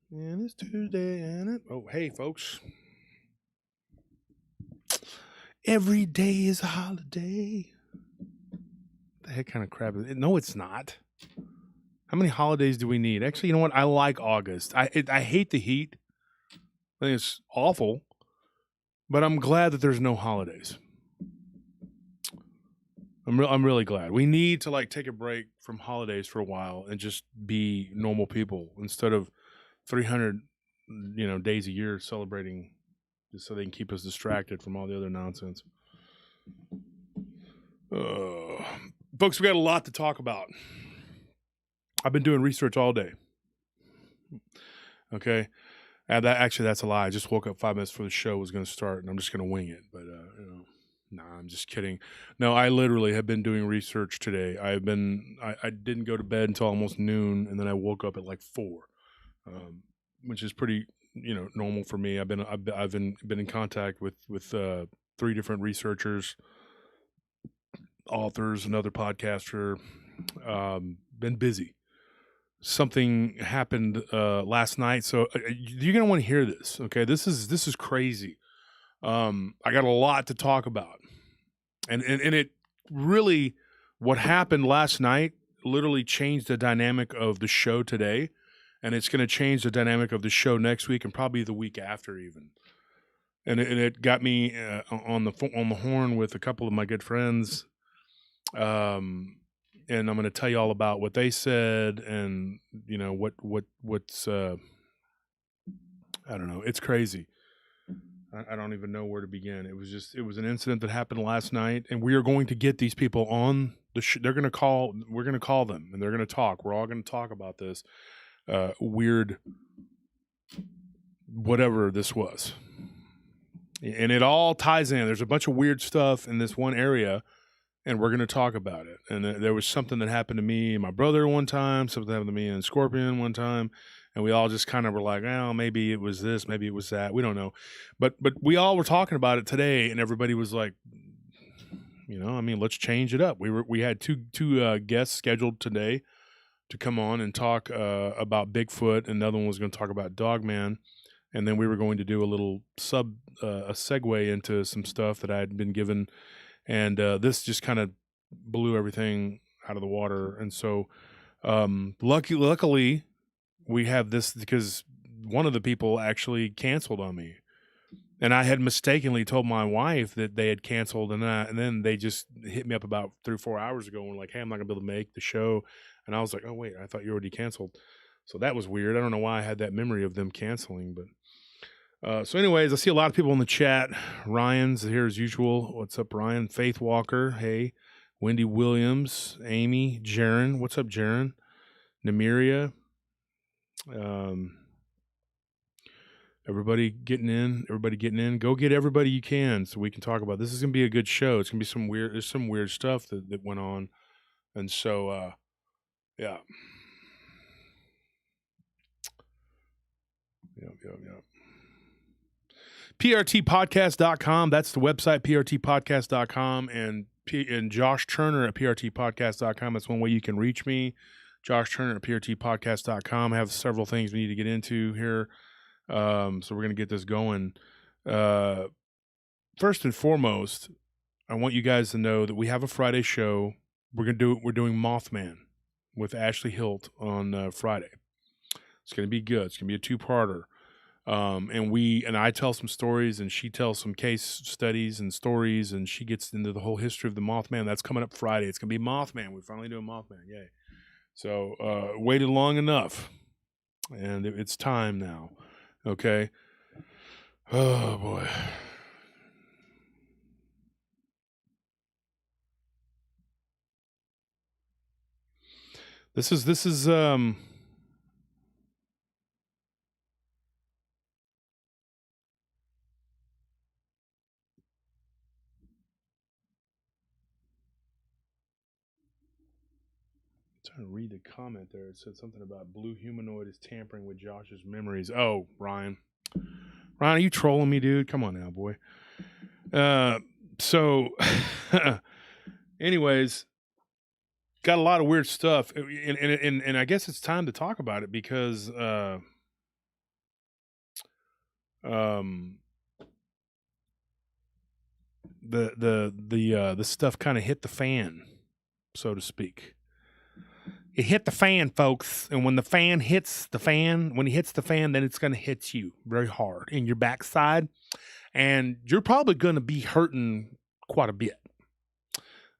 And it's Tuesday, and hey, folks. Every day is a holiday. What the heck kind of crap is it? No, it's not. How many holidays do we need? Actually, you know what? I like August. I hate the heat. I think it's awful, but I'm glad that there's no holidays. I'm really glad. We need to like take a break from holidays for a while and just be normal people instead of 300 days a year celebrating just so they can keep us distracted from all the other nonsense. Uh, Folks, we got a lot to talk about. I've been doing research all day. Okay. That's a lie. I just woke up 5 minutes before the show was going to start, and I'm just going to wing it. But nah, I'm just kidding. No, I literally have been doing research today. I didn't go to bed until almost noon, and then I woke up at like 4, which is pretty normal for me. I've been in contact with 3 different researchers, authors, another podcaster. Been busy. Something happened last night, so you're gonna want to hear this. Okay, this is crazy. I got a lot to talk about, and it really, what happened last night literally changed the dynamic of the show today, and it's going to change the dynamic of the show next week and probably the week after even. And it got me on the horn with a couple of my good friends. And I'm going to tell you all about what they said, and what's I don't know. It's crazy. I don't even know where to begin. It was an incident that happened last night, and we are going to get these people on the they're going to call. We're going to call them, and they're going to talk. We're all going to talk about this weird whatever this was, and it all ties in. There's a bunch of weird stuff in this one area, and we're going to talk about it. And there was something that happened to me and my brother one time, something happened to me and Scorpion one time, and we all just kind of were like, oh, maybe it was this, maybe it was that. We don't know. But we all were talking about it today, and everybody was like, let's change it up. We had two guests scheduled today to come on and talk about Bigfoot, and another one was going to talk about Dogman. And then we were going to do a little a segue into some stuff that I had been given, and this just kind of blew everything out of the water. And so luckily we have this because one of the people actually canceled on me, and I had mistakenly told my wife that they had canceled, and then they just hit me up about 3 or 4 hours ago and were like, hey, I'm not gonna be able to make the show. And I was like, oh wait, I thought you already canceled. So that was weird. I don't know why I had that memory of them canceling, but so anyways, I see a lot of people in the chat. Ryan's here as usual. What's up, Ryan? Faith Walker, hey. Wendy Williams, Amy, Jaron. What's up, Jaron? Namiria. Everybody getting in. Go get everybody you can so we can talk about this. Is gonna be a good show. It's gonna be there's some weird stuff that went on. And so yeah. Yep. PRTpodcast.com. That's the website, PRTpodcast.com, and Josh Turner at PRTpodcast.com. That's one way you can reach me. Josh Turner at PRTpodcast.com. I have several things we need to get into here. So we're going to get this going. First and foremost, I want you guys to know that we have a Friday show. We're doing Mothman with Ashley Hilt on Friday. It's going to be good. It's going to be a 2-parter. And I tell some stories, and she tells some case studies and stories, and she gets into the whole history of the Mothman. That's coming up Friday. It's going to be Mothman. We're finally doing Mothman. Yay. So, waited long enough, and it's time now. Okay. Oh boy. This is trying to read the comment there. It said something about Blue Humanoid is tampering with Josh's memories. Oh, Ryan, are you trolling me, dude? Come on now, boy. So anyways, got a lot of weird stuff, and I guess it's time to talk about it because um, the stuff kind of hit the fan, so to speak. It hit the fan, folks, and when the fan hits the fan, when it hits the fan, then it's going to hit you very hard in your backside, and you're probably going to be hurting quite a bit.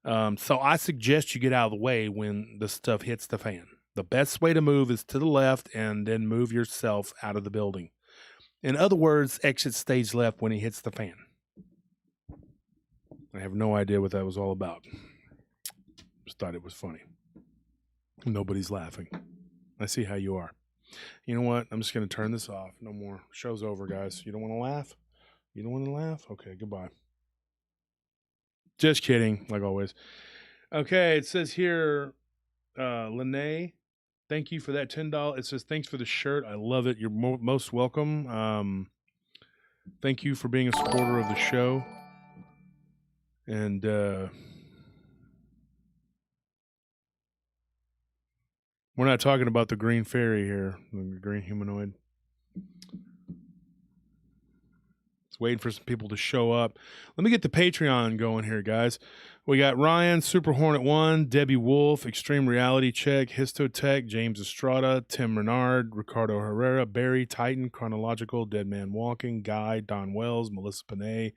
So I suggest you get out of the way when the stuff hits the fan. The best way to move is to the left and then move yourself out of the building. In other words, exit stage left when it hits the fan. I have no idea what that was all about. Just thought it was funny. Nobody's laughing. I see how you are. You know what? I'm just going to turn this off. No more. Show's over, guys. You don't want to laugh? You don't want to laugh? Okay, goodbye. Just kidding, like always. Okay, it says here, Lene, thank you for that $10. It says, thanks for the shirt. I love it. You're most welcome. Thank you for being a supporter of the show. And we're not talking about the green fairy here, the green humanoid. It's waiting for some people to show up. Let me get the Patreon going here, guys. We got Ryan, Super Hornet 1, Debbie Wolf, Extreme Reality Check, Histotech, James Estrada, Tim Renard, Ricardo Herrera, Barry, Titan, Chronological, Dead Man Walking, Guy, Don Wells, Melissa Panay,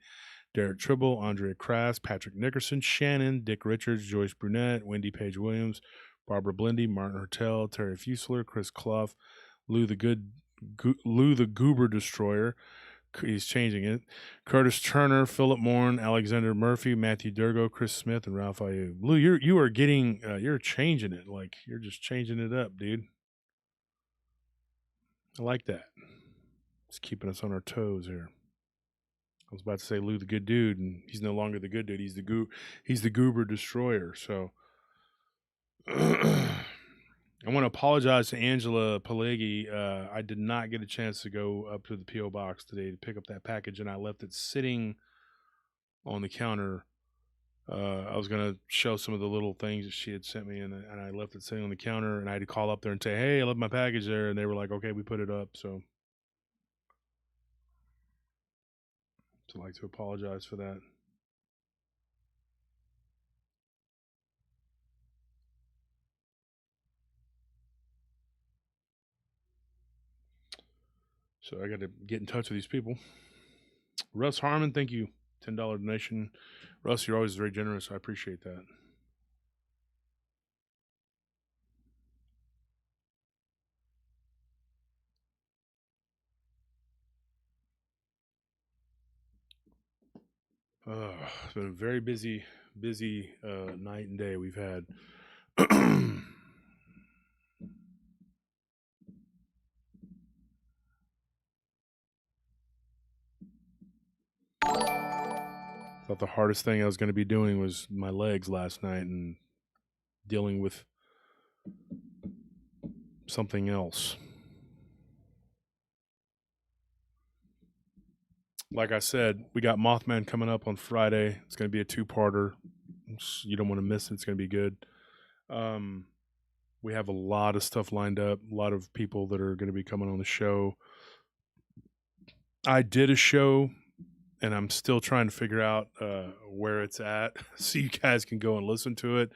Derek Tribble, Andrea Crass, Patrick Nickerson, Shannon, Dick Richards, Joyce Brunette, Wendy Page Williams, Barbara Blindy, Martin Hertel, Terry Fusler, Chris Clough, Lou the Goober Destroyer. He's changing it. Curtis Turner, Philip Morn, Alexander Murphy, Matthew Durgo, Chris Smith, and Ralph Ayub. Lou, you are getting you're changing it. Like you're just changing it up, dude. I like that. It's keeping us on our toes here. I was about to say Lou the good dude, and he's no longer the good dude. He's the Goober Destroyer. So I want to apologize to Angela Pelleggi. I did not get a chance to go up to the P.O. box today to pick up that package, and I left it sitting on the counter. I was going to show some of the little things that she had sent me, and I left it sitting on the counter, and I had to call up there and say, hey, I left my package there, and they were like, okay, we put it up, so I'd like to apologize for that. So I got to get in touch with these people. Russ Harmon, thank you. $10 donation. Russ, you're always very generous. I appreciate that. It's been a very busy night and day we've had. Thought the hardest thing I was going to be doing was my legs last night and dealing with something else. Like I said, we got Mothman coming up on Friday. It's going to be a two-parter. You don't want to miss it. It's going to be good. We have a lot of stuff lined up, a lot of people that are going to be coming on the show. I did a show, and I'm still trying to figure out where it's at so you guys can go and listen to it.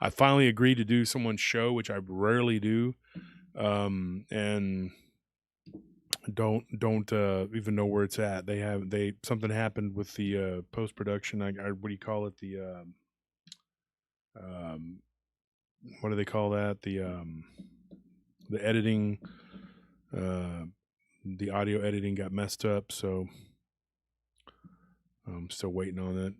I finally agreed to do someone's show, which I rarely do, and don't even know where it's at. Something happened with the post production. I what do you call it? The what do they call that? The editing, the audio editing got messed up, so I'm still waiting on it.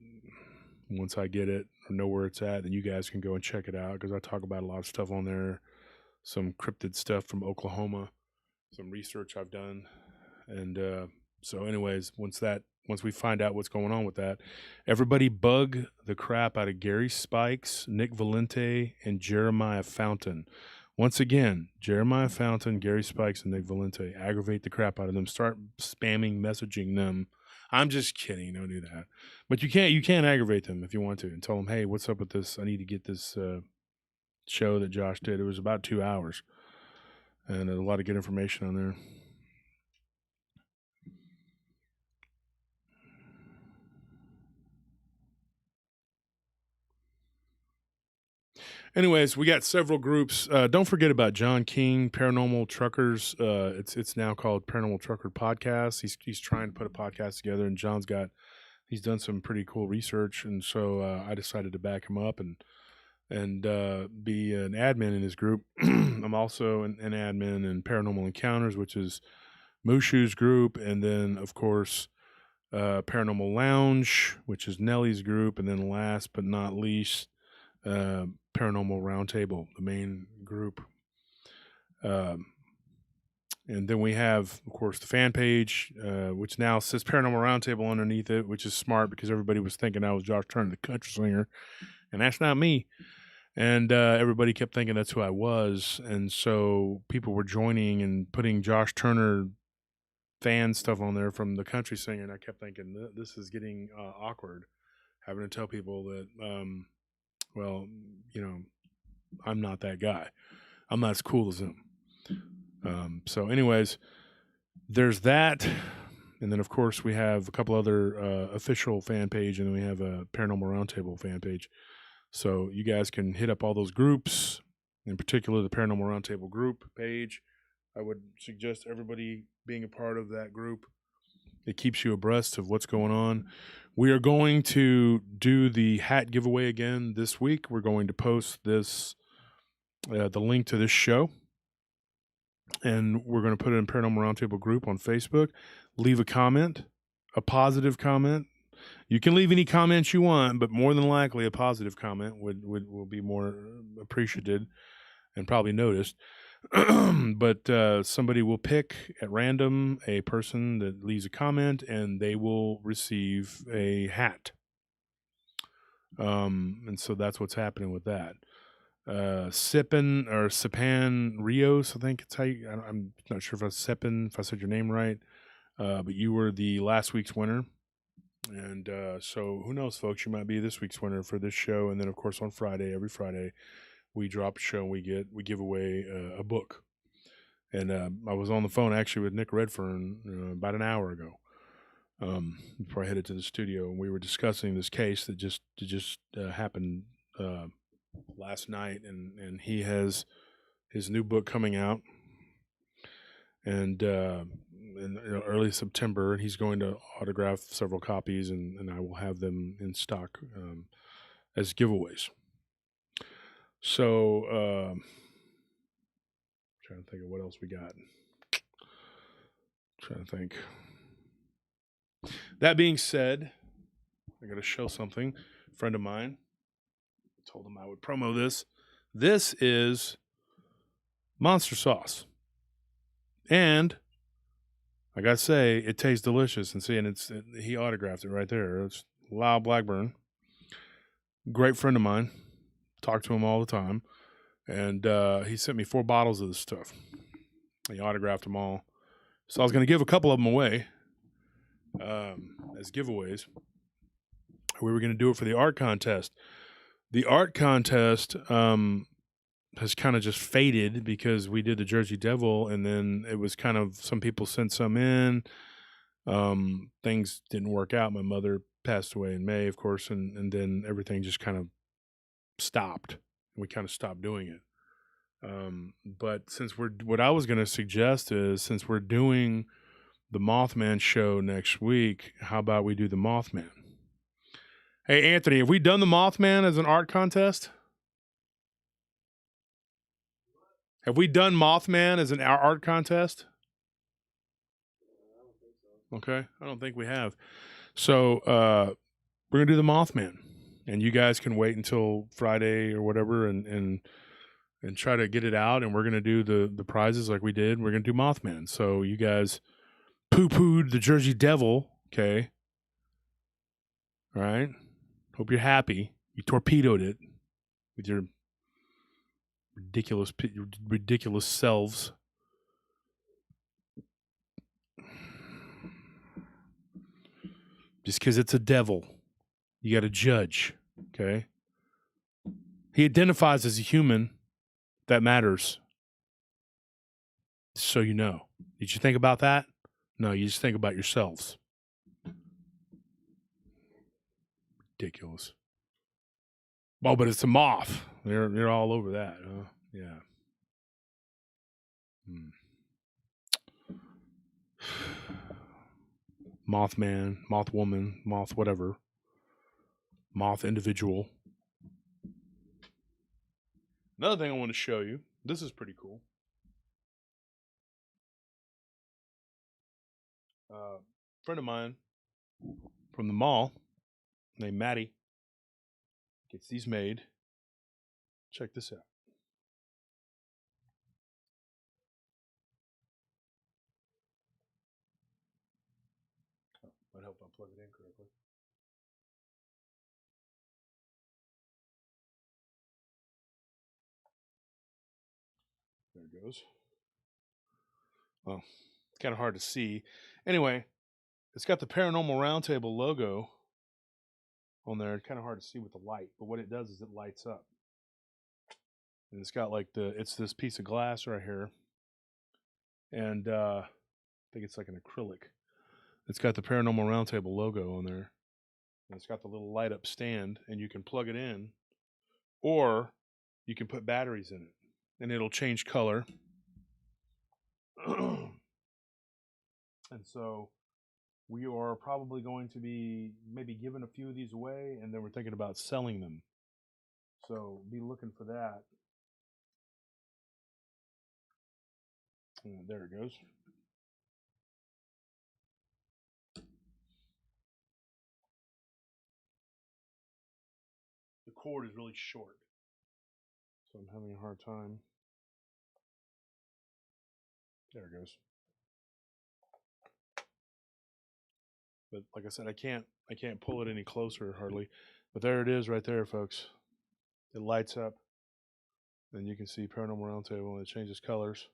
Once I get it or know where it's at, then you guys can go and check it out, because I talk about a lot of stuff on there, some cryptid stuff from Oklahoma, some research I've done, and so anyways, once we find out what's going on with that, everybody bug the crap out of Gary Spikes, Nick Valente, and Jeremiah Fountain. Once again, Jeremiah Fountain, Gary Spikes, and Nick Valente. Aggravate the crap out of them. Start spamming, messaging them. I'm just kidding. Don't do that. But you can aggravate them if you want to, and tell them, hey, what's up with this? I need to get this show that Josh did. It was about 2 hours, and there's a lot of good information on there. Anyways, we got several groups. Don't forget about John King, Paranormal Truckers. It's now called Paranormal Trucker Podcast. He's trying to put a podcast together, and he's done some pretty cool research, and so I decided to back him up and be an admin in his group. I'm also an admin in Paranormal Encounters, which is Mushu's group, and then of course Paranormal Lounge, which is Nellie's group, and then last but not least, Paranormal Round Table, the main group. And then we have, of course, the fan page, which now says Paranormal Round Table underneath it, which is smart because everybody was thinking I was Josh Turner, the country singer, and that's not me. And everybody kept thinking that's who I was, and so people were joining and putting Josh Turner fan stuff on there from the country singer, and I kept thinking this is getting awkward, having to tell people that, well, I'm not that guy. I'm not as cool as him. So anyways, there's that. And then, of course, we have a couple other official fan page, and then we have a Paranormal Roundtable fan page. So you guys can hit up all those groups, in particular the Paranormal Roundtable group page. I would suggest everybody being a part of that group. It keeps you abreast of what's going on. We are going to do the hat giveaway again this week. We're going to post the link to this show, and we're going to put it in Paranormal Roundtable group on Facebook. Leave a comment, a positive comment. You can leave any comments you want, but more than likely a positive comment will be more appreciated and probably noticed. But somebody will pick at random a person that leaves a comment, and they will receive a hat. And so that's what's happening with that. Sipan Rios, I think it's how I'm not sure if I said your name right, but you were the last week's winner. And so who knows, folks, you might be this week's winner for this show. And then, of course, on every Friday, we drop a show and we give away a book. And I was on the phone actually with Nick Redfern about an hour ago before I headed to the studio, and we were discussing this case that just happened last night, and he has his new book coming out, and in early September, he's going to autograph several copies, and I will have them in stock as giveaways. So, trying to think of what else we got. Trying to think. That being said, I got to show something. A friend of mine, I told him I would promo this. This is monster sauce. And I got to say, it tastes delicious. And he autographed it right there. It's Lyle Blackburn. Great friend of mine. Talk to him all the time. And he sent me 4 bottles of this stuff. He autographed them all. So I was going to give a couple of them away as giveaways. We were going to do it for the art contest. The art contest has kind of just faded because we did the Jersey Devil, and then it was kind of, some people sent some in. Things didn't work out. My mother passed away in May, of course, and then everything just kind of stopped. We kind of stopped doing it. But what I was going to suggest is, since we're doing the Mothman show next week, how about we do the Mothman? Hey, Anthony, have we done the Mothman as an art contest? Have we done Mothman as an art contest? Okay, I don't think we have. So we're going to do the Mothman. And you guys can wait until Friday or whatever and try to get it out. And we're going to do the prizes like we did. We're going to do Mothman. So you guys poo-pooed the Jersey Devil, okay? All right? Hope you're happy. You torpedoed it with your ridiculous selves. Just because it's a devil, you got to judge, okay? He identifies as a human. That matters. So you know. Did you think about that? No, you just think about yourselves. Ridiculous. Oh, but it's a moth. They're all over that. Yeah. Mothman, Mothwoman, Moth whatever, Moth individual. Another thing I want to show you. This is pretty cool. Friend of mine from the mall named Maddie gets these made. Check this out. Oh, might help if I plug it in correctly. There it goes. Well, it's kind of hard to see. Anyway, it's got the Paranormal Round Table logo on there. It's kind of hard to see with the light, but what it does is it lights up. And it's got like it's this piece of glass right here. And I think it's like an acrylic. It's got the Paranormal Round Table logo on there. And it's got the little light up stand, and you can plug it in, or you can put batteries in it, and it'll change color. And so we are probably going to be maybe giving a few of these away, and then we're thinking about selling them. So be looking for that. And there it goes. The cord is really short, so I'm having a hard time. There it goes. But like I said, I can't pull it any closer hardly. But there it is right there, folks. It lights up. And you can see Paranormal Round Table, and it changes colors.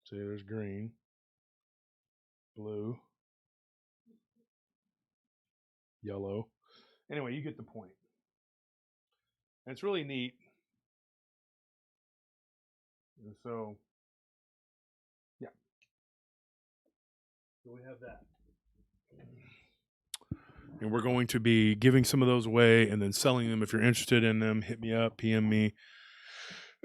See, there's green, blue, yellow. Anyway, you get the point. And it's really neat. And so, yeah. So we have that. And we're going to be giving some of those away and then selling them. If you're interested in them, hit me up, PM me.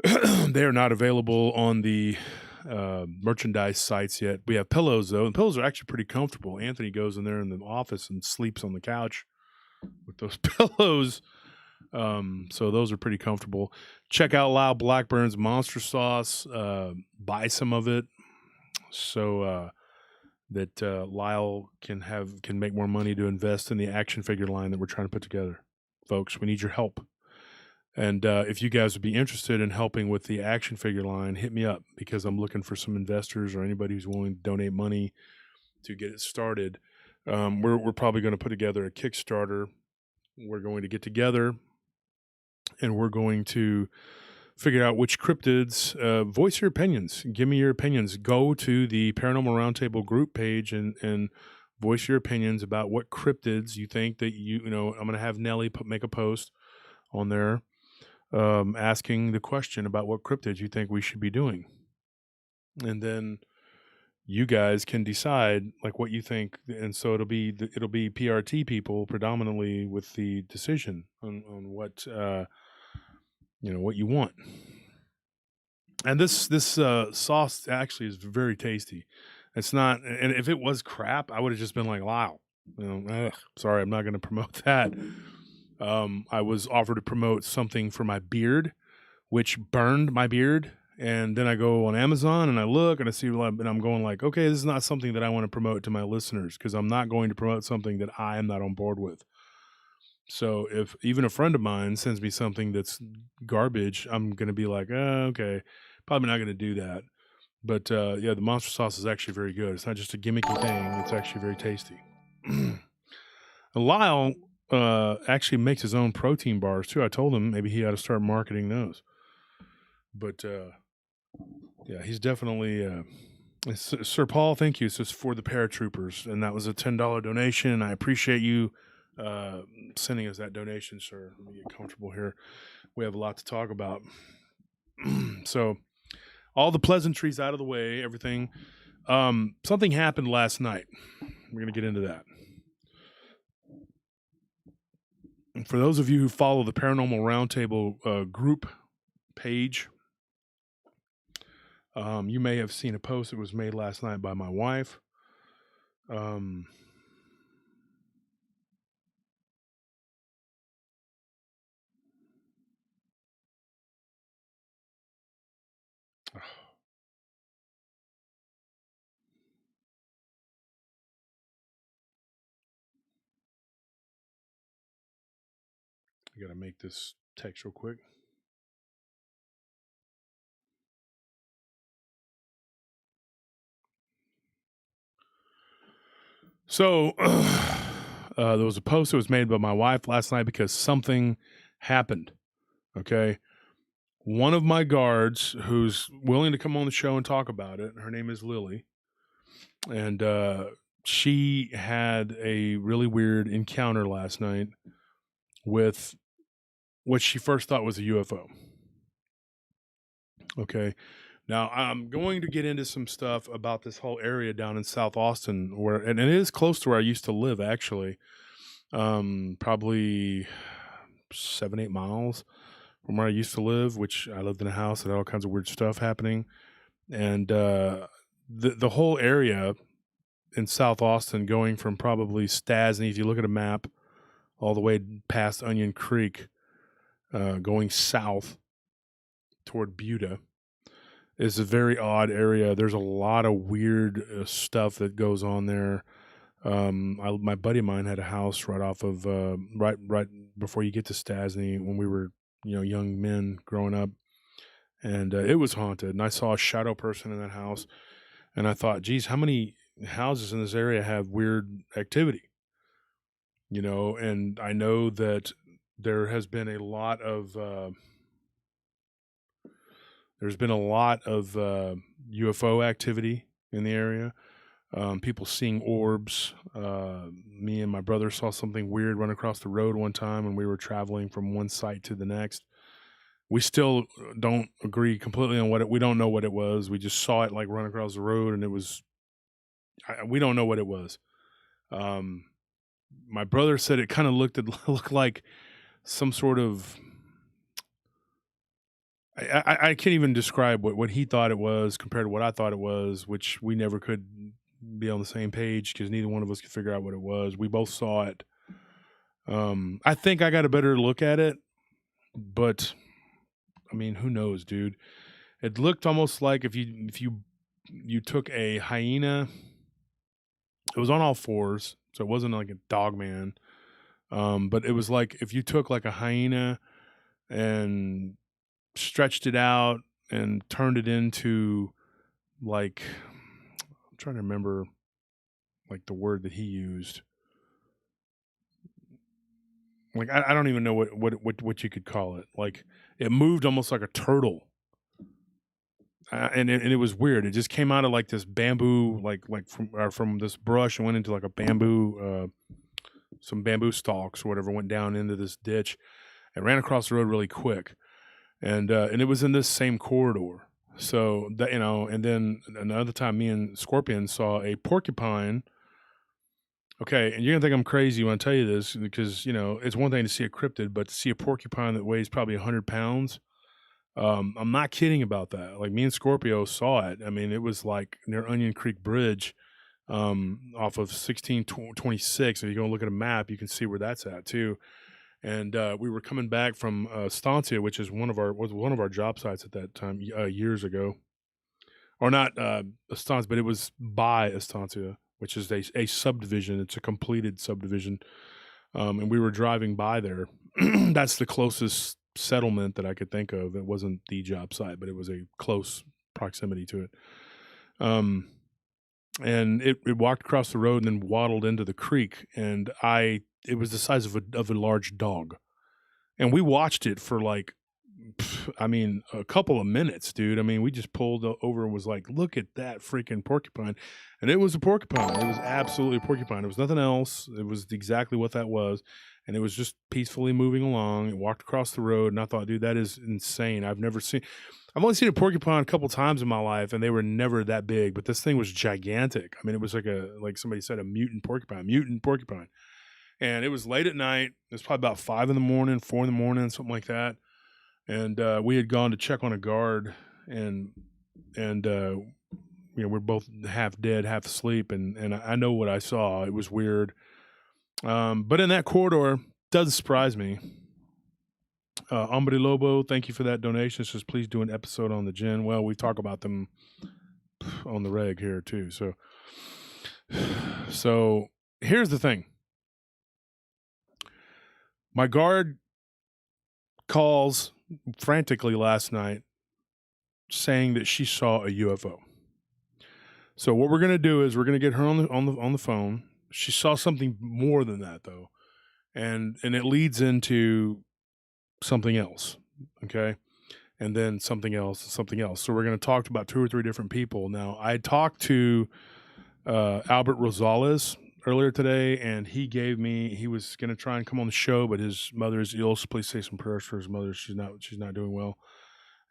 They are not available on the merchandise sites yet. We have pillows, though, and pillows are actually pretty comfortable. Anthony goes in there in the office and sleeps on the couch with those pillows. So those are pretty comfortable. Check out Lyle Blackburn's Monster Sauce. Buy some of it so that Lyle can make more money to invest in the action figure line that we're trying to put together. Folks, we need your help. And if you guys would be interested in helping with the action figure line, hit me up, because I'm looking for some investors or anybody who's willing to donate money to get it started. We're probably going to put together a Kickstarter. We're going to get together and we're going to figure out which cryptids. Voice your opinions. Give me your opinions. Go to the Paranormal Roundtable group page and voice your opinions about what cryptids you think that you know. I'm going to have Nelly make a post on there. Asking the question about what cryptids you think we should be doing. And then you guys can decide like what you think. And so it'll be PRT people predominantly with the decision on what, what you want. And this sauce actually is very tasty. It's not, and if it was crap, I would have just been like, wow, sorry, I'm not going to promote that. I was offered to promote something for my beard, which burned my beard. And then I go on Amazon and I look and I see, and I'm going like, okay, this is not something that I want to promote to my listeners, because I'm not going to promote something that I am not on board with. So if even a friend of mine sends me something that's garbage, I'm going to be like, okay, probably not going to do that. But yeah, the monster sauce is actually very good. It's not just a gimmicky thing. It's actually very tasty. Lyle actually makes his own protein bars too. I told him maybe he ought to start marketing those. But yeah, he's definitely Sir Paul. Thank you. This is for the paratroopers, and that was a $10 donation. I appreciate you sending us that donation, sir. Let me get comfortable here. We have a lot to talk about. So, all the pleasantries out of the way, everything. Something happened last night. We're gonna get into that. For those of you who follow the Paranormal Round Table group page, you may have seen a post that was made last night by my wife. I gotta make this text real quick. So there was a post that was made by my wife last night because something happened. Okay. One of my guards who's willing to come on the show and talk about it, her name is Lily. And she had a really weird encounter last night with what she first thought was a UFO. Okay. Now I'm going to get into some stuff about this whole area down in South Austin, and it is close to where I used to live, actually. Probably 7-8 miles from where I used to live, which I lived in a house that had all kinds of weird stuff happening. And the whole area in South Austin, going from probably Stasny, if you look at a map, all the way past Onion Creek, going south toward Buda, is a very odd area. There's a lot of weird stuff that goes on there. My buddy of mine had a house right off of right before you get to Stasny when we were young men growing up, and it was haunted. And I saw a shadow person in that house, and I thought, geez, how many houses in this area have weird activity? And I know that there has been a lot of UFO activity in the area. People seeing orbs. Me and my brother saw something weird run across the road one time when we were traveling from one site to the next. We still don't agree completely on we don't know what it was. We just saw it like run across the road, and it was, we don't know what it was. My brother said it kind of looked like some sort of, I can't even describe what he thought it was compared to what I thought it was, which we never could be on the same page because neither one of us could figure out what it was. We both saw it. I think I got a better look at it, but I mean, who knows, dude? It looked almost like if you took a hyena. It was on all fours, so it wasn't like a dog man. But it was like if you took like a hyena and stretched it out and turned it into like, I'm trying to remember like the word that he used. Like I don't even know what you could call it. Like it moved almost like a turtle. And it was weird. It just came out of like this bamboo, like from this brush and went into like a bamboo, some bamboo stalks or whatever, went down into this ditch and ran across the road really quick. And it was in this same corridor. So that, and then another time me and Scorpion saw a porcupine. Okay, and you're gonna think I'm crazy when I tell you this because it's one thing to see a cryptid, but to see a porcupine that weighs probably 100 pounds, I'm not kidding about that. Like me and Scorpio saw it. I mean, it was like near Onion Creek Bridge, off of 1626. If you go look at a map, you can see where that's at too. And we were coming back from Estancia, which is one of our job sites at that time, years ago, or not Estancia, but it was by Estancia, which is a subdivision. It's a completed subdivision, and we were driving by there. That's the closest settlement that I could think of. It wasn't the job site, but it was a close proximity to it. And it walked across the road and then waddled into the creek, and it was the size of a large dog. And we watched it for like, a couple of minutes, dude. I mean, we just pulled over and was like, look at that freaking porcupine. And it was a porcupine. It was absolutely a porcupine. It was nothing else. It was exactly what that was. And it was just peacefully moving along. It walked across the road. And I thought, dude, that is insane. I've only seen a porcupine a couple times in my life, and they were never that big. But this thing was gigantic. I mean, it was like somebody said, a mutant porcupine. And it was late at night. It was probably about 5 in the morning, 4 in the morning, something like that. And we had gone to check on a guard, and we're both half dead, half asleep, and I know what I saw. It was weird. But in that corridor, does surprise me. Hombre Lobo, thank you for that donation. It says, please do an episode on the gin. Well, we talk about them on the reg here too. So here's the thing. My guard calls frantically last night saying that she saw a UFO. So what we're going to do is we're going to get her on the phone. She saw something more than that though. And it leads into something else. Okay? And then something else. So we're going to talk to about 2 or 3 different people. Now, I talked to Albert Rosales earlier today, and he was going to try and come on the show, but his mother is ill, so please say some prayers for his mother. She's not doing well.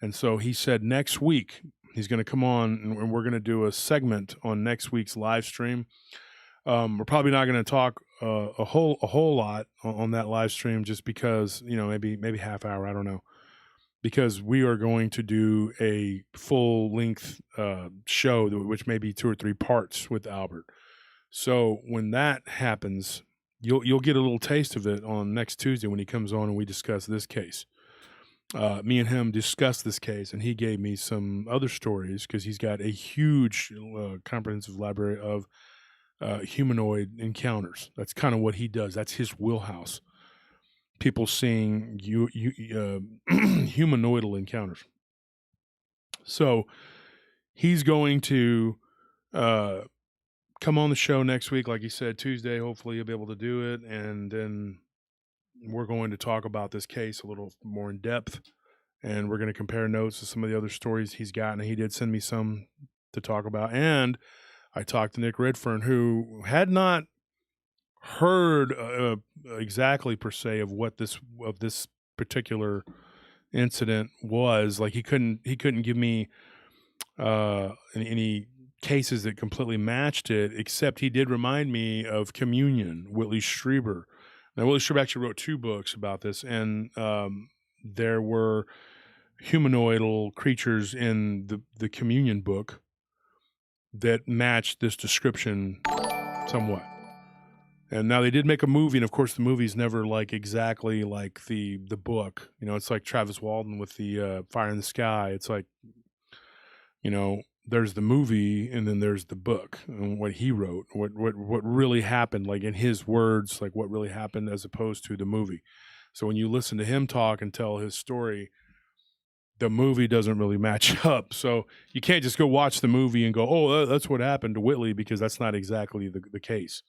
And so he said next week he's going to come on, and we're going to do a segment on next week's live stream. We're probably not going to talk a whole lot on that live stream, just because, maybe half hour, I don't know, because we are going to do a full length show, which may be 2 or 3 parts with Albert. So when that happens, you'll get a little taste of it on next Tuesday when he comes on and we discuss this case. Me and him discussed this case, and he gave me some other stories because he's got a huge comprehensive library of humanoid encounters. That's kind of what he does. That's his wheelhouse. People seeing humanoidal encounters. So he's going to come on the show next week, like he said, Tuesday. Hopefully he'll be able to do it, and then we're going to talk about this case a little more in depth, and we're going to compare notes to some of the other stories he's gotten. He did send me some to talk about, and I talked to Nick Redfern, who had not heard exactly per se of what this particular incident was. Like he couldn't give me any cases that completely matched it, except he did remind me of Communion, Whitley Strieber. Now, Whitley Strieber actually wrote 2 books about this, and there were humanoidal creatures in the Communion book that matched this description somewhat. And now they did make a movie, and of course the movie's never like exactly like the book. It's like Travis Walton with the Fire in the Sky. It's like, there's the movie and then there's the book and what he wrote, what really happened, like in his words, like what really happened, as opposed to the movie. So when you listen to him talk and tell his story, the movie doesn't really match up. So you can't just go watch the movie and go, oh, that's what happened to Whitley, because that's not exactly the case.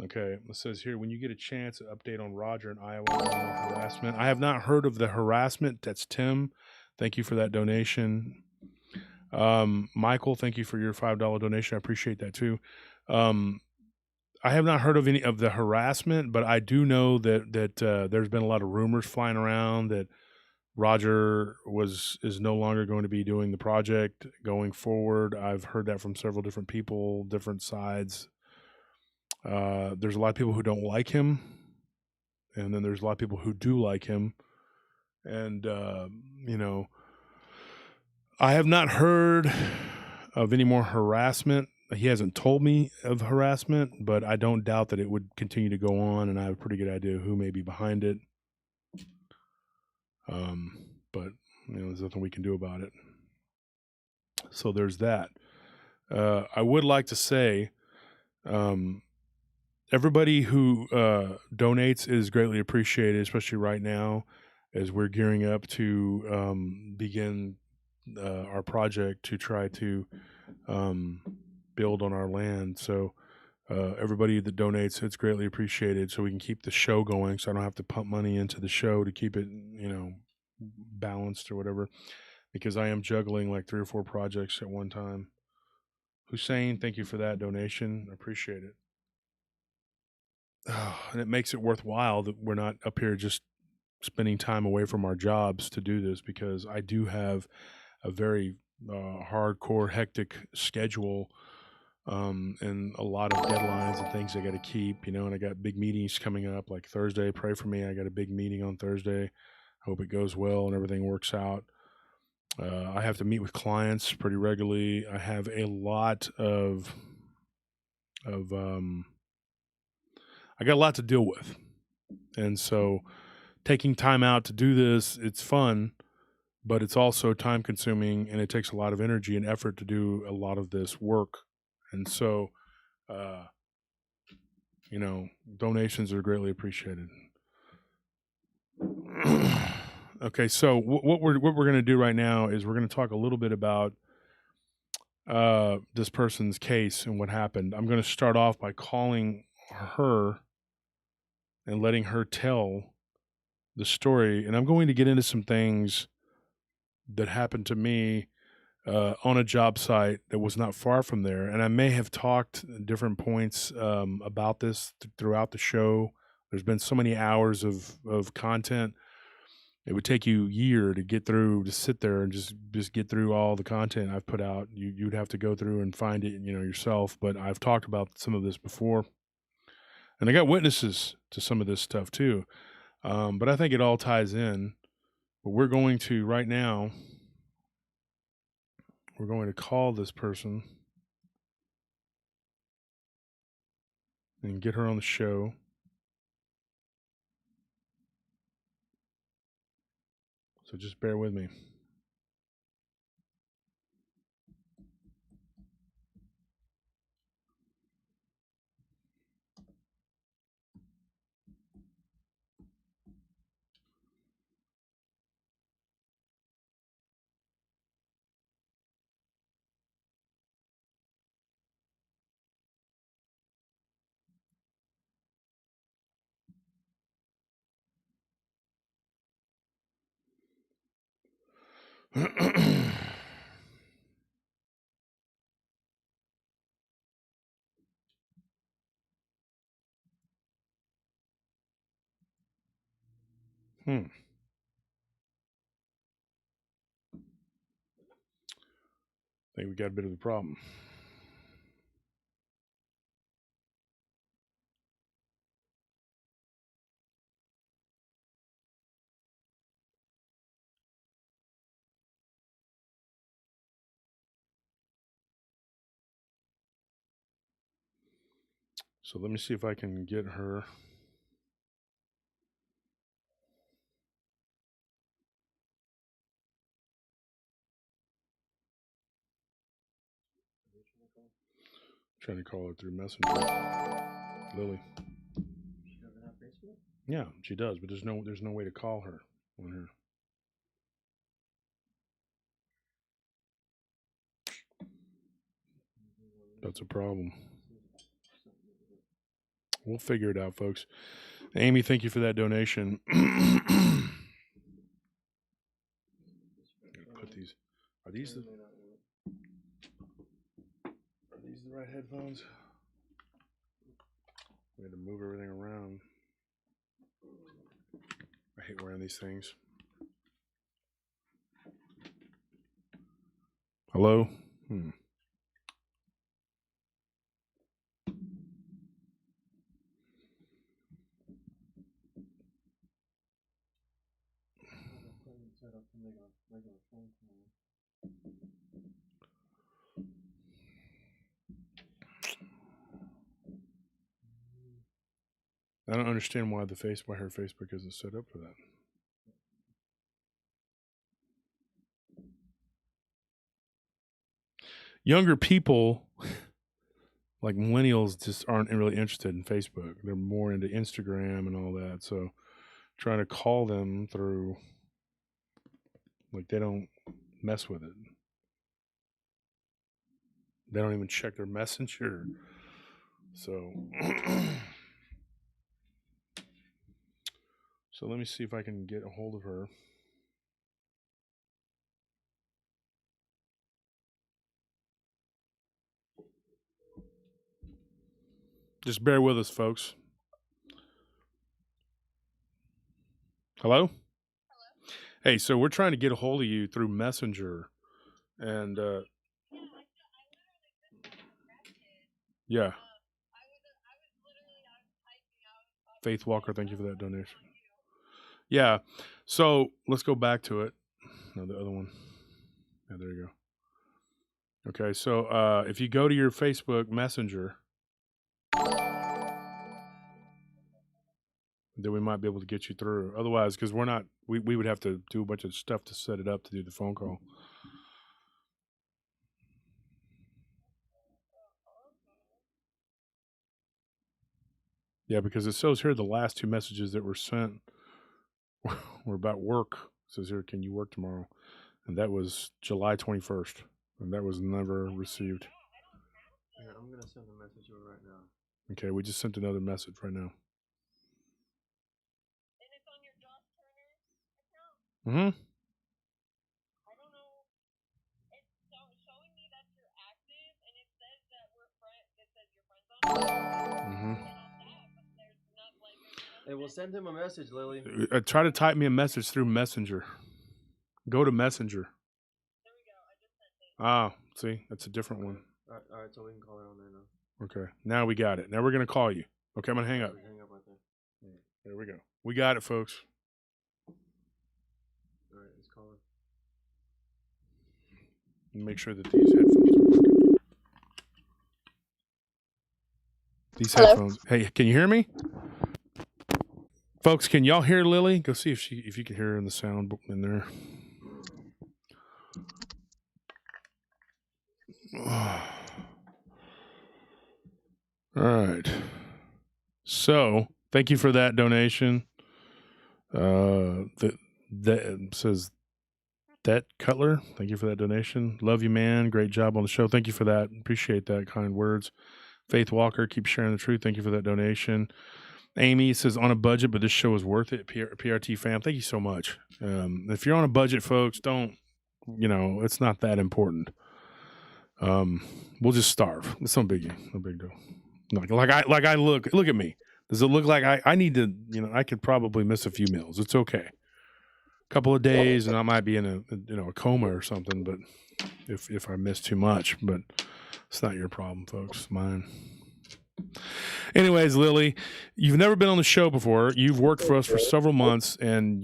Okay, it says here, when you get a chance, an update on Roger in Iowa harassment. I have not heard of the harassment. That's Tim. Thank you for that donation. Michael, thank you for your $5 donation. I appreciate that too. I have not heard of any of the harassment, but I do know that there's been a lot of rumors flying around that Roger is no longer going to be doing the project going forward. I've heard that from several different people, different sides. There's a lot of people who don't like him, and then there's a lot of people who do like him. And, I have not heard of any more harassment. He hasn't told me of harassment, but I don't doubt that it would continue to go on, and I have a pretty good idea who may be behind it. But there's nothing we can do about it. So there's that. I would like to say, everybody who donates is greatly appreciated, especially right now as we're gearing up to begin our project to try to build on our land. So everybody that donates, it's greatly appreciated, so we can keep the show going, so I don't have to pump money into the show to keep it, balanced or whatever, because I am juggling like 3 or 4 projects at one time. Hussein, thank you for that donation. I appreciate it. And it makes it worthwhile that we're not up here just spending time away from our jobs to do this, because I do have a very hardcore, hectic schedule and a lot of deadlines and things I got to keep, and I got big meetings coming up like Thursday. Pray for me. I got a big meeting on Thursday. Hope it goes well and everything works out. I have to meet with clients pretty regularly. I have a lot of I got a lot to deal with, and so taking time out to do this, it's fun, but it's also time consuming, and it takes a lot of energy and effort to do a lot of this work. And so, uh, donations are greatly appreciated. Okay, so what we're going to do right now is we're going to talk a little bit about this person's case and what happened. I'm going to start off by calling her and letting her tell the story, and I'm going to get into some things that happened to me on a job site that was not far from there. And I may have talked at different points about this throughout the show. There's been so many hours of content. It would take you a year to get through, to sit there and just get through all the content I've put out. You'd have to go through and find it, yourself. But I've talked about some of this before, and I got witnesses to some of this stuff too. But I think it all ties in. But we're going to right now. We're going to call this person and get her on the show. So just bear with me. I think we got a bit of a problem. So let me see if I can get her. Trying to call her through Messenger. Lily. She doesn't have Facebook? Yeah, she does, but there's no way to call her on her. That's a problem. We'll figure it out, folks. Amy, thank you for that donation. Put these. Are these the right headphones? We had to move everything around. I hate wearing these things. Hello? I don't understand why her Facebook isn't set up for that. Younger people, like millennials, just aren't really interested in Facebook. They're more into Instagram and all that. So trying to call them through, like, they don't mess with it. They don't even check their messenger. So so let me see if I can get a hold of her. Just bear with us, folks. Hello? Hey, so we're trying to get a hold of you through Messenger, and Yeah. Faith Walker, thank you for that donation. Yeah. So let's go back to it. No, the other one. Yeah, there you go. Okay, so if you go to your Facebook Messenger, then we might be able to get you through. Otherwise, because we would have to do a bunch of stuff to set it up to do the phone call. Yeah, because it shows here the last two messages that were sent were about work. It says here, can you work tomorrow? And that was July 21st. And that was never received. Yeah, I'm going to send a message over right now. Okay, we just sent another message right now. And it's on your Josh Turner account? Mm-hmm. I don't know. It's showing me that you're active, and it says that we're friends. It says you're friends on it. Mm-hmm. But there's not like. Hey, we'll send him a message, Lily. Try to type me a message through Messenger. Go to Messenger. There we go. I just sent it. See, that's a different one. All right, so we can call her on there now. Okay, now we got it. Now we're gonna call you. Okay, I'm gonna hang up. Hang up right there. There we go. We got it, folks. All right, let's call her. Make sure that these headphones are working. These headphones. Hey, can you hear me? Folks, can y'all hear Lily? Go see if you can hear her in the sound in there. All right. So, thank you for that donation. That says that Cutler. Thank you for that donation. Love you, man. Great job on the show. Thank you for that. Appreciate that kind words. Faith Walker, keep sharing the truth. Thank you for that donation. Amy says on a budget, but this show is worth it. PRT fam, thank you so much. If you're on a budget, folks, don't, it's not that important. We'll just starve. It's no biggie, no big deal. Like I look at me. Does it look like I need to, I could probably miss a few meals. It's okay. A couple of days and I might be in a coma or something, but if I miss too much, but it's not your problem, folks. Mine. Anyways, Lily, you've never been on the show before. You've worked for us for several months, and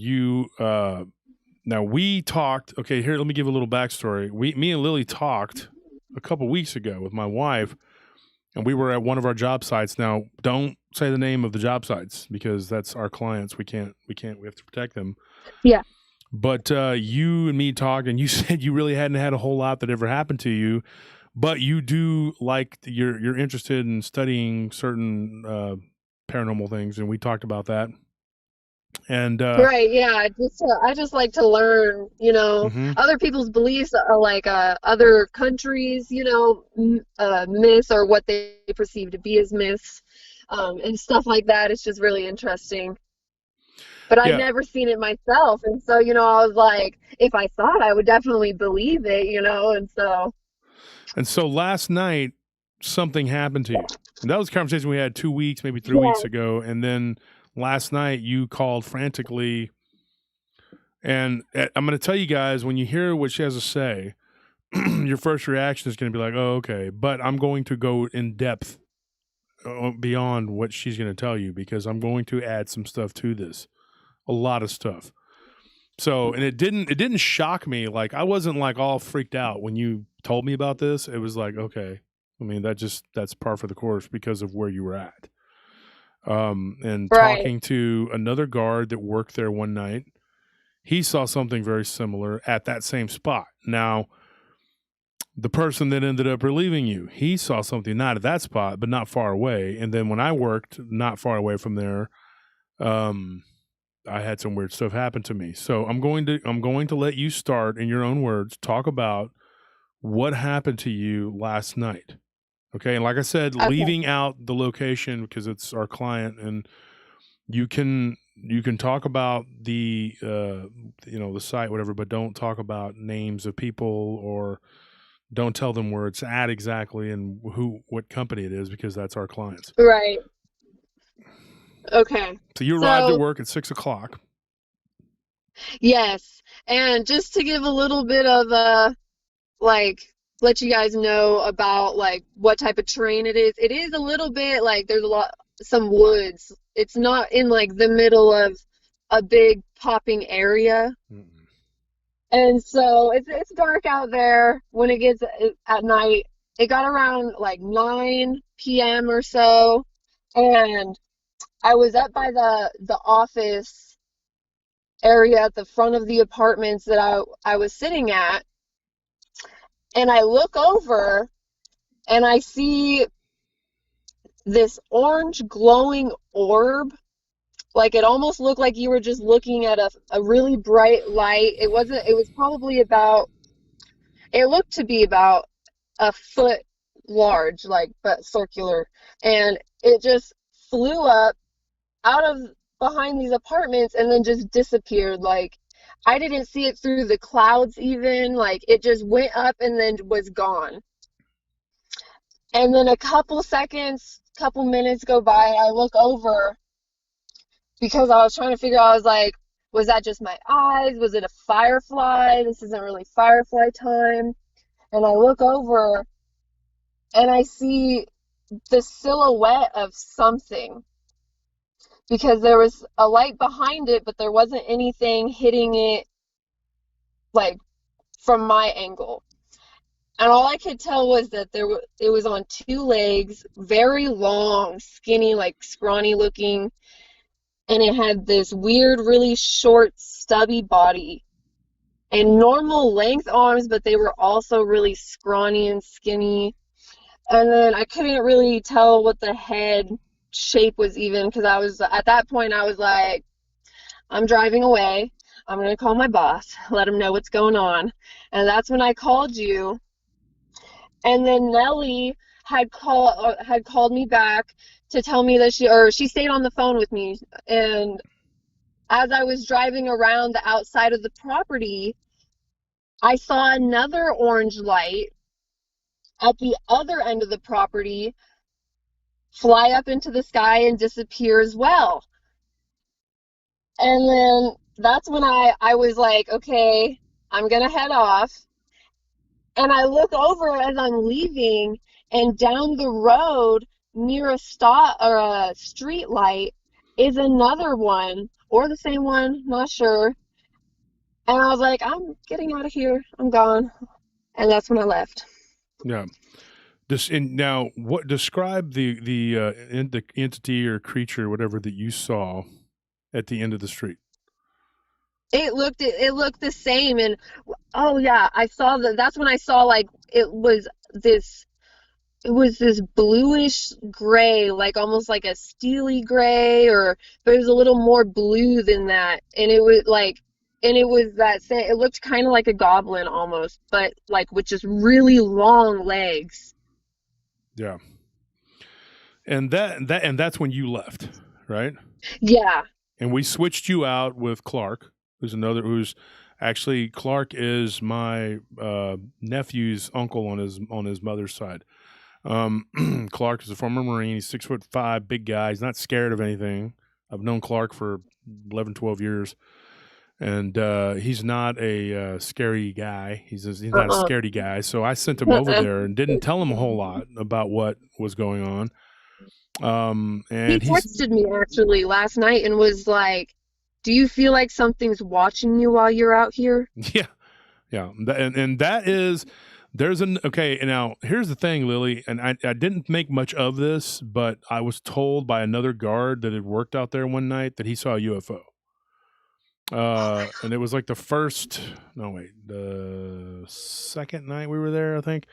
now we talked. Okay, here, let me give a little backstory. Me and Lily talked a couple weeks ago with my wife, and we were at one of our job sites. Now, don't say the name of the job sites because that's our clients. We have to protect them. Yeah. But you and me talked, and you said you really hadn't had a whole lot that ever happened to you. But you do you're interested in studying certain paranormal things, and we talked about that. And right, yeah. I just like to learn, mm-hmm. other people's beliefs, like other countries, myths or what they perceive to be as myths, and stuff like that. It's just really interesting. But I've never seen it myself, and so I was like, if I saw it, I would definitely believe it, and so. And so last night, something happened to you. And that was a conversation we had 2 weeks, maybe 3 weeks ago. And then last night, you called frantically. And I'm going to tell you guys, when you hear what she has to say, your first reaction is going to be like, oh, okay. But I'm going to go in depth beyond what she's going to tell you because I'm going to add some stuff to this. A lot of stuff. So, and it didn't shock me. Like I wasn't like all freaked out when you told me about this. It was like, okay. I mean, that's par for the course because of where you were at. And talking to another guard that worked there one night, he saw something very similar at that same spot. Now, the person that ended up relieving you, he saw something not at that spot, but not far away. And then when I worked not far away from there, I had some weird stuff happen to me. So I'm going to let you start in your own words, talk about what happened to you last night. Okay. And like I said, leaving out the location because it's our client and you can talk about the, the site, whatever, but don't talk about names of people or don't tell them where it's at exactly and what company it is because that's our clients. Right. Okay. So you arrived at work at 6:00. Yes. And just to give a little bit of let you guys know about like what type of terrain it is. It is a little bit like there's some woods. It's not in like the middle of a big popping area. Mm-mm. And so it's dark out there when it gets at night. It got around like 9 p.m. or so, and I was up by the office area at the front of the apartments that I was sitting at, and I look over and I see this orange glowing orb. Like it almost looked like you were just looking at a really bright light. It wasn't, it was probably about, it looked to be about a foot large, like, but circular. And it just flew up out of behind these apartments and then just disappeared. Like, I didn't see it through the clouds even. Like, it just went up and then was gone. And then a couple seconds, couple minutes go by, and I look over because I was trying to figure out, I was like, was that just my eyes? Was it a firefly? This isn't really firefly time. And I look over and I see the silhouette of something because there was a light behind it, but there wasn't anything hitting it like from my angle. And all I could tell was that it was on two legs, very long, skinny, like scrawny looking, and it had this weird, really short, stubby body and normal length arms, but they were also really scrawny and skinny. And then I couldn't really tell what the head shape was even because I was at that point I was like, I'm driving away. I'm gonna call my boss, let him know what's going on. And that's when I called you. And then Nellie had called me back to tell me that she stayed on the phone with me. And as I was driving around the outside of the property, I saw another orange light at the other end of the property fly up into the sky and disappear as well. And then that's when I was like, okay, I'm gonna head off. And I look over as I'm leaving, and down the road near a stop or a street light is another one, or the same one, not sure. And I was like, I'm getting out of here. I'm gone. And that's when I left. Yeah. Now, what describe the entity or creature, whatever that you saw at the end of the street? It looked the same, and oh yeah, I saw that's when I saw like this it was this bluish gray, like almost like a steely gray, or but it was a little more blue than that. And it was like, and it was that same, it looked kind of like a goblin almost, but like with just really long legs. Yeah. And that's when you left, right? Yeah. And we switched you out with Clark, who's actually Clark is my nephew's uncle on his mother's side. Clark is a former Marine. He's 6'5", big guy. He's not scared of anything. I've known Clark for 11, 12 years. And he's not a scary guy. He's not a scaredy guy. So I sent him over there and didn't tell him a whole lot about what was going on. And He texted me actually last night and was like, do you feel like something's watching you while you're out here? Yeah. And that is, okay. And now here's the thing, Lily, and I didn't make much of this, but I was told by another guard that had worked out there one night that he saw a UFO. And it was like the second night we were there, I think.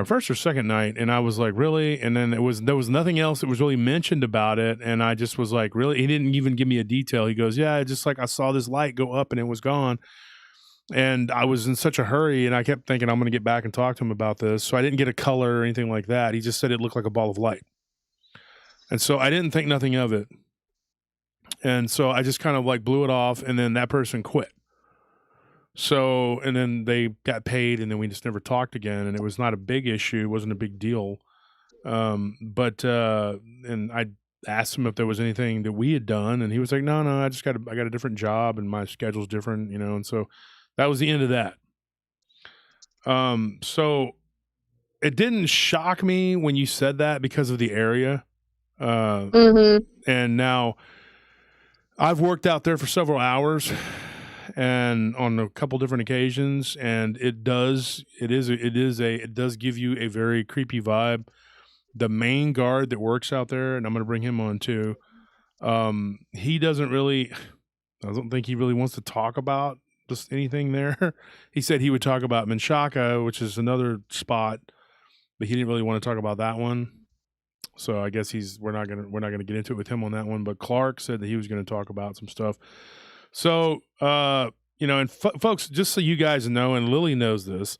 First or second night, and I was like, really? And then there was nothing else that was really mentioned about it, and I just was like, really? He didn't even give me a detail. He goes, yeah, just like I saw this light go up and it was gone, and I was in such a hurry, and I kept thinking I'm going to get back and talk to him about this, so I didn't get a color or anything like that. He just said it looked like a ball of light, and so I didn't think nothing of it, and so I just kind of like blew it off, and then that person quit. So, and then they got paid, and then we just never talked again, and it was not a big issue. It wasn't a big deal. And I asked him if there was anything that we had done, and he was like, no, I got a different job, and my schedule's different, and so that was the end of that. So it didn't shock me when you said that because of the area. Mm-hmm. And now I've worked out there for several hours and on a couple different occasions, and it does give you a very creepy vibe. The main guard that works out there, and I'm going to bring him on too. He doesn't really, I don't think he really wants to talk about just anything there. He said he would talk about Menchaca, which is another spot, but he didn't really want to talk about that one. So I guess we're not gonna get into it with him on that one. But Clark said that he was going to talk about some stuff. So and folks, just so you guys know, and Lily knows this,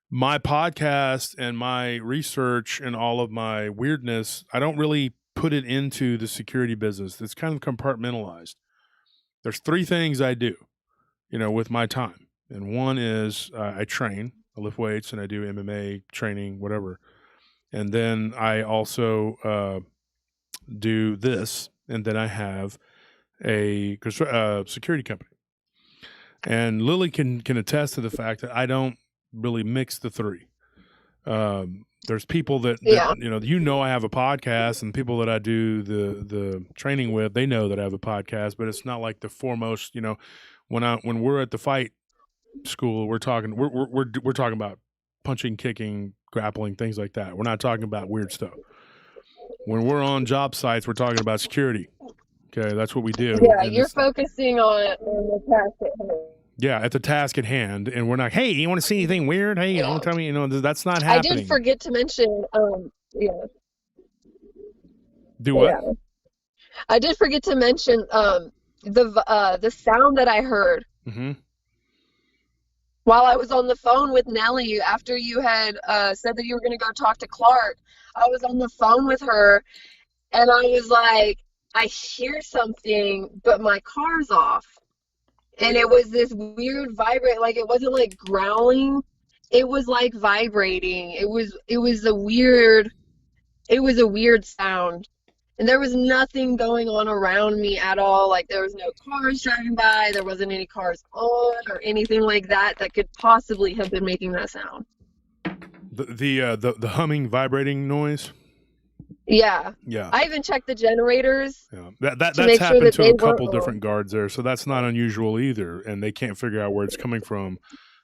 my podcast and my research and all of my weirdness, I don't really put it into the security business. It's kind of compartmentalized. There's 3 things I do, with my time. And one is I train, I lift weights, and I do MMA training, whatever. And then I also do this, and then I have a security company. And Lily can attest to the fact that I don't really mix the 3. There's people that I have a podcast, and people that I do the training with, they know that I have a podcast, but it's not like the foremost. When we're at the fight school, we're talking about punching, kicking, grappling, things like that. We're not talking about weird stuff. When we're on job sites, we're talking about security. Okay, that's what we do. Yeah, you're focusing on the task at hand. Yeah, at the task at hand, and we're not. Hey, you want to see anything weird? Hey, tell me. That's not happening. I did forget to mention. Do what? Yeah. I did forget to mention the sound that I heard while I was on the phone with Nellie after you had said that you were going to go talk to Clark. I was on the phone with her, and I was like, I hear something, but my car's off. And it was this weird vibrate, like it wasn't like growling, it was like vibrating. It was a weird sound. And there was nothing going on around me at all. Like there was no cars driving by, there wasn't any cars on or anything like that could possibly have been making that sound. The humming, vibrating noise. Yeah. Yeah. I even checked the generators. Yeah. That's happened to a couple different guards there, so that's not unusual either, and they can't figure out where it's coming from.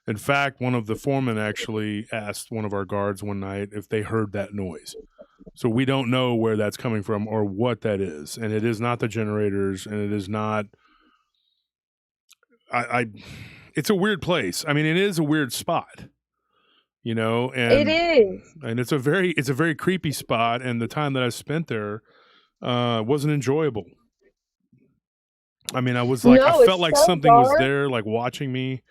In fact, one of the foremen actually asked one of our guards one night if they heard that noise. So we don't know where that's coming from or what that is, and it is not the generators, and it is not. It's a weird place. I mean, it is a weird spot. And it is, and it's a very creepy spot, and the time that I spent there wasn't enjoyable. I mean, I was like, I felt like something was there, like watching me.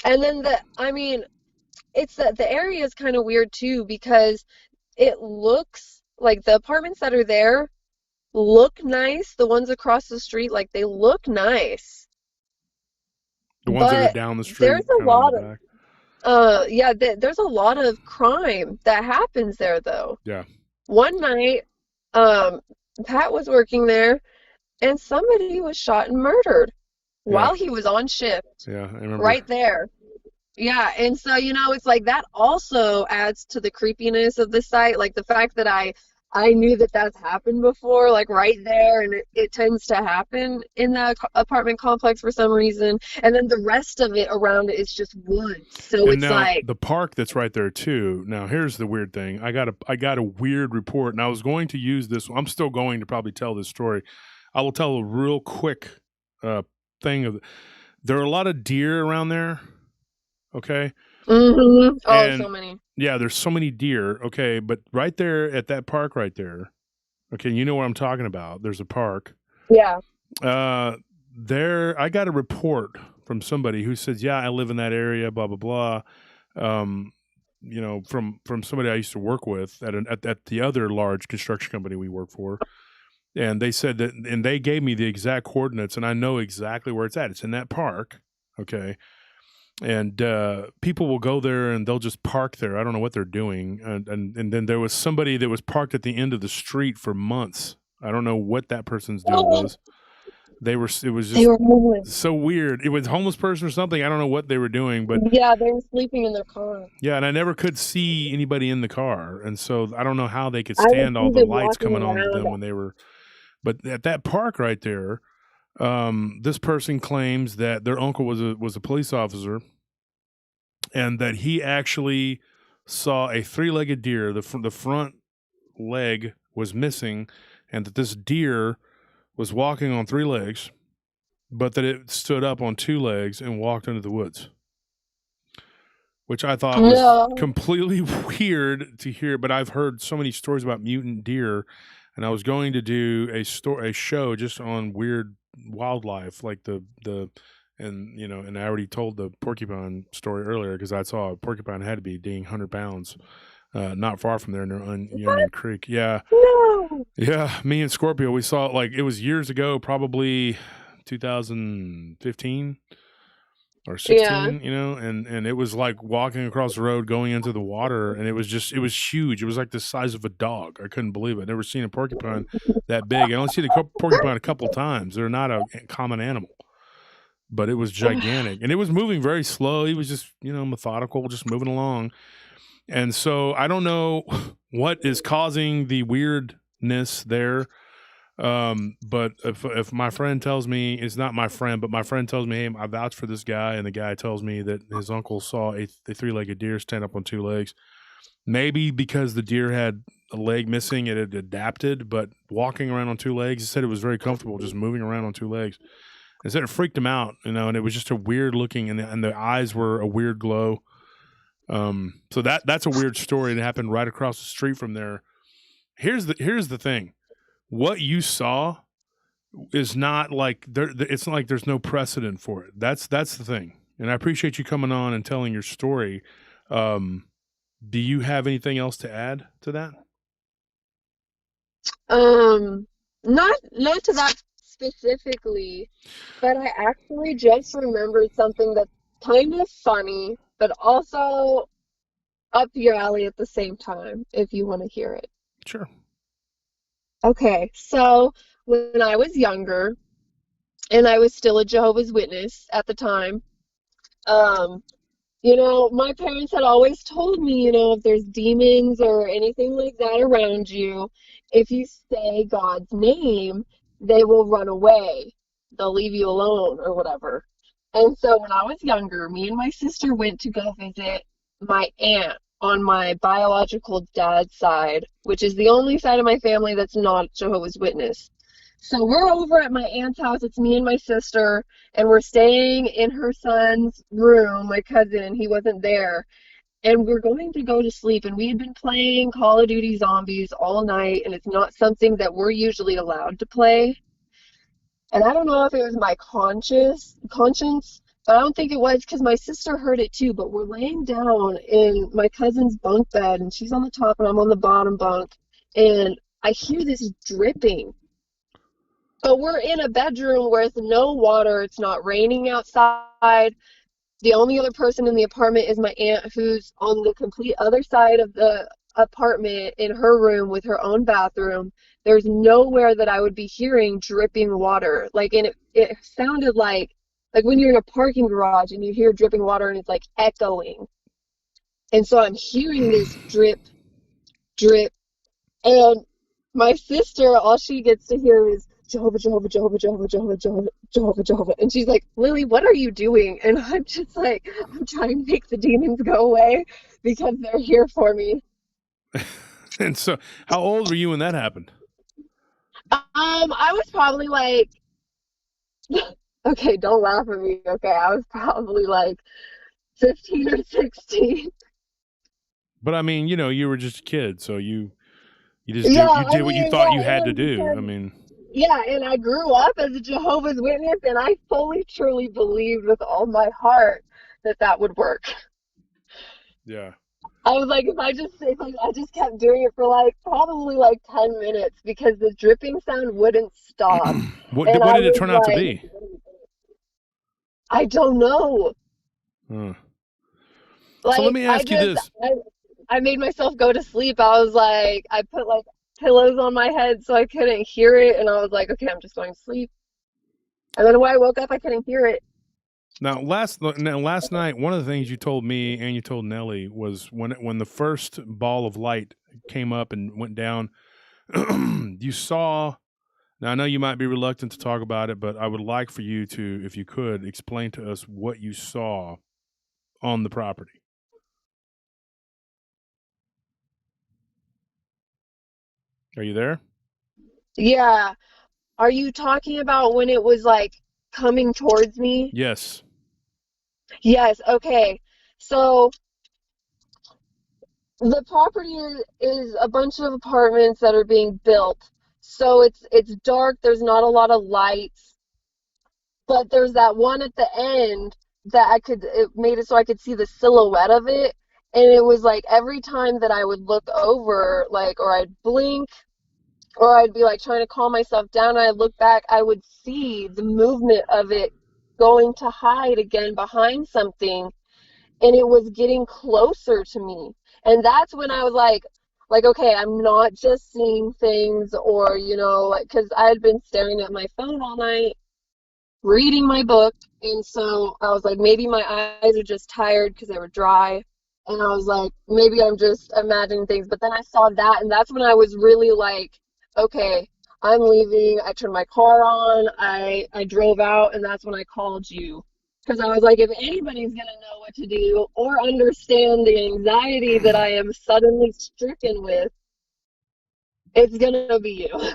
And then it's the area is kind of weird too, because it looks like the apartments that are there look nice. The ones across the street, like they look nice. The ones that are down the street. There's a lot of there's a lot of crime that happens there, though. Yeah. One night, Pat was working there, and somebody was shot and murdered while he was on shift. Yeah, I remember. Right there. Yeah, and so, it's like that also adds to the creepiness of the site, like the fact that I knew that that's happened before, like right there, and it tends to happen in the apartment complex for some reason, and then the rest of it around it is just woods. So and it's now, like the park that's right there too. Now here's the weird thing. I got a weird report, and I was going to use this. I'm still going to probably tell this story. I will tell a real quick thing of. There are a lot of deer around there. Okay. Mm-hmm. Oh, so many. Yeah, there's so many deer. Okay, but right there at that park right there, okay, you know what I'm talking about. There's a park. Yeah. There, I got a report from somebody who says, yeah, I live in that area, blah, blah, blah. From somebody I used to work with at the other large construction company we work for. And they said that, and they gave me the exact coordinates, and I know exactly where it's at. It's in that park. Okay. And people will go there and they'll just park there. I don't know what they're doing. And then there was somebody that was parked at the end of the street for months. I don't know what that person's deal was. It was They just were homeless. so weird. It was a homeless person or something. I don't know what they were doing, but Yeah, they were sleeping in their car. yeah, and I never could see anybody in the car, and so I don't know how they could I would stand all see the them lights walking coming on to around. them when they were. But at that park right there, this person claims that their uncle was a police officer, and that he actually saw a three-legged deer. The front leg was missing, and that this deer was walking on three legs, but that it stood up on two legs and walked into the woods, which I thought was No. completely weird to hear. But I've heard so many stories about mutant deer, and I was going to do a show just on weird wildlife, like and and I already told the porcupine story earlier because I saw a porcupine had to be dang 100 pounds, not far from there near Onion Creek. Yeah, No. yeah. Me and Scorpio, we saw it like it was years ago, probably 2015 or Yeah. 16, and it was like walking across the road going into the water, and it was huge. It was like the size of a dog. I couldn't believe it. I'd never seen a porcupine that big. I only seen a porcupine a couple times. They're not a common animal, but it was gigantic, and it was moving very slow. He was just methodical, just moving along. And so I don't know what is causing the weirdness there. But if my friend tells me, it's not my friend, but my friend tells me, hey, I vouch for this guy, and the guy tells me that his uncle saw a three-legged deer stand up on two legs. Maybe because the deer had a leg missing, it had adapted, but walking around on two legs, he said it was very comfortable just moving around on two legs. He said it freaked him out, and it was just a weird looking, and the eyes were a weird glow. So that's a weird story that happened right across the street from there. Here's the thing. What you saw is not like it's not like there's no precedent for it. That's the thing. And I appreciate you coming on and telling your story. Do you have anything else to add to that? Not to that specifically, but I actually just remembered something that's kind of funny, but also up your alley at the same time, if you want to hear it. Sure. Okay, so when I was younger, and I was still a Jehovah's Witness at the time, um, my parents had always told me, if there's demons or anything like that around you, if you say God's name, they will run away. They'll leave you alone or whatever. And so when I was younger, me and my sister went to go visit my aunt on my biological dad's side, which is the only side of my family that's not Jehovah's Witness. So we're over at my aunt's house. It's me and my sister, and we're staying in her son's room, my cousin. He wasn't there. And we're going to go to sleep. And we had been playing Call of Duty Zombies all night, and it's not something that we're usually allowed to play. And I don't know if it was my conscience, but I don't think it was because my sister heard it too. But we're laying down in my cousin's bunk bed, and she's on the top, and I'm on the bottom bunk. And I hear this dripping. But we're in a bedroom with no water. It's not raining outside. The only other person in the apartment is my aunt, who's on the complete other side of the apartment in her room with her own bathroom. There's nowhere that I would be hearing dripping water. And it sounded like when you're in a parking garage and you hear dripping water and it's like echoing. And so I'm hearing this drip, drip, and my sister, all she gets to hear is Jehovah, Jehovah, Jehovah, Jehovah, Jehovah, Jehovah, Jehovah, Jehovah. And she's like, Lily, what are you doing? And I'm just like, I'm trying to make the demons go away because they're here for me. And so, how old were you when that happened? I was probably like, okay, don't laugh at me. Okay, I was probably like 15 or 16. But I mean, you were just a kid, so you just Yeah, did what you thought you had to do. because, I mean, yeah, and I grew up as a Jehovah's Witness, and I fully, truly believed with all my heart that would work. yeah. I was like, if I just kept doing it for probably 10 minutes because the dripping sound wouldn't stop. What And did it turn out to be? I don't know. Huh. So let me ask you this. I made myself go to sleep. I was like, I put pillows on my head so I couldn't hear it, and I was like, okay, I'm just going to sleep. And then when I woke up, I couldn't hear it. Now, last night, one of the things you told me and you told Nellie was when the first ball of light came up and went down, you saw. Now, I know you might be reluctant to talk about it, but I would like for you to, if you could, explain to us what you saw on the property. Are you there? Yeah. Are you talking about when it was like coming towards me? Yes. Yes, okay. So the property is a bunch of apartments that are being built. So it's dark, there's not a lot of lights, but there's that one at the end that it made it so I could see the silhouette of it. And it was like every time that I would look over, like, or I'd blink, or I'd be like trying to calm myself down, and I'd look back, I would see the movement of it going to hide again behind something, and it was getting closer to me. And that's when I was like, okay, I'm not just seeing things, or, like, because I had been staring at my phone all night, reading my book, and so I was like, maybe my eyes are just tired because they were dry. And I was like, maybe I'm just imagining things. But then I saw that, and that's when I was really like, okay, I'm leaving. I turned my car on. I drove out, and that's when I called you. Because I was like, if anybody's going to know what to do or understand the anxiety that I am suddenly stricken with, it's going to be you.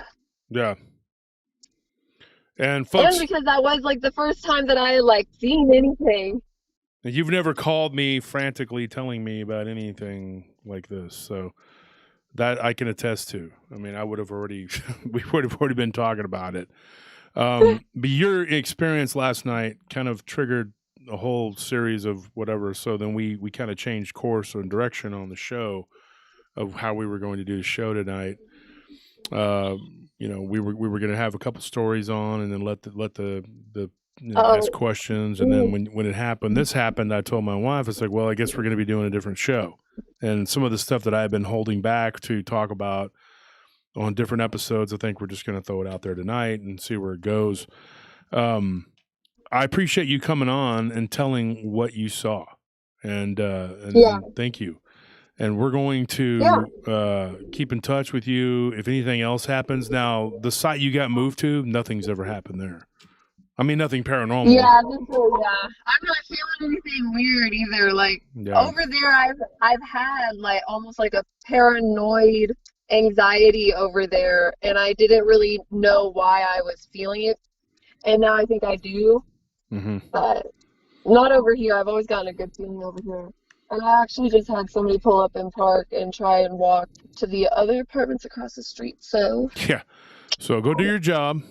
Yeah. And And folks, because that was like the first time that I had like seen anything. you've never called me frantically telling me about anything like this, so that I can attest to. I mean, I would have already, we would have already been talking about it. But your experience last night kind of triggered a whole series of whatever. So then we kind of changed course and direction on the show of how we were going to do the show tonight. We were going to have a couple stories on, and then let the ask questions. And then when it happened, this happened. I told my wife, it's like, well, I guess we're going to be doing a different show. And some of the stuff that I had been holding back to talk about on different episodes, I think we're just going to throw it out there tonight and see where it goes. I appreciate you coming on and telling what you saw, and thank you. And we're going to keep in touch with you if anything else happens. Now, the site you got moved to, nothing's ever happened there. I mean, nothing paranormal. Yeah, I'm not feeling anything weird either. Like over there, I've had like almost like a paranoid anxiety over there, and I didn't really know why I was feeling it, and now I think I do. Mm-hmm. But not over here. I've always gotten a good feeling over here. And I actually just had somebody pull up and park and try and walk to the other apartments across the street. So yeah, so go do your job.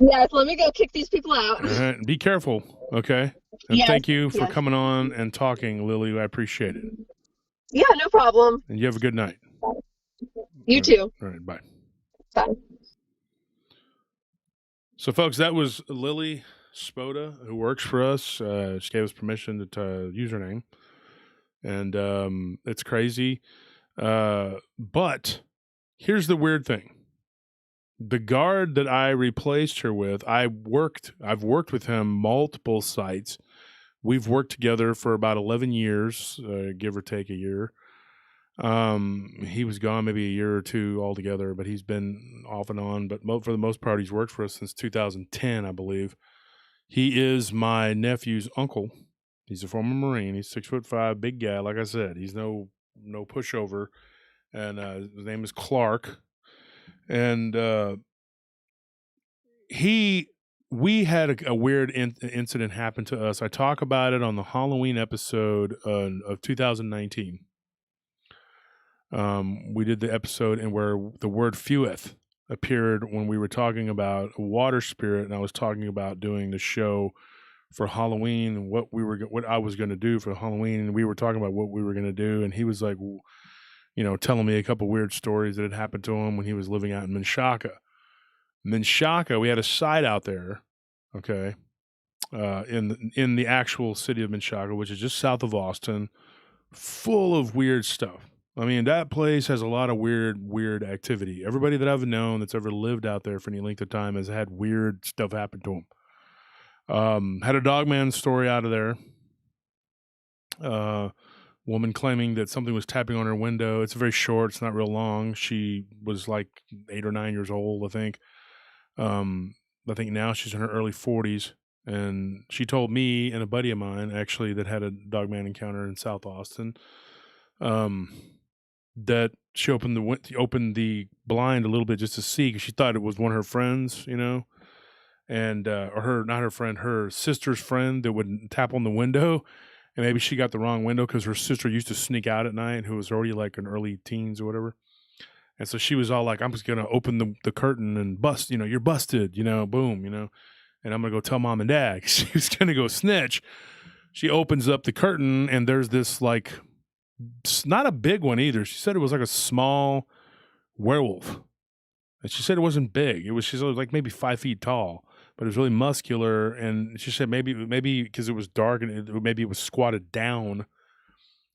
Yes, let me go kick these people out. All right, be careful, okay? And Yes, thank you for yes. coming on and talking, Lily. I appreciate it. Yeah, no problem. And you have a good night. You too. All right, bye. Bye. So, folks, that was Lily Spoda, who works for us. She gave us permission to use her name. And it's crazy. But here's the weird thing. The guard that I replaced her with, I've worked with him multiple sites. We've worked together for about 11 years, give or take a year. He was gone maybe a year or two altogether, but he's been off and on. But for the most part, he's worked for us since 2010, I believe. He is my nephew's uncle. He's a former Marine. He's 6'5", big guy. Like I said, he's no pushover. And his name is Clark. And we had a weird incident happen to us. I talk about it on the Halloween episode of 2019. We did the episode and where the word feweth appeared when we were talking about a water spirit, and I was talking about doing the show for Halloween and what I was going to do for Halloween, and we were talking about what we were going to do, and he was like, telling me a couple weird stories that had happened to him when he was living out in Menchaca. We had a site out there, okay, in the actual city of Menchaca, which is just south of Austin, full of weird stuff. I mean, that place has a lot of weird activity. Everybody that I've known that's ever lived out there for any length of time has had weird stuff happen to them. Had a dogman story out of there. Woman claiming that something was tapping on her window. It's very short. It's not real long. She was like 8 or 9 years old, I think. I think now she's in her early 40s. And she told me and a buddy of mine, actually, that had a dogman encounter in South Austin, that she opened the blind a little bit just to see, because she thought it was one of her friends, and or not her friend, her sister's friend that would tap on the window. And maybe she got the wrong window because her sister used to sneak out at night, who was already like in early teens or whatever. And so she was all like, I'm just going to open the curtain and bust, you're busted, boom, and I'm going to go tell mom and dad. She was going to go snitch. She opens up the curtain and there's this like, not a big one either. She said it was like a small werewolf. And she said it wasn't big. She said it was like maybe 5 feet tall, but it was really muscular. And she said maybe because it was dark and maybe it was squatted down,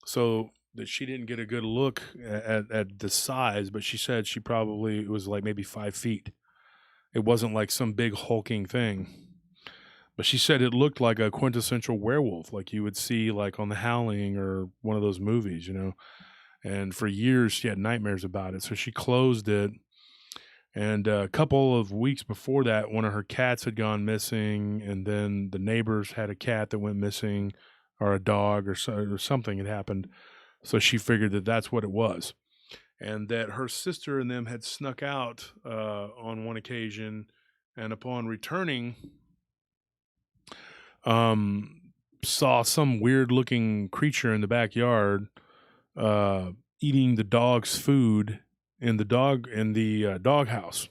so that she didn't get a good look at the size. But she said it was like maybe 5 feet. It wasn't like some big hulking thing. But she said it looked like a quintessential werewolf, like you would see like on The Howling or one of those movies, And for years she had nightmares about it. So she closed it. And a couple of weeks before that, one of her cats had gone missing, and then the neighbors had a cat that went missing, or a dog, or something had happened. So she figured that that's what it was, and that her sister and them had snuck out on one occasion, and upon returning, saw some weird-looking creature in the backyard eating the dog's food in the dog house,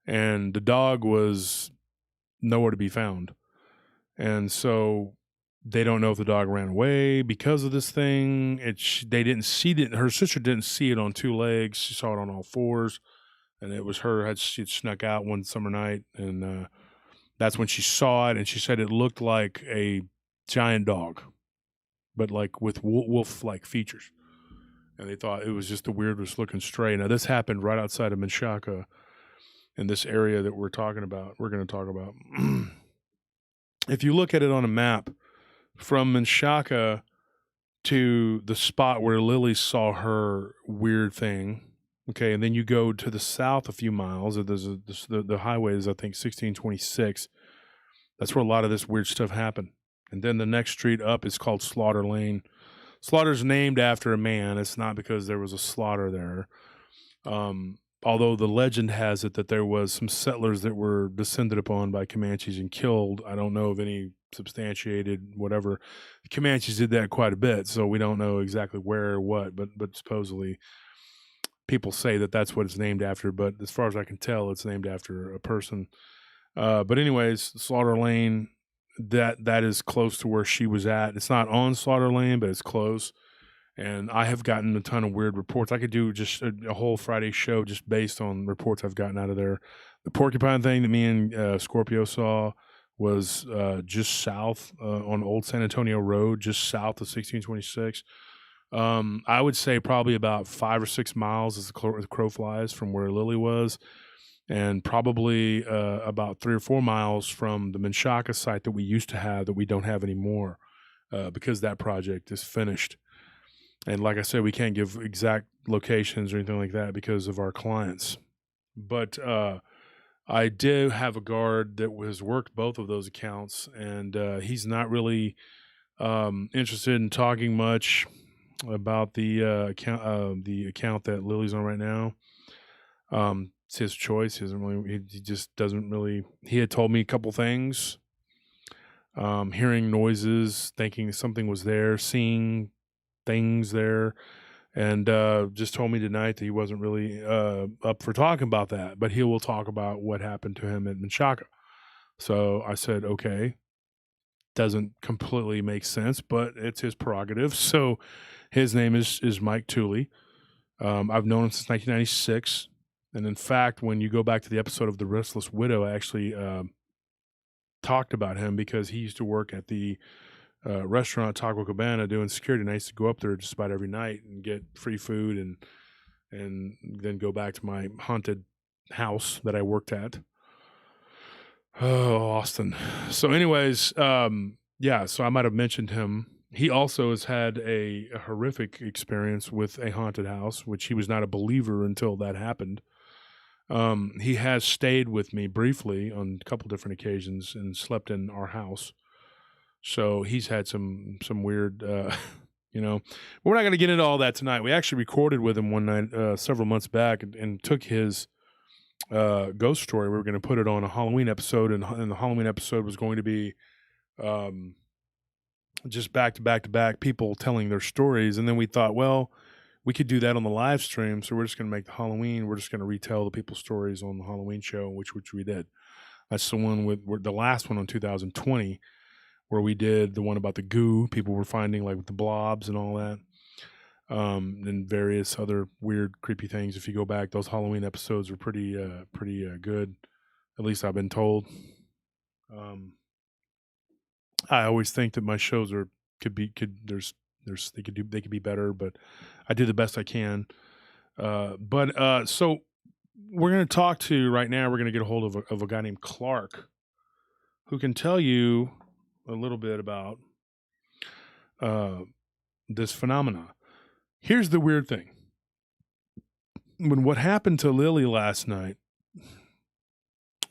and the dog was nowhere to be found. And so they don't know if the dog ran away because of this thing. They didn't see it. Her sister didn't see it on 2 legs. She saw it on all 4s, and it was her. She had snuck out one summer night, and that's when she saw it. And she said it looked like a giant dog, but like with wolf-like features. And they thought it was just the weirdest looking stray. Now, this happened right outside of Menchaca, in this area that we're going to talk about. If you look at it on a map, from Menchaca to the spot where Lily saw her weird thing, okay, and then you go to the south a few miles, the highway is, I think, 1626. That's where a lot of this weird stuff happened. And then the next street up is called Slaughter Lane. Slaughter's named after a man. It's not because there was a slaughter there. Although the legend has it that there was some settlers that were descended upon by Comanches and killed. I don't know of any substantiated whatever. The Comanches did that quite a bit, so we don't know exactly where or what, but supposedly people say that that's what it's named after. But as far as I can tell, it's named after a person. But anyways, Slaughter Lane, that is close to where she was at. It's not on Slaughter Lane, but it's close. And I have gotten a ton of weird reports. I could do just a whole Friday show just based on reports I've gotten out of there. The Porcupine thing that me and Scorpio saw was just south on Old San Antonio Road, just south of 1626. I would say probably about 5 or 6 miles as the crow flies from where Lily was, and probably about 3 or 4 miles from the Menchaca site that we used to have that we don't have anymore because that project is finished. And like I said, we can't give exact locations or anything like that because of our clients. But I do have a guard that has worked both of those accounts, and he's not really interested in talking much about the account that Lily's on right now. It's his choice. He just doesn't really. He had told me a couple things, hearing noises, thinking something was there, seeing things there, and just told me tonight that he wasn't really up for talking about that, but he will talk about what happened to him at Menchaca. So I said, okay, doesn't completely make sense, but it's his prerogative. So his name is Mike Tooley. I've known him since 1996, and in fact, when you go back to the episode of The Restless Widow, I actually talked about him because he used to work at the restaurant Taco Cabana doing security, and I used to go up there just about every night and get free food and then go back to my haunted house that I worked at. Oh, Austin. So, anyways, yeah. So I might have mentioned him. He also has had a horrific experience with a haunted house, which he was not a believer until that happened. He has stayed with me briefly on a couple different occasions and slept in our house. So he's had some weird, you know. We're not going to get into all that tonight. We actually recorded with him one night several months back and took his ghost story. We were going to put it on a Halloween episode, and the Halloween episode was going to be um, just back to back to back people telling their stories. And then we thought, well, we could do that on the live stream. So we're just going to make the Halloween. We're just going to retell the people's stories on the Halloween show, which we did. That's the one with the last one on 2020, where we did the one about the goo people were finding, like with the blobs and all that. And various other weird, creepy things. If you go back, those Halloween episodes were pretty good. At least I've been told. I always think that my shows could be they could be better, but I do the best I can. So we're going to talk to right now. We're going to get a hold of a guy named Clark, who can tell you a little bit about this phenomena. Here's the weird thing. When what happened to Lily last night,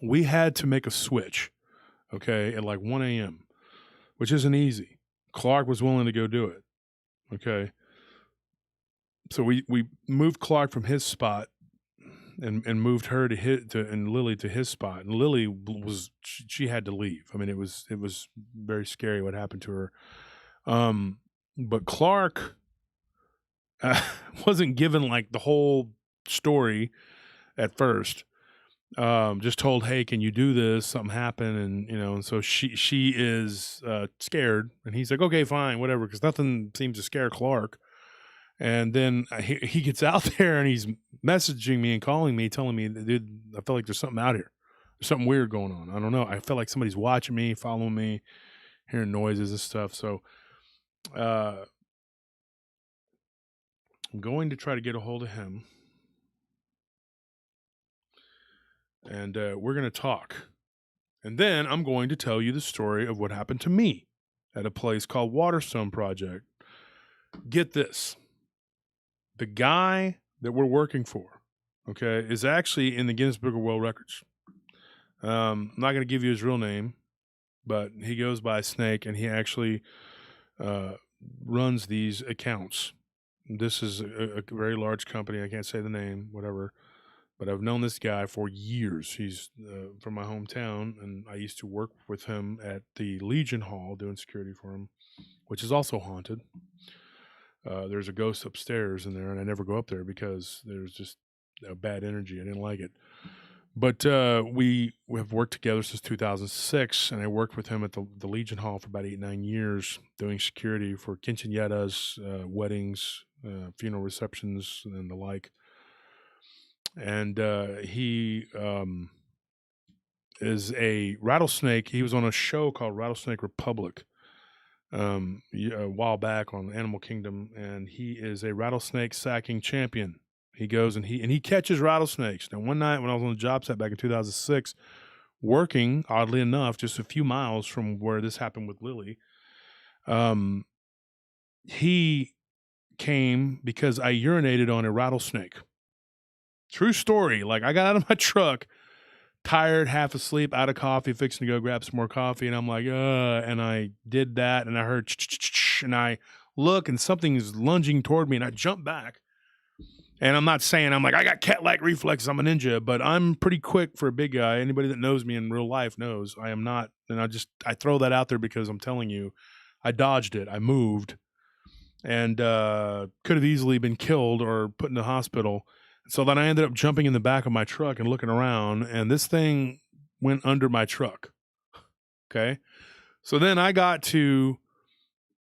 we had to make a switch, okay, at like 1 a.m., which isn't easy. Clark was willing to go do it, okay? So we moved Clark from his spot and moved her and Lily to his spot. And Lily she had to leave. I mean, it was very scary what happened to her. But Clark wasn't given like the whole story at first. Just told, hey, can you do this? Something happened, and and so she is scared, and he's like, okay, fine, whatever, because nothing seems to scare Clark. And then he gets out there and he's messaging me and calling me, telling me, dude, I feel like there's something out here. There's something weird going on. I don't know. I feel like somebody's watching me, following me, hearing noises and stuff. So I'm going to try to get a hold of him. And we're going to talk. And then I'm going to tell you the story of what happened to me at a place called Waterstone Project. Get this. The guy that we're working for, okay, is actually in the Guinness Book of World Records. I'm not going to give you his real name, but he goes by Snake, and he actually runs these accounts. This is a very large company. I can't say the name, whatever. But I've known this guy for years. He's from my hometown, and I used to work with him at the Legion Hall doing security for him, which is also haunted. There's a ghost upstairs in there, and I never go up there because there's just bad energy. I didn't like it. But we have worked together since 2006, and I worked with him at the Legion Hall for about 8-9 years doing security for quinceañeras, weddings, funeral receptions, and the like. And he is a rattlesnake. He was on a show called Rattlesnake Republic a while back on Animal Kingdom, and he is a rattlesnake sacking champion. He goes and he catches rattlesnakes. Now, one night when I was on the job site back in 2006, working, oddly enough, just a few miles from where this happened with Lily, he came because I urinated on a rattlesnake. True story. Like, I got out of my truck, tired, half asleep, out of coffee, fixing to go grab some more coffee, and I'm like, and I did that, and I heard and I look, and something is lunging toward me, and I jump back. And I'm not saying I got cat-like reflexes, I'm a ninja, but I'm pretty quick for a big guy. Anybody that knows me in real life knows I am not. And I throw that out there because I'm telling you, I dodged it. I moved, and could have easily been killed or put in the hospital. So then I ended up jumping in the back of my truck and looking around, and this thing went under my truck. Okay. So then I got to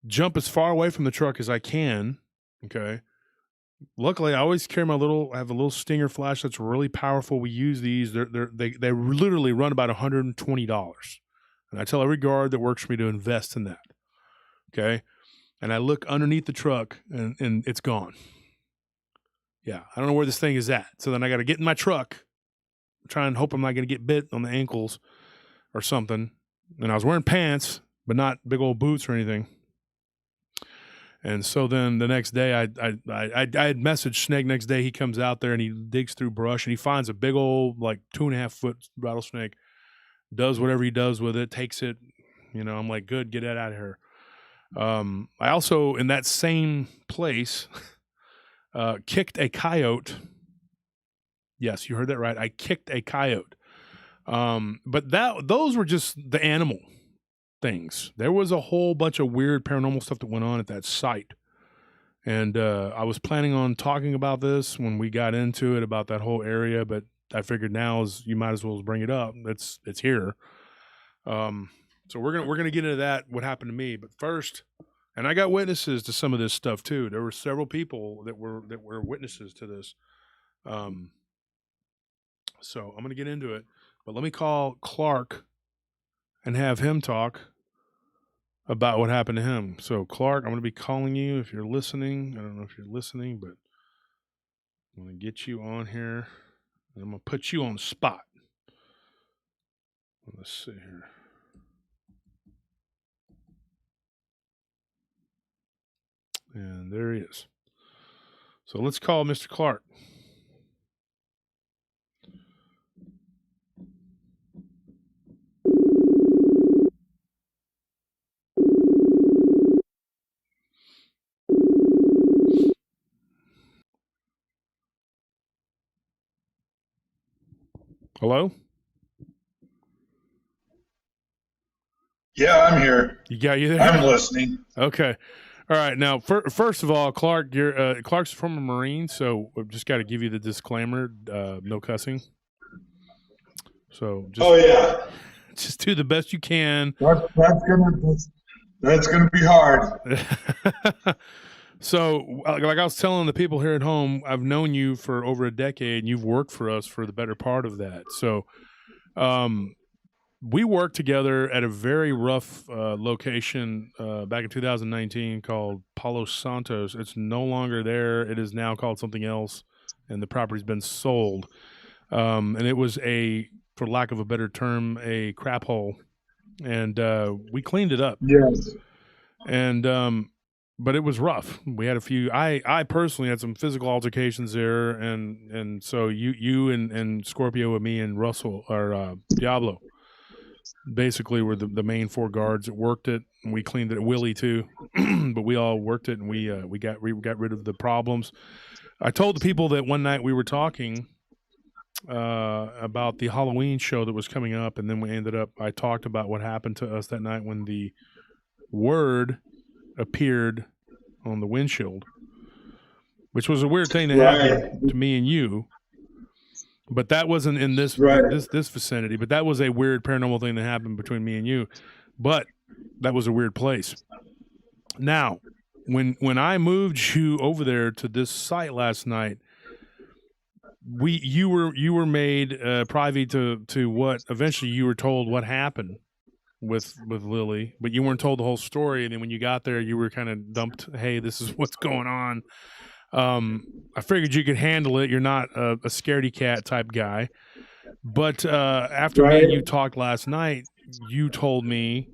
jump as far away from the truck as I can. Okay. Luckily, I always carry I have a little Stinger flash that's really powerful. We use these. They literally run about $120. And I tell every guard that works for me to invest in that. Okay. And I look underneath the truck, and it's gone. Yeah, I don't know where this thing is at. So then I got to get in my truck, try and hope I'm not going to get bit on the ankles, or something, and I was wearing pants, but not big old boots or anything. And so then the next day, I had messaged Snake. Next day, he comes out there and he digs through brush and he finds a big old like 2.5 foot rattlesnake. Does whatever he does with it, takes it. You know, I'm like, good, get it out of here. I also, in that same place, kicked a coyote. Yes, you heard that right. I kicked a coyote. But those were just the animal things. There was a whole bunch of weird paranormal stuff that went on at that site. And I was planning on talking about this when we got into it, about that whole area, but I figured now you might as well bring it up. It's here. So we're gonna get into that, what happened to me. But first, and I got witnesses to some of this stuff too. There were several people that were witnesses to this. So I'm gonna get into it. But let me call Clark and have him talk about what happened to him. So Clark, I'm going to be calling you if you're listening. I don't know if you're listening, but I'm going to get you on here and I'm going to put you on the spot. Let's see here. And there he is. So let's call Mr. Clark. Hello? Yeah, I'm here. You there? I'm listening. Okay. All right. Now, first of all, Clark, Clark's from a Marine, so we've just got to give you the disclaimer: no cussing. So, just do the best you can. That's gonna be hard. So, like I was telling the people here at home, I've known you for over a decade, and you've worked for us for the better part of that. So, we worked together at a very rough location back in 2019 called Palo Santos. It's no longer there. It is now called something else, and the property's been sold. And it was for lack of a better term, a crap hole. And we cleaned it up. Yes. And but it was rough. We had a few. I personally had some physical altercations there, and so you and Scorpio and me and Russell or Diablo basically were the main four guards that worked it. And we cleaned it. Willie too, but we all worked it, and we got rid of the problems. I told the people that one night we were talking about the Halloween show that was coming up, and then I talked about what happened to us that night when the word appeared on the windshield, which was a weird thing to happen to me and you. But that wasn't in this vicinity. But that was a weird paranormal thing that happened between me and you. But that was a weird place. Now, when I moved you over there to this site last night, you were made privy to what eventually you were told what happened with Lily, but you weren't told the whole story. And then when you got there, you were kind of dumped. Hey, this is what's going on. I figured you could handle it. You're not a scaredy cat type guy. But after me and you talked last night, you told me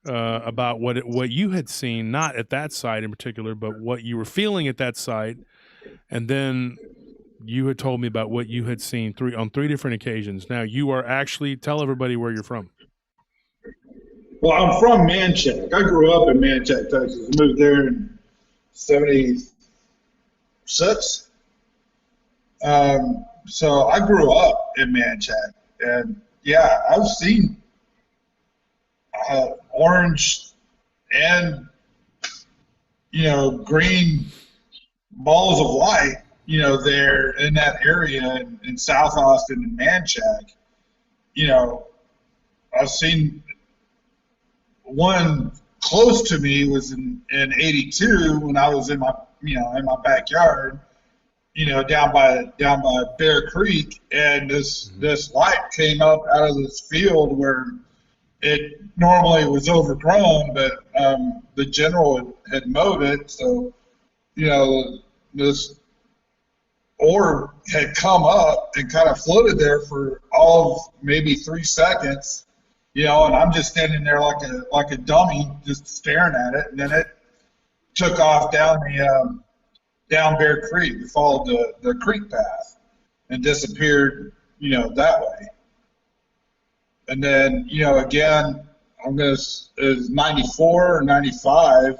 about what you had seen, not at that site in particular, but what you were feeling at that site. And then you had told me about what you had seen on three different occasions. Now, you are actually, tell everybody where you're from. Well, I'm from Manchac. I grew up in Manchac, Texas. I moved there in 76. So I grew up in Manchac, and yeah, I've seen orange and green balls of light, there in that area in South Austin and Manchac. I've seen one close to me was in 82 when I was in my backyard, down by Bear Creek, and this light came up out of this field where it normally was overgrown, but the general had mowed it, so this orb had come up and kind of floated there for all of maybe 3 seconds, you know, and I'm just standing there like a dummy, just staring at it, and then it took off down down Bear Creek. We followed the creek path and disappeared, you know, that way. And then, you know, again, it was 94 or 95.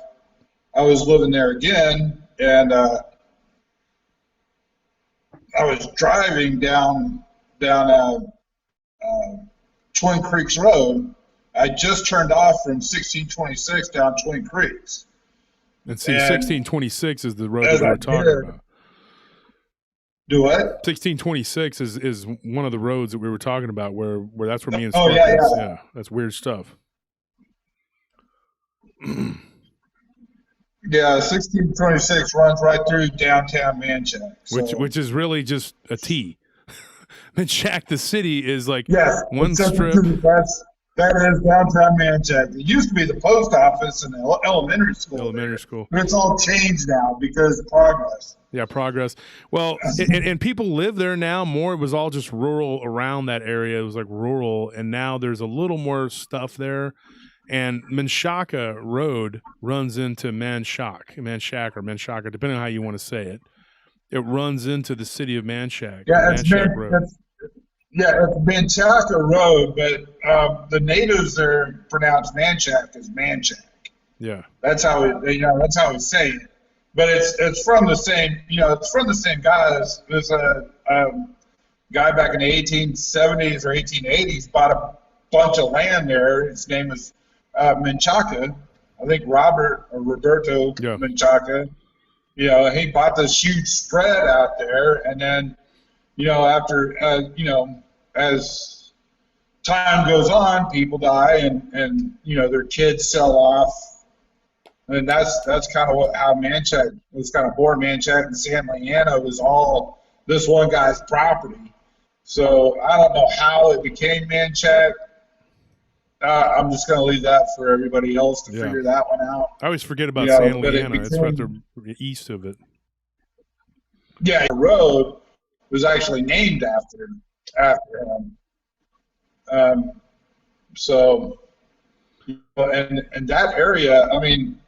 I was living there again, and I was driving down Twin Creeks Road. I just turned off from 1626 down Twin Creeks. And see, 1626 is the road as that we I were talking did- about. Do what? 1626 is one of the roads that we were talking about where that's where me and Oh, Spark yeah, is. yeah. Yeah, that's weird stuff. Yeah, 1626 runs right through downtown Manchac. So, Which is really just a T. Manchac, the city, is like yes, one except strip. That is downtown Manchac. It used to be the post office and the elementary school. Elementary school. But it's all changed now because of progress. Yeah, progress. Well, and people live there now more. It was all just rural around that area. It was like rural, and now there's a little more stuff there. And Menchaca Road runs into Manchac, or Menchaca, depending on how you want to say it. It runs into the city of Manchac. Yeah, it's Road. it's Manchaca Road, but the natives there pronounce Manchac as Manchac. Yeah. That's how we say it. But it's from the same, it's from the same guys. There's a guy back in the 1870s or 1880s bought a bunch of land there. His name is Menchaca. I think Roberto Yeah. Menchaca. He bought this huge spread out there, and then, after, as time goes on, people die, and their kids sell off. And that's kind of how Manchac was kind of born. Manchac and San Leandro was all this one guy's property. So I don't know how it became Manchac. I'm just going to leave that for everybody else to figure that one out. I always forget about Yeah, San but Leandro. It's right there became- east of it. Yeah, the road was actually named after him. And that area, I mean,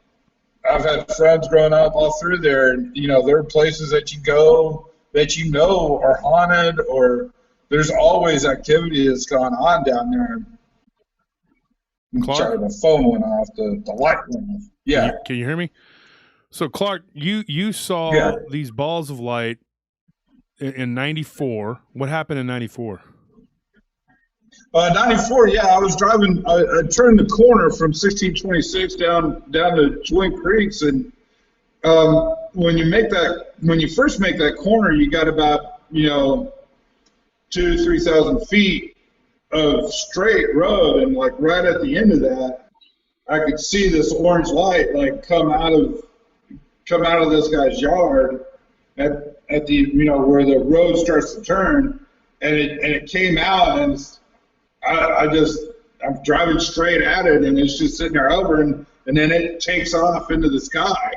I've had friends growing up all through there, and there are places that you go that are haunted, or there's always activity that's going on down there. I'm Clark? sorry, the phone went off, the light went off. Yeah. Can you hear me? So Clark, you saw Yeah. these balls of light in 94. What happened in 94? 94, yeah, I was driving, I turned the corner from 1626 down to Twin Creeks, and when you first make that corner, you got about, 2,000-3,000 feet of straight road, and like right at the end of that, I could see this orange light like come out of this guy's yard at the, where the road starts to turn, and it came out, and I'm driving straight at it, and it's just sitting there hovering, and then it takes off into the sky.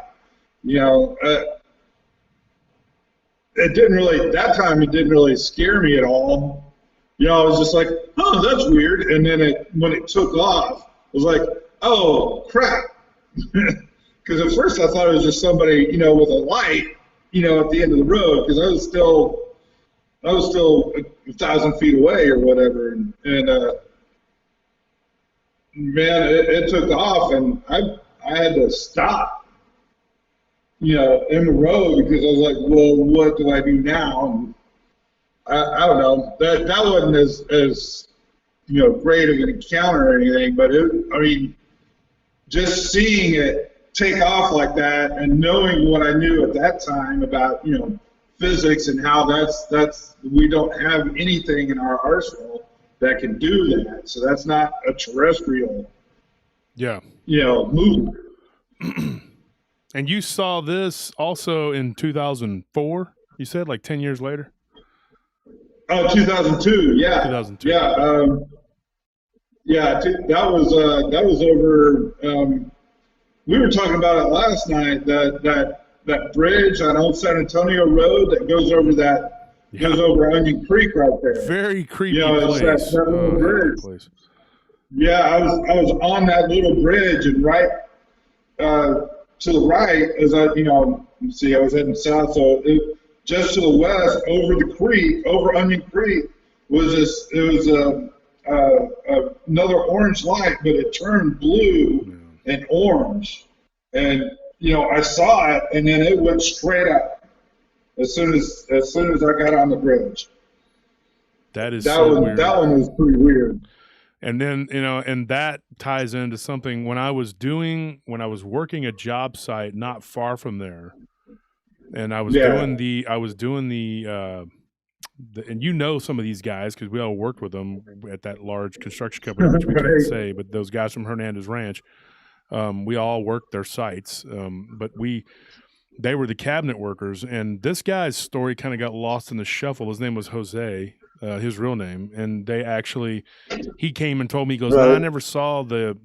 It didn't really scare me at all. I was just like, oh, that's weird. And then when it took off, I was like, oh, crap. Because at first I thought it was just somebody, with a light, at the end of the road, because I was still 1,000 feet away or whatever. And man, it took off, and I had to stop, in the road, because I was like, well, what do I do now? And I don't know. That wasn't as great of an encounter or anything, but just seeing it take off like that, and knowing what I knew at that time about physics and how that's we don't have anything in our arsenal that can do that. So that's not a terrestrial, movement. And you saw this also in 2004. You said like 10 years later. Oh, 2002. Yeah. 2002. Yeah. That was over. We were talking about it last night. That bridge on Old San Antonio Road that goes over goes over Onion Creek right there. Very creepy It's place. that little bridge. Place. Yeah, I was on that little bridge, and right to the right, as I was heading south, so just to the west, over the creek, over Onion Creek, was this. It was another orange light, but it turned blue and orange, and I saw it, and then it went straight up as soon as I got on the bridge. That is That so one, weird. that one was pretty weird. And then, and that ties into something when I was working a job site not far from there, and I was doing the, and some of these guys because we all worked with them at that large construction company, which we can't say, but those guys from Hernandez Ranch, we all worked their sites, but they were the cabinet workers, and this guy's story kind of got lost in the shuffle. His name was Jose, his real name, and he came and told me, he goes, "No, I never saw the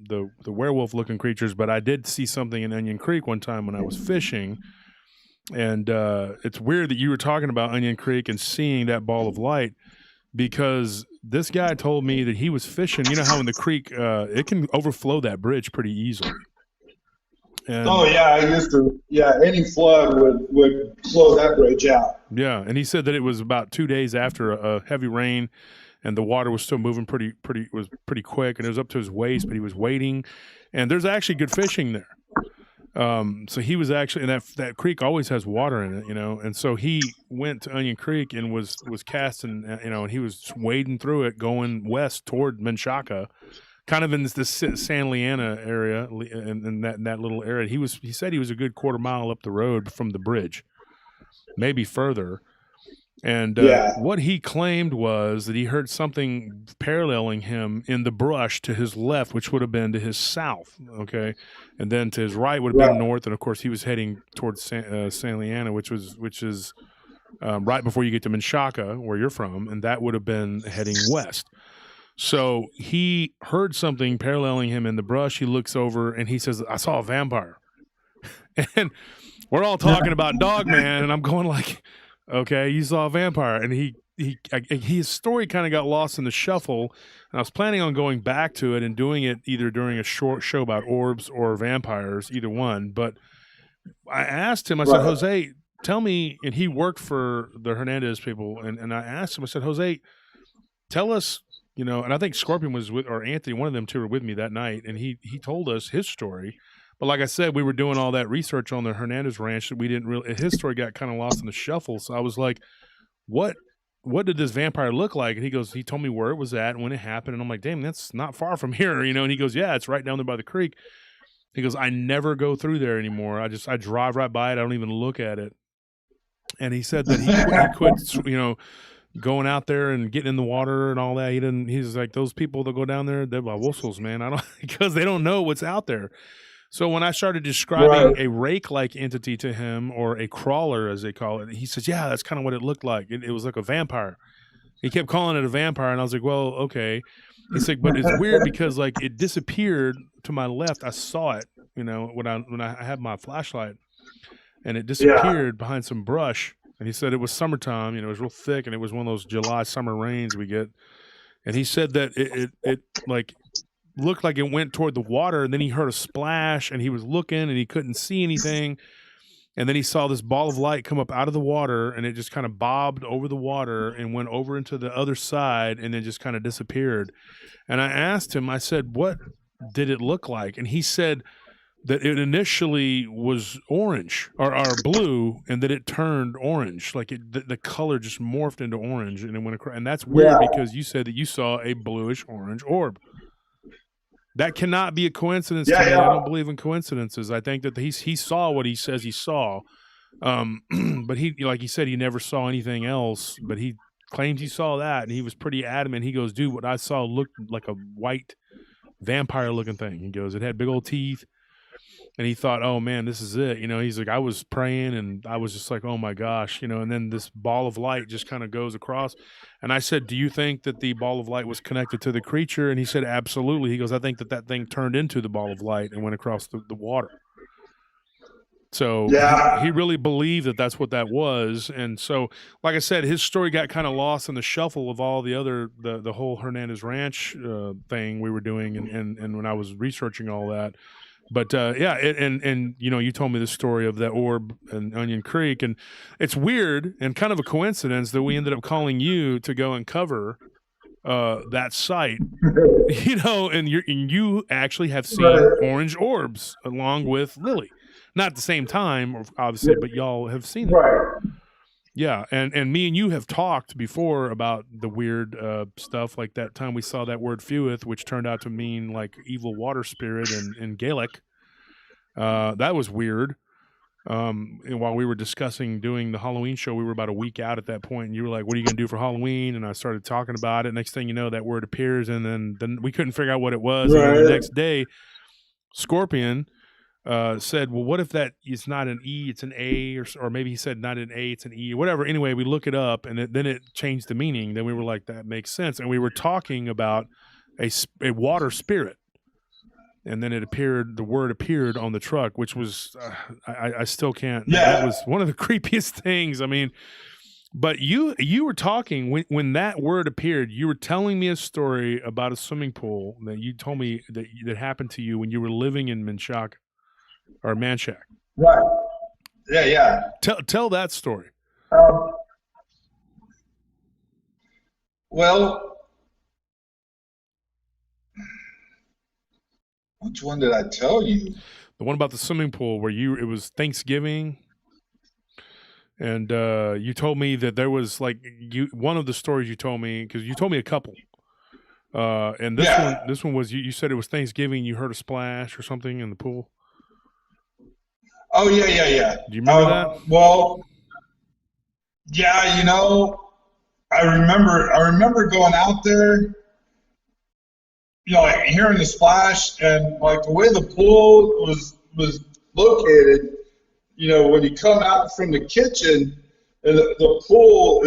werewolf looking creatures, but I did see something in Onion Creek one time when I was fishing." And it's weird that you were talking about Onion Creek and seeing that ball of light, because this guy told me that he was fishing. You know how in the creek it can overflow that bridge pretty easily. And, I used to. Yeah, any flood would flow that bridge out. Yeah, and he said that it was about 2 days after a heavy rain, and the water was still moving pretty quick, and it was up to his waist, but he was waiting, and there's actually good fishing there. So he was actually, and that creek always has water in it, and so he went to Onion Creek and was casting, and he was wading through it, going west toward Menchaca, kind of in this San Leanna area, in that little area. He said he was a good quarter mile up the road from the bridge, maybe further. And what he claimed was that he heard something paralleling him in the brush to his left, which would have been to his south, okay? And then to his right would have been north, and of course he was heading towards San Leanna, which is right before you get to Menchaca, where you're from, and that would have been heading west. So he heard something paralleling him in the brush. He looks over and he says, "I saw a vampire." And we're all talking about Dogman, and I'm going like, "Okay, you saw a vampire." And his story kind of got lost in the shuffle, and I was planning on going back to it and doing it either during a short show about orbs or vampires, either one. But I asked him, I said, "Jose, tell me," and he worked for the Hernandez people, and I asked him, I said, "Jose, tell us," and I think Scorpion was or Anthony, one of them two were with me that night, and he told us his story. But like I said, we were doing all that research on the Hernandez Ranch that we didn't really, his story got kind of lost in the shuffle. So I was like, what did this vampire look like? And he told me where it was at and when it happened. And I'm like, damn, that's not far from here, and he goes, yeah, it's right down there by the creek. He goes, I never go through there anymore. I drive right by it. I don't even look at it. And he said that he quit, going out there and getting in the water and all that. He's like, those people that go down there, they're babosos, man. Because they don't know what's out there. So when I started describing a rake-like entity to him, or a crawler as they call it, he says, yeah, that's kind of what it looked like. It was like a vampire. He kept calling it a vampire, and I was like, well, okay. He's like, but it's weird because like it disappeared to my left. I saw it, when I had my flashlight, and it disappeared behind some brush. And he said it was summertime, it was real thick, and it was one of those July summer rains we get. And he said that it like looked like it went toward the water, and then he heard a splash, and he was looking, and he couldn't see anything. And then he saw this ball of light come up out of the water, and it just kind of bobbed over the water and went over into the other side, and then just kind of disappeared. And I asked him, I said, what did it look like? And he said that it initially was orange or blue, and that it turned orange. Like the color just morphed into orange, and it went across. And that's weird because you said that you saw a bluish orange orb. That cannot be a coincidence to me. I don't believe in coincidences. I think that he saw what he says he saw. But he, like he said, he never saw anything else, but he claims he saw that, and he was pretty adamant. He goes, dude, what I saw looked like a white vampire looking thing. He goes, it had big old teeth. And he thought, oh man, this is it. He's like, I was praying, and I was just like, oh my gosh, and then this ball of light just kind of goes across. And I said, do you think that the ball of light was connected to the creature? And he said, absolutely. He goes, I think that thing turned into the ball of light and went across the water. So Yeah. he really believed that that's what that was. And so, like I said, his story got kind of lost in the shuffle of all the other, the whole Hernandez Ranch thing we were doing. And when I was researching all that, but yeah, and you know, you told me the story of that orb and Onion Creek, and it's weird and kind of a coincidence that we ended up calling you to go and cover that site, you know, and you actually have seen Right. orange orbs along with Lily, not at the same time, obviously, but y'all have seen it. Right. Yeah, and me and you have talked before about the weird stuff, like that time we saw that word "fewith," which turned out to mean like evil water spirit in Gaelic. That was weird. And while we were discussing doing the Halloween show, we were about a week out at that point, and you were like, "What are you going to do for Halloween?" And I started talking about it. Next thing you know, that word appears, and then we couldn't figure out what it was. And then the Right. next day, Scorpion said, "Well, what if that is not an E, it's an A," or maybe he said not an A, it's an E, or whatever. Anyway, we look it up, and then it changed the meaning. Then we were like, "That makes sense." And we were talking about a water spirit. And then the word appeared on the truck, which was, I still can't. Yeah. That was one of the creepiest things. I mean, but you were talking when that word appeared, you were telling me a story about a swimming pool that you told me that happened to you when you were living in Manchac. Right. Yeah. Yeah. Tell that story. Well, which one did I tell you? The one about the swimming pool where it was Thanksgiving. And you told me that there was like one of the stories you told me, because you told me a couple. And this one was you said it was Thanksgiving. You heard a splash or something in the pool. Oh yeah. Do you remember that? Well, yeah. You know, I remember going out there. You know, like hearing the splash and like the way the pool was located. You know, when you come out from the kitchen, and the pool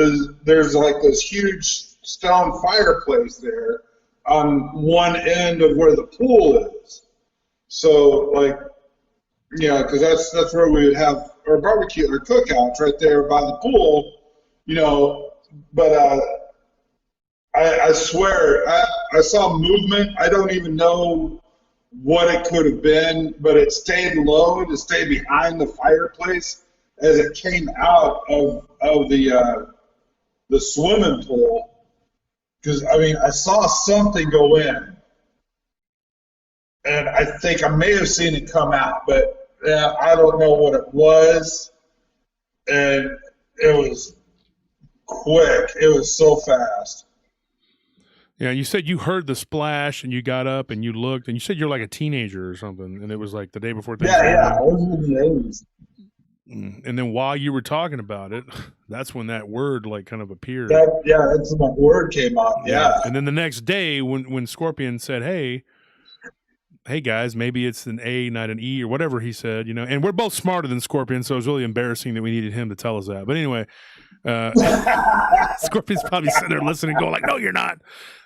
there's like this huge stone fireplace there on one end of where the pool is. So like, you know, because that's where we would have our barbecue or cookouts right there by the pool. You know, but I swear I saw movement. I don't even know what it could have been, but it stayed low. It stayed behind the fireplace as it came out of the swimming pool. Because I mean, I saw something go in, and I think I may have seen it come out, but I don't know what it was. And it was quick. It was so fast. Yeah, you said you heard the splash and you got up and you looked and you said you're like a teenager or something, and it was like the day before Thanksgiving. Yeah. I was in the 80s. And then while you were talking about it, that's when that word like kind of appeared. That's when that word came up. Yeah. And then the next day when Scorpion said, hey guys, maybe it's an A, not an E, or whatever he said, you know, and we're both smarter than Scorpion, so it was really embarrassing that we needed him to tell us that. But anyway, Scorpion's probably sitting there listening, going like, "No, you're not."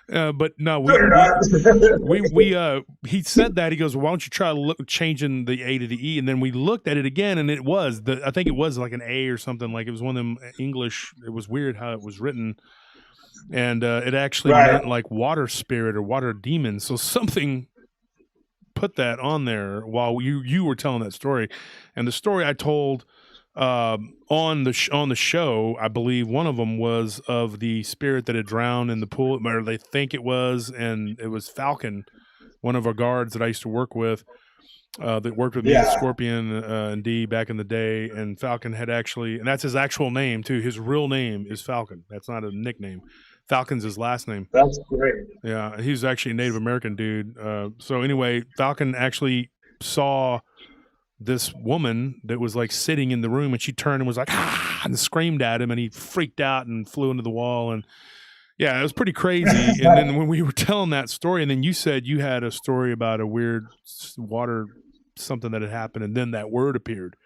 But no, he said that. He goes, "Why don't you try changing the A to the E?" And then we looked at it again, and I think it was like an A or something. Like it was one of them English. It was weird how it was written, and it actually meant like water spirit or water demon. So something put that on there while you were telling that story, and the story I told on the show, I believe one of them was of the spirit that had drowned in the pool, or they think it was, and it was Falcon, one of our guards that I used to work with, that worked with me and Scorpion and D back in the day. And Falcon had actually, and that's his actual name too. His real name is Falcon. That's not a nickname. Falcon's his last name. That's great. Yeah, he's actually a Native American dude. So anyway, Falcon actually saw this woman that was like sitting in the room, and she turned and was like, ah, and screamed at him, and he freaked out and flew into the wall. And yeah, it was pretty crazy. And then when we were telling that story, and then you said you had a story about a weird water something that had happened, and then that word appeared.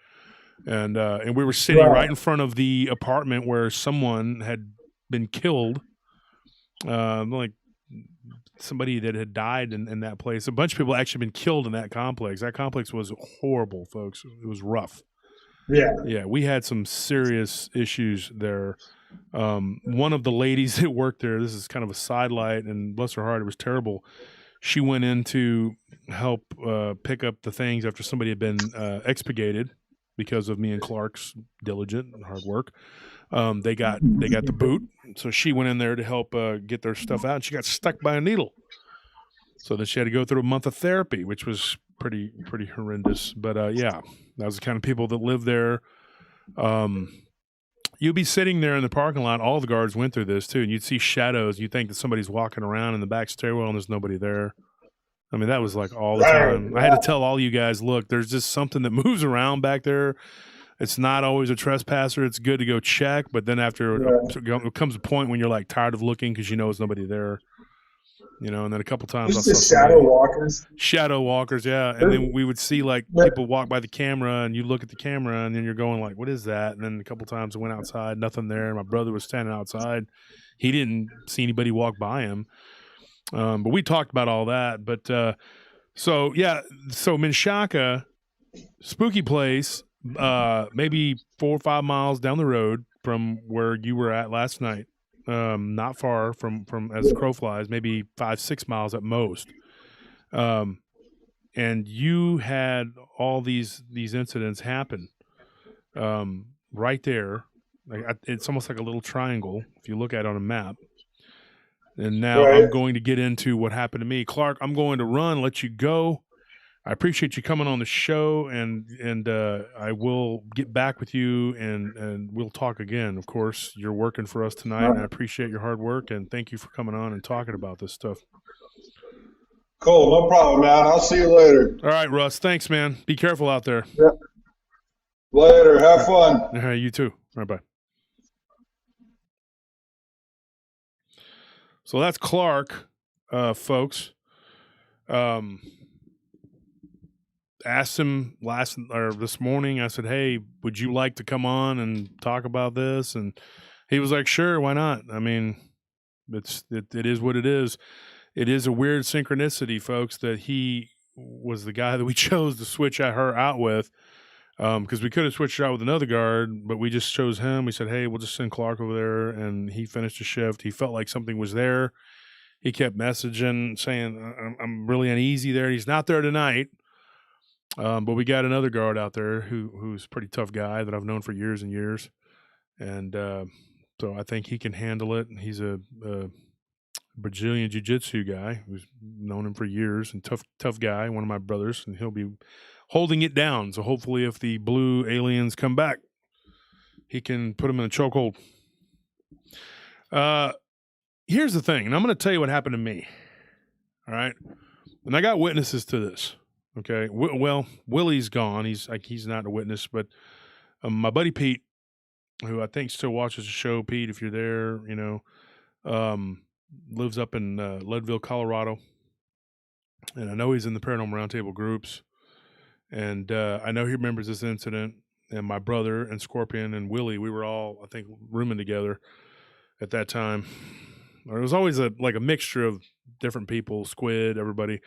And we were sitting right in front of the apartment where someone had been killed, like somebody that had died in that place. A bunch of people actually been killed in that complex. That complex was horrible, folks. It was rough. Yeah, we had some serious issues there. One of the ladies that worked there, this is kind of a sidelight, and bless her heart, it was terrible. She went in to help pick up the things after somebody had been expurgated because of me and Clark's diligent and hard work. They got the boot, so she went in there to help get their stuff out, and she got stuck by a needle. So then she had to go through a month of therapy, which was pretty horrendous. But yeah, that was the kind of people that live there. You'd be sitting there in the parking lot. All the guards went through this too, and you'd see shadows. You think that somebody's walking around in the back stairwell, and there's nobody there. I mean, that was like all the time. I had to tell all you guys, look, there's just something that moves around back there. It's not always a trespasser. It's good to go check, but then after it comes a point when you're like tired of looking because you know there's nobody there. You know, and then a couple times It's just shadow walkers. Shadow walkers, yeah. And then we would see like people walk by the camera, and you look at the camera, and then you're going like, "What is that?" And then a couple times I went outside, nothing there. My brother was standing outside; he didn't see anybody walk by him. But we talked about all that. But so Menchaca, spooky place, maybe 4 or 5 miles down the road from where you were at last night. Not far from as the crow flies, maybe 5-6 miles at most. And you had all these incidents happen right there. Like it's almost like a little triangle if you look at it on a map. And now I'm going to get into what happened to me. Clark, I'm going to run, let you go. I appreciate you coming on the show, and I will get back with you, and we'll talk again. Of course, you're working for us tonight, and I appreciate your hard work, and thank you for coming on and talking about this stuff. Cool, no problem, man. I'll see you later. All right, Russ. Thanks, man. Be careful out there. Yep. Later. Have fun. All right, you too. All right, bye. So that's Clark, folks. Asked him this morning. I said, "Hey, would you like to come on and talk about this?" And he was like, "Sure, why not?" I mean, it is what it is. It is a weird synchronicity, folks, that he was the guy that we chose to switch her out with, because we could have switched her out with another guard, but we just chose him. We said, "Hey, we'll just send Clark over there," and he finished the shift. He felt like something was there. He kept messaging, saying, "I'm really uneasy there." He's not there tonight. But we got another guard out there who's a pretty tough guy that I've known for years and years. And so I think he can handle it. And he's a Brazilian jiu-jitsu guy who's known him for years, and tough guy, one of my brothers, and he'll be holding it down. So hopefully if the blue aliens come back, he can put them in a chokehold. Here's the thing, and I'm going to tell you what happened to me. All right? And I got witnesses to this. Okay. Well, Willie's gone. He's not a witness, but my buddy Pete, who I think still watches the show, Pete, if you're there, lives up in Leadville, Colorado, and I know he's in the Paranormal Round Table groups, and I know he remembers this incident. And my brother and Scorpion and Willie, we were all, I think, rooming together at that time. Or it was always a mixture of different people, Squid, everybody.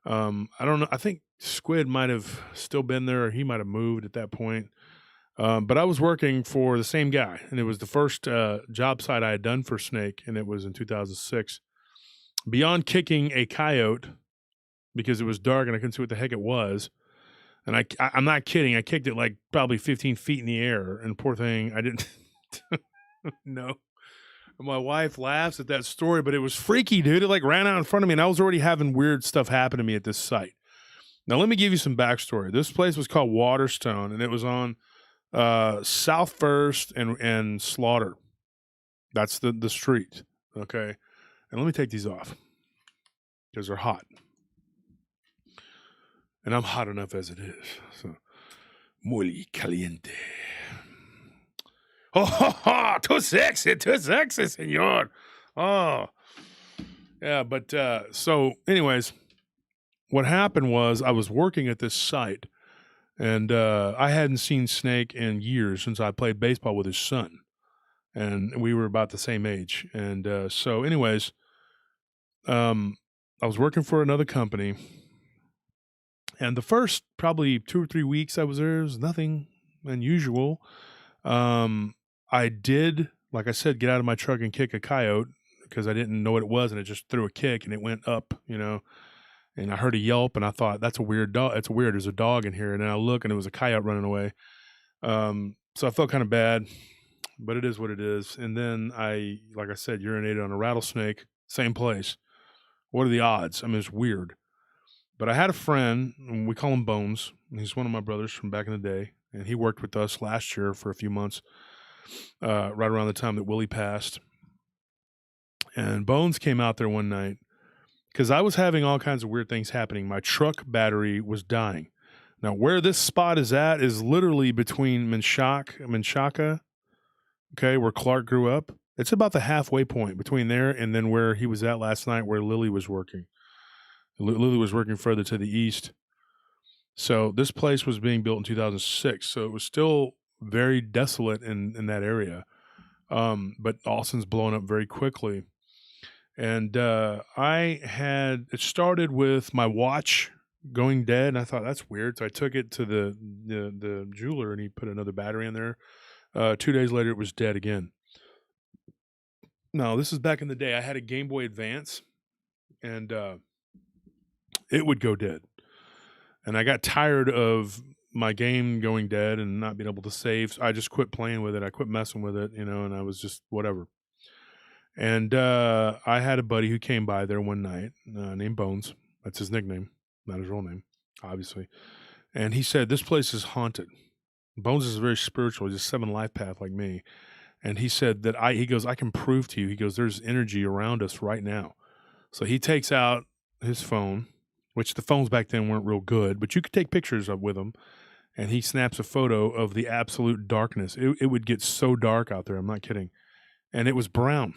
I don't know. I think Squid might have still been there, or he might have moved at that point. But I was working for the same guy, and it was the first job site I had done for Snake, and it was in 2006. Beyond kicking a coyote because it was dark and I couldn't see what the heck it was, and I'm not kidding. I kicked it like probably 15 feet in the air, and poor thing, I didn't know. My wife laughs at that story, but it was freaky, dude. It ran out in front of me, and I was already having weird stuff happen to me at this site. Now, let me give you some backstory. This place was called Waterstone, and it was on South First and Slaughter. That's the street, okay? And let me take these off because they're hot. And I'm hot enough as it is. So, muy caliente. Oh, too sexy, senor. Oh, yeah. But so anyways, what happened was I was working at this site, and I hadn't seen Snake in years since I played baseball with his son, and we were about the same age. And so anyways, I was working for another company, and the first probably 2 or 3 weeks I was there was nothing unusual. I did, like I said, get out of my truck and kick a coyote because I didn't know what it was, and it just threw a kick and it went up, and I heard a yelp and I thought, that's a weird dog. It's weird. There's a dog in here. And then I look and it was a coyote running away. So I felt kind of bad, but it is what it is. And then like I said, urinated on a rattlesnake, same place. What are the odds? I mean, it's weird. But I had a friend, and we call him Bones. He's one of my brothers from back in the day, and he worked with us last year for a few months, right around the time that Willie passed. And Bones came out there one night because I was having all kinds of weird things happening. My truck battery was dying. Now, where this spot is at is literally between Menchaca, okay, where Clark grew up. It's about the halfway point between there and then where he was at last night, where Lily was working. Lily was working further to the east. So this place was being built in 2006. So it was still very desolate in that area. But Austin's blown up very quickly. And it started with my watch going dead, and I thought, that's weird. So I took it to the jeweler, and he put another battery in there. 2 days later, it was dead again. Now, this is back in the day. I had a Game Boy Advance, and it would go dead. And I got tired of my game going dead and not being able to save. So I just quit playing with it. I quit messing with it, and I was just whatever. And I had a buddy who came by there one night named Bones. That's his nickname, not his real name, obviously. And he said, this place is haunted. Bones is very spiritual. He's a 7 life path like me. And he said that he goes, I can prove to you. He goes, there's energy around us right now. So he takes out his phone, which the phones back then weren't real good, but you could take pictures with them. And he snaps a photo of the absolute darkness. It would get so dark out there. I'm not kidding. And it was brown.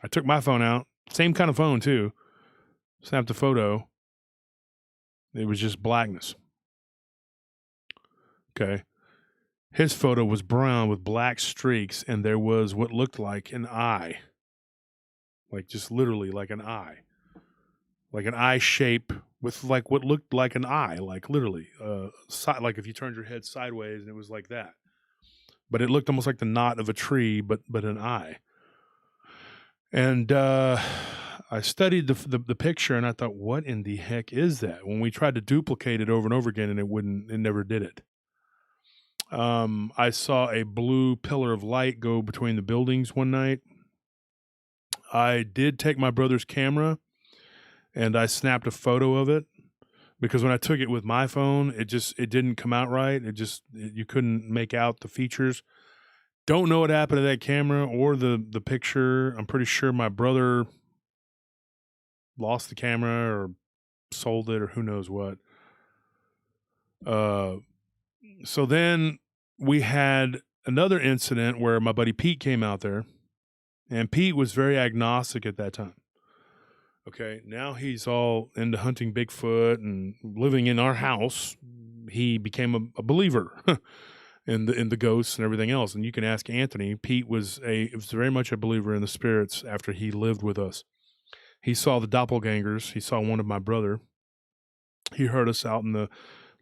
I took my phone out, same kind of phone too, snapped a photo. It was just blackness. Okay. His photo was brown with black streaks, and there was what looked like an eye. Like just literally like an eye. Like an eye shape with like what looked like an eye, like literally. Like if you turned your head sideways and it was like that. But it looked almost like the knot of a tree, but an eye. And I studied the picture, and I thought, what in the heck is that? When we tried to duplicate it over and over again, and it never did it. I saw a blue pillar of light go between the buildings one night. I did take my brother's camera, and I snapped a photo of it, because when I took it with my phone, it didn't come out right. You couldn't make out the features. Don't know what happened to that camera or the picture. I'm pretty sure my brother lost the camera or sold it or who knows what. So then we had another incident where my buddy Pete came out there, and Pete was very agnostic at that time. Okay, now he's all into hunting Bigfoot and living in our house. He became a believer in the ghosts and everything else. And you can ask Anthony. Pete was very much a believer in the spirits after he lived with us. He saw the doppelgangers. He saw one of my brother. He heard us out in the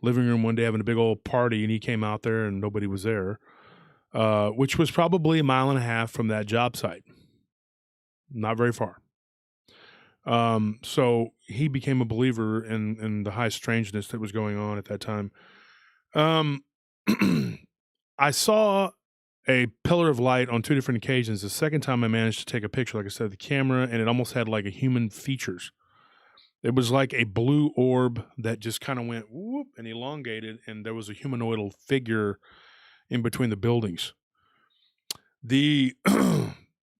living room one day having a big old party, and he came out there and nobody was there, which was probably 1.5 miles from that job site. Not very far. So he became a believer in the high strangeness that was going on at that time. I saw a pillar of light on 2 different occasions. The second time I managed to take a picture, like I said, the camera, and it almost had like a human features. It was like a blue orb that just kind of went whoop and elongated, and there was a humanoidal figure in between the buildings. The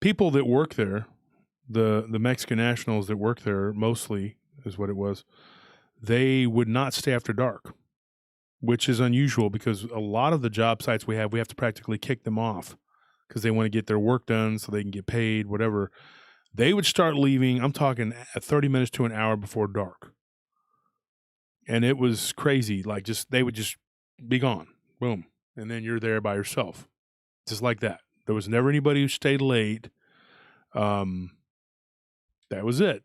people that work there, the Mexican nationals that work there, mostly is what it was, they would not stay after dark, which is unusual because a lot of the job sites we have to practically kick them off because they want to get their work done so they can get paid, whatever. They would start leaving, I'm talking 30 minutes to an hour before dark. And it was crazy. Like they would just be gone. Boom. And then you're there by yourself. Just like that. There was never anybody who stayed late. That was it.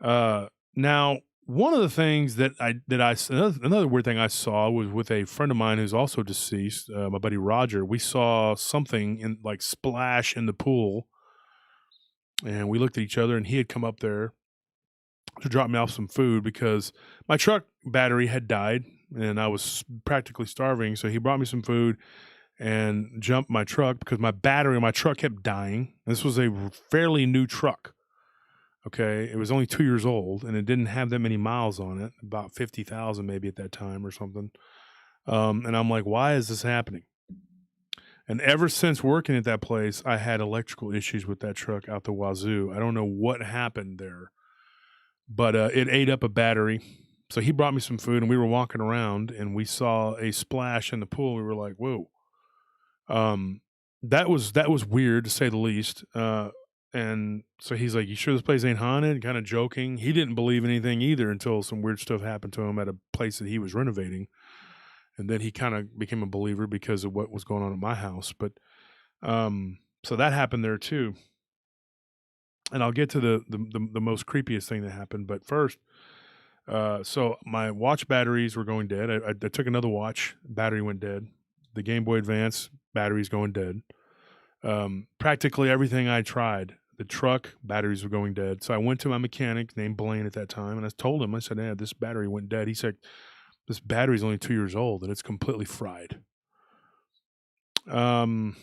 Now, one of the things another weird thing I saw was with a friend of mine who's also deceased, my buddy Roger. We saw something in like splash in the pool, and we looked at each other, and he had come up there to drop me off some food because my truck battery had died and I was practically starving. So he brought me some food and jumped my truck because my battery in my truck kept dying. This was a fairly new truck. Okay. It was only 2 years old and it didn't have that many miles on it, about 50,000 maybe at that time or something. And I'm like, why is this happening? And ever since working at that place, I had electrical issues with that truck out the wazoo. I don't know what happened there, but it ate up a battery. So he brought me some food and we were walking around and we saw a splash in the pool. We were like, whoa. That was weird to say the least. And so he's like, you sure this place ain't haunted? Kind of joking. He didn't believe anything either until some weird stuff happened to him at a place that he was renovating. And then he kind of became a believer because of what was going on at my house. But so that happened there too. And I'll get to the most creepiest thing that happened. But first, so my watch batteries were going dead. I took another watch, battery went dead. The Game Boy Advance, batteries going dead. Practically everything I tried, the truck, batteries were going dead. So I went to my mechanic named Blaine at that time, and I told him, I said, "Yeah, this battery went dead." He said, "This battery's only 2 years old, and it's completely fried." He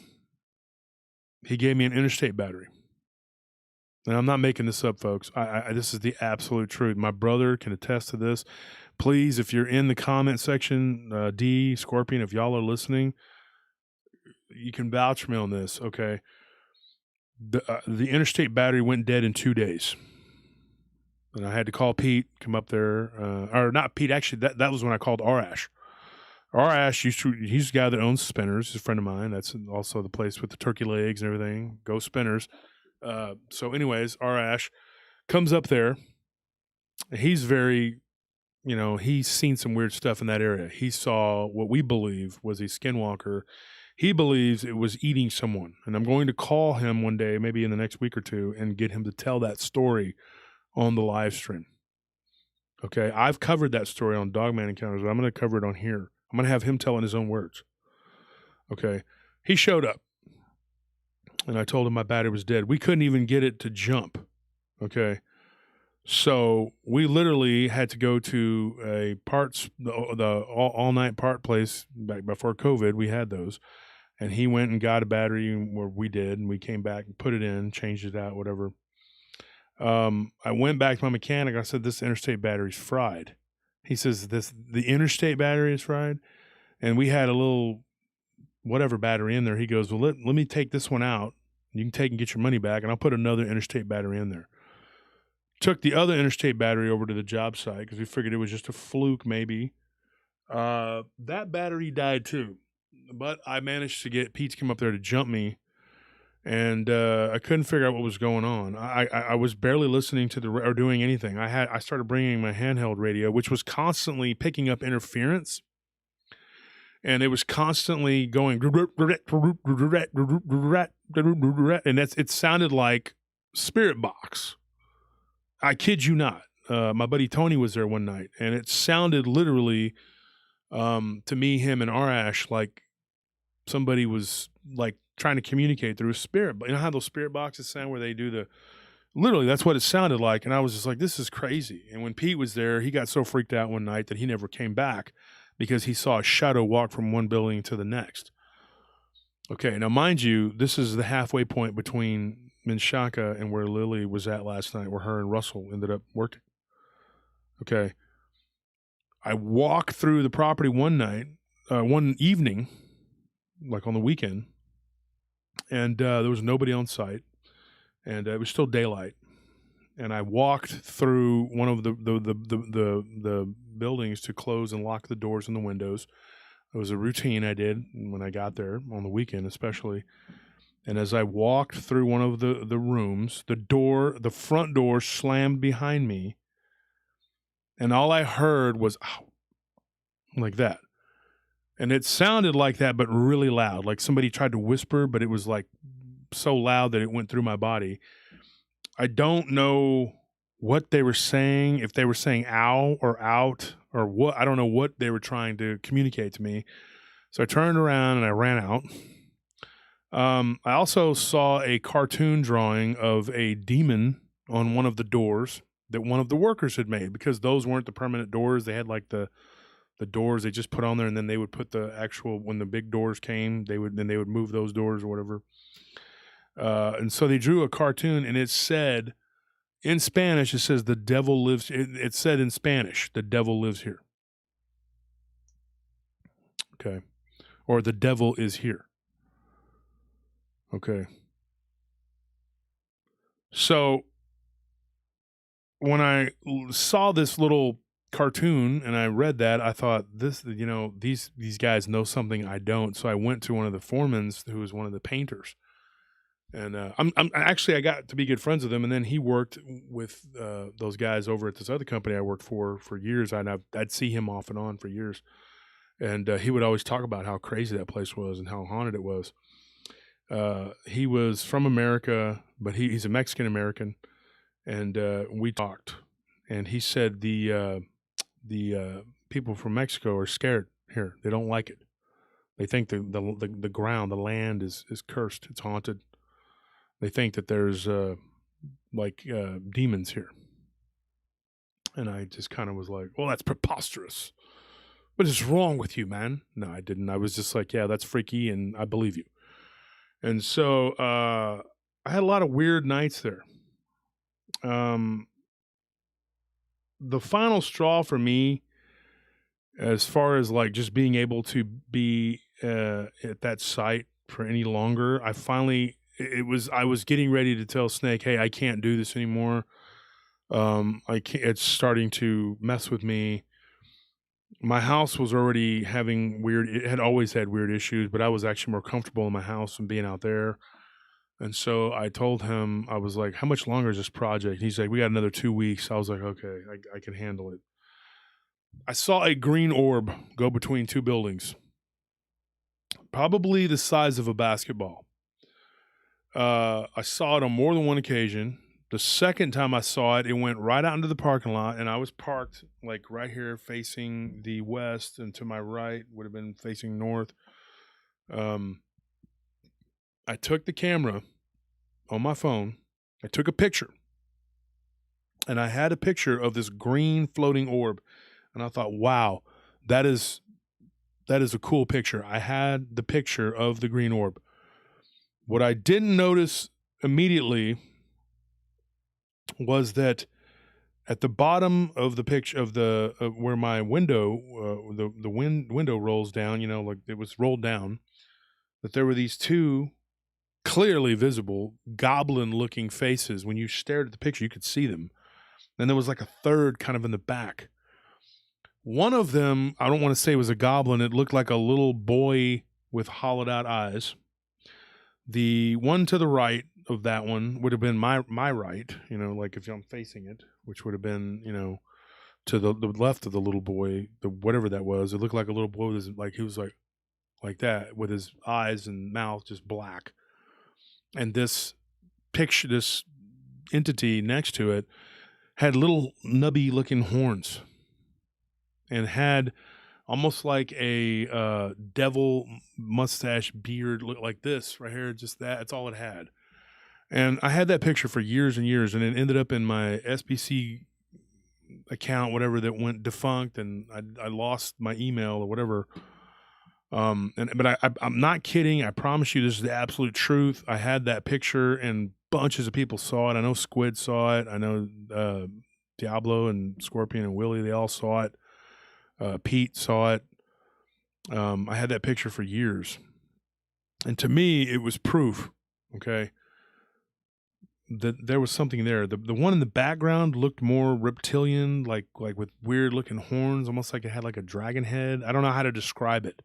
gave me an Interstate battery. And I'm not making this up, folks. This is the absolute truth. My brother can attest to this. Please, if you're in the comment section, D, Scorpion, if y'all are listening, you can vouch for me on this, okay? The Interstate battery went dead in 2 days. And I had to call Pete, come up there. Or not Pete, actually, that was when I called R-Ash. R-Ash, he's the guy that owns Spinners. He's a friend of mine. That's also the place with the turkey legs and everything. Go Spinners. So anyways, R-Ash comes up there. He's very, he's seen some weird stuff in that area. He saw what we believe was a skinwalker. He believes it was eating someone. And I'm going to call him one day, maybe in the next week or two, and get him to tell that story on the live stream. Okay. I've covered that story on Dogman Encounters, but I'm going to cover it on here. I'm going to have him tell in his own words. Okay. He showed up. And I told him my battery was dead. We couldn't even get it to jump. Okay. So we literally had to go to a the all-night part place back before COVID. We had those. And he went and got a battery where we did. And we came back and put it in, changed it out, whatever. I went back to my mechanic. I said, this Interstate battery's fried. He says, the Interstate battery is fried? And we had a little whatever battery in there. He goes, well, let me take this one out. You can take and get your money back, and I'll put another Interstate battery in there. Took the other Interstate battery over to the job site because we figured it was just a fluke maybe. That battery died too. But I managed to get Pete to come up there to jump me, and I couldn't figure out what was going on. I was barely listening to or doing anything. I started bringing my handheld radio, which was constantly picking up interference. And it was constantly going, and it sounded like Spirit Box. I kid you not. My buddy Tony was there one night, and it sounded literally to me, him and R-Ash, like somebody was like trying to communicate through a spirit. You know how those spirit boxes sound where they do literally that's what it sounded like. And I was just like, this is crazy. And when Pete was there, he got so freaked out one night that he never came back, because he saw a shadow walk from one building to the next. Okay, now mind you, this is the halfway point between Menchaca and where Lily was at last night, where her and Russell ended up working. Okay. I walked through the property one evening, like on the weekend, and there was nobody on site, and it was still daylight. And I walked through one of the buildings to close and lock the doors and the windows. It was a routine I did when I got there on the weekend, especially. And as I walked through one of the rooms, the front door slammed behind me, and all I heard was "ow," like that. And it sounded like that, but really loud, like somebody tried to whisper, but it was like so loud that it went through my body. I don't know what they were saying, if they were saying ow or out or what. I don't know what they were trying to communicate to me. So I turned around and I ran out. I also saw a cartoon drawing of a demon on one of the doors that one of the workers had made, because those weren't the permanent doors. They had like the doors they just put on there, and then they would put the actual, when the big doors came, they would move those doors or whatever. And so they drew a cartoon, and it said in Spanish, it says the devil lives. It said in Spanish, the devil lives here. Okay. Or the devil is here. Okay. So when I saw this little cartoon and I read that, I thought, these guys know something I don't. So I went to one of the foremans, who was one of the painters, and I got to be good friends with him. And then he worked with those guys over at this other company I worked for years. I'd see him off and on for years, and he would always talk about how crazy that place was and how haunted it was. He was from America, but he's a Mexican American, and we talked, and he said the people from Mexico are scared here. They don't like it. They think the ground, the land is cursed. It's haunted. They think that there's demons here. And I just kind of was like, well, that's preposterous. What is wrong with you, man? No, I didn't. I was just like, yeah, that's freaky, and I believe you. And so I had a lot of weird nights there. The final straw for me, as far as like just being able to be at that site for any longer, I was getting ready to tell Snake, hey, I can't do this anymore. It's starting to mess with me. My house was already having it had always had weird issues, but I was actually more comfortable in my house than being out there. And so I told him, I was like, how much longer is this project? He's like, we got another 2 weeks. I was like, okay, I can handle it. I saw a green orb go between two buildings, probably the size of a basketball. I saw it on more than one occasion. The second time I saw it, it went right out into the parking lot, and I was parked like right here facing the west, and to my right would have been facing north. I took the camera on my phone. I took a picture, and I had a picture of this green floating orb, and I thought, wow, that is a cool picture. I had the picture of the green orb. What I didn't notice immediately was that at the bottom of the picture of where my window, the window rolls down, like it was rolled down, that there were these two clearly visible goblin-looking faces. When you stared at the picture, you could see them. Then there was like a third kind of in the back. One of them, I don't want to say was a goblin. It looked like a little boy with hollowed out eyes. The one to the right of that one would have been my right, like if I'm facing it, which would have been, to the left of the little boy, whatever that was. It looked like a little boy he was like that, with his eyes and mouth just black. And this picture, this entity next to it, had little nubby looking horns, and had almost like a devil mustache beard, look like this right here. Just that's all it had. And I had that picture for years and years, and it ended up in my SBC account, whatever, that went defunct, and I lost my email or whatever. But I'm not kidding. I promise you, this is the absolute truth. I had that picture, and bunches of people saw it. I know Squid saw it. I know Diablo and Scorpion and Willie, they all saw it. Pete saw it. I had that picture for years, and to me, it was proof. Okay, that there was something there. The one in the background looked more reptilian, like with weird looking horns, almost like it had like a dragon head. I don't know how to describe it.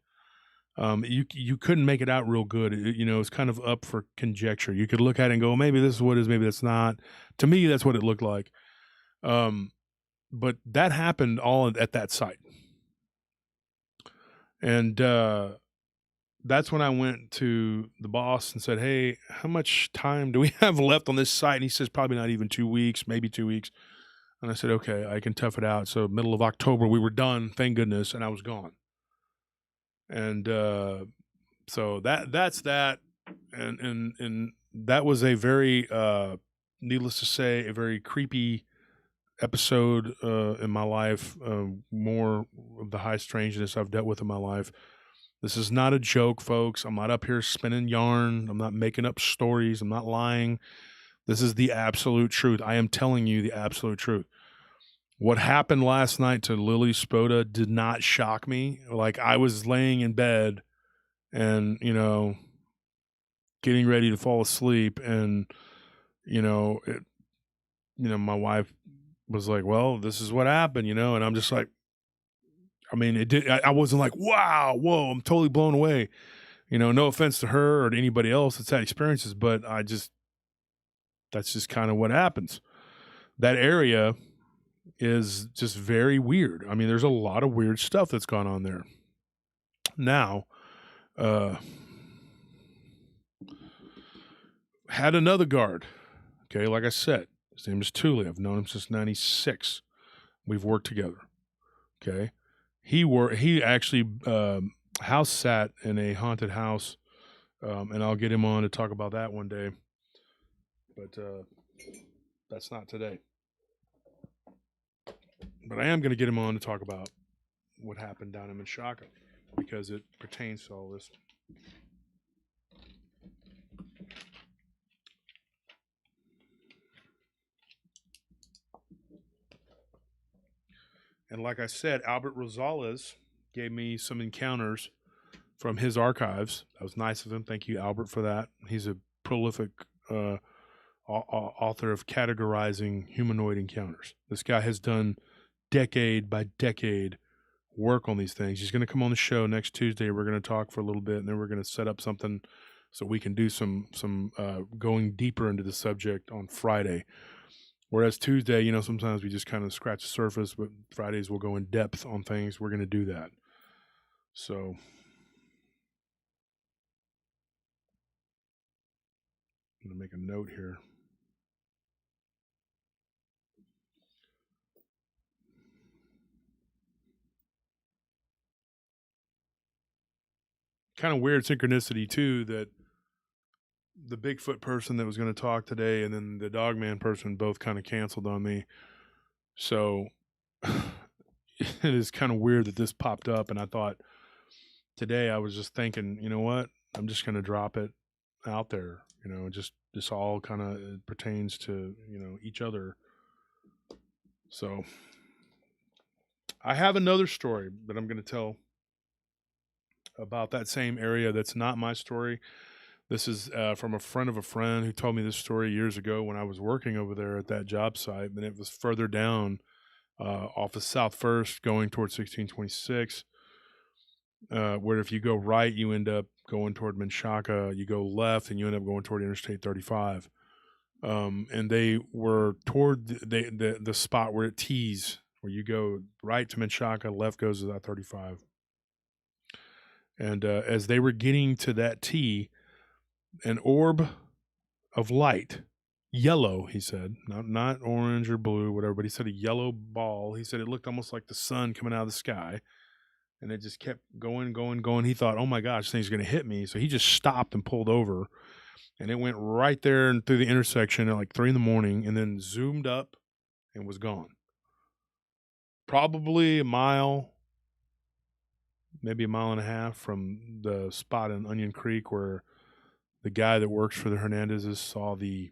You couldn't make it out real good. It's kind of up for conjecture. You could look at it and go, maybe this is what it is, maybe that's not. To me, that's what it looked like. But that happened all at that site. And that's when I went to the boss and said, hey, how much time do we have left on this site? And he says, probably not even 2 weeks, maybe 2 weeks. And I said, okay, I can tough it out. So middle of October, we were done, thank goodness, and I was gone. And so that's that. And that was a very, needless to say, a very creepy episode in my life. More of the high strangeness I've dealt with in my life. This is not a joke, folks. I'm not up here spinning yarn. I'm not making up stories. I'm not lying. This is the absolute truth. I am telling you the absolute truth. What happened last night to Lily Spoda did not shock me. Like, I was laying in bed and, getting ready to fall asleep, and, my wife was like, well, this is what happened, and I'm just like, I mean, it did. I wasn't like, wow, whoa, I'm totally blown away. No offense to her or to anybody else that's had experiences, but that's just kind of what happens. That area is just very weird. I mean, there's a lot of weird stuff that's gone on there. Now, had another guard. Okay, like I said, his name is Thule. I've known him since '96. We've worked together. Okay, he actually house sat in a haunted house, and I'll get him on to talk about that one day. But that's not today. But I am going to get him on to talk about what happened down in Menchaca, because it pertains to all this. And like I said, Albert Rosales gave me some encounters from his archives. That was nice of him. Thank you, Albert, for that. He's a prolific author of categorizing humanoid encounters. This guy has done decade by decade work on these things. He's going to come on the show next Tuesday. We're going to talk for a little bit, and then we're going to set up something so we can do some going deeper into the subject on Friday. Whereas Tuesday, sometimes we just kind of scratch the surface, but Fridays we'll go in depth on things. We're going to do that. So I'm going to make a note here. Kind of weird synchronicity too, that the Bigfoot person that was going to talk today and then the Dogman person both kind of canceled on me. So it is kind of weird that this popped up, and I thought today, I was just thinking, you know what? I'm just going to drop it out there. Just this all kind of pertains to, each other. So I have another story that I'm going to tell about that same area. That's not my story. This is from a friend of a friend who told me this story years ago when I was working over there at that job site. And it was further down off of South First going towards 1626. Where if you go right, you end up going toward Menchaca. You go left, and you end up going toward Interstate 35. And they were toward the spot where it tees, where you go right to Menchaca, left goes to that 35. And as they were getting to that tee, an orb of light, yellow, he said, not orange or blue, whatever, but he said a yellow ball. He said it looked almost like the sun coming out of the sky. And it just kept going. He thought, oh my gosh, this thing's going to hit me. So he just stopped and pulled over. And it went right there and through the intersection at like 3 a.m, and then zoomed up and was gone. Probably a mile, maybe a mile and a half from the spot in Onion Creek where the guy that works for the Hernandezes saw the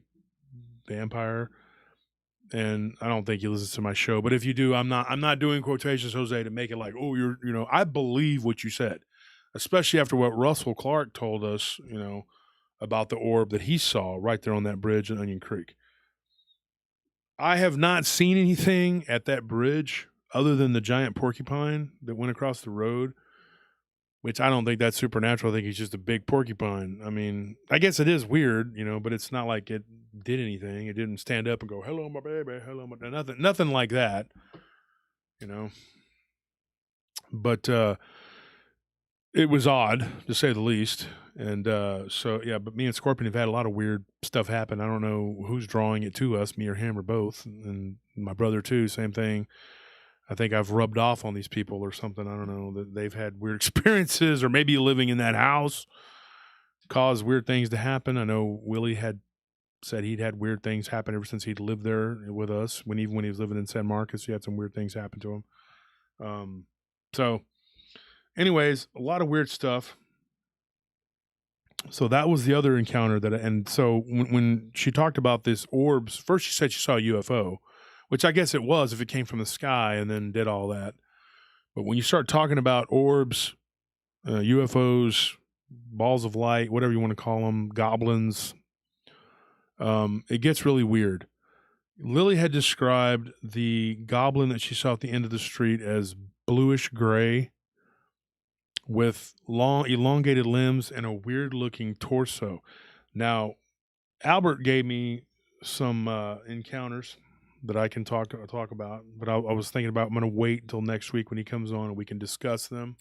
vampire. And I don't think he listens to my show, but if you do, I'm not doing quotations, Jose, to make it like, oh, I believe what you said, especially after what Russell Clark told us, about the orb that he saw right there on that bridge in Onion Creek. I have not seen anything at that bridge other than the giant porcupine that went across the road, which I don't think that's supernatural. I think he's just a big porcupine. I mean, I guess it is weird, but it's not like it did anything. It didn't stand up and go, hello, my baby, hello, my... Nothing like that, But it was odd to say the least. And so yeah, but me and Scorpion have had a lot of weird stuff happen. I don't know who's drawing it to us, me or him or both, and my brother too. Same thing. I think I've rubbed off on these people or something. I don't know that they've had weird experiences, or maybe living in that house caused weird things to happen. I know Willie had said he'd had weird things happen ever since he'd lived there with us. Even when he was living in San Marcos, he had some weird things happen to him. So, anyways, a lot of weird stuff. So that was the other encounter and so when she talked about this orbs, first she said she saw a UFO, which I guess it was if it came from the sky and then did all that. But when you start talking about orbs, UFOs, balls of light, whatever you want to call them, goblins, it gets really weird. Lily had described the goblin that she saw at the end of the street as bluish gray with long elongated limbs and a weird looking torso. Now, Albert gave me some encounters that I can talk about, but I was thinking about I'm going to wait until next week when he comes on and we can discuss them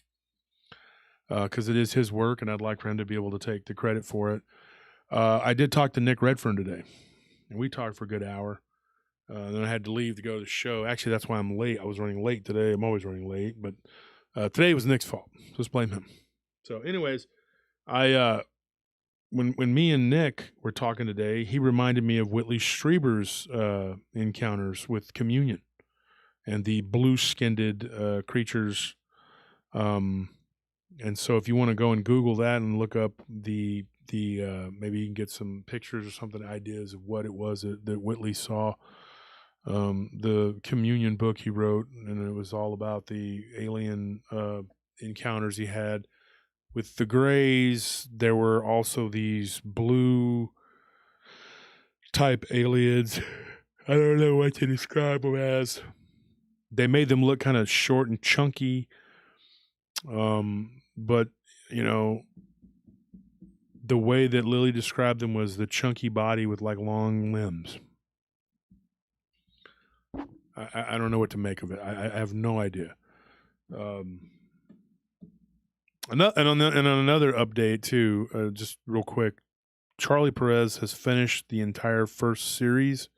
because it is his work and I'd like for him to be able to take the credit for it. I did talk to Nick Redfern today, and we talked for a good hour. Then I had to leave to go to the show. Actually, that's why I'm late. I was running late today. I'm always running late, but today was Nick's fault. So let's blame him. So, anyways, I when me and Nick were talking today, he reminded me of Whitley Strieber's encounters with communion and the blue-skinned creatures. And so, if you want to go and Google that and look up the maybe you can get some pictures or something, ideas of what it was that Whitley saw. The communion book he wrote, and it was all about the alien encounters he had with the Greys. There were also these blue type aliens. I don't know what to describe them as. They made them look kind of short and chunky. But the way that Lily described them was the chunky body with like long limbs. I don't know what to make of it. I have no idea. And on another update too, just real quick, Charlie Perez has finished the entire first series.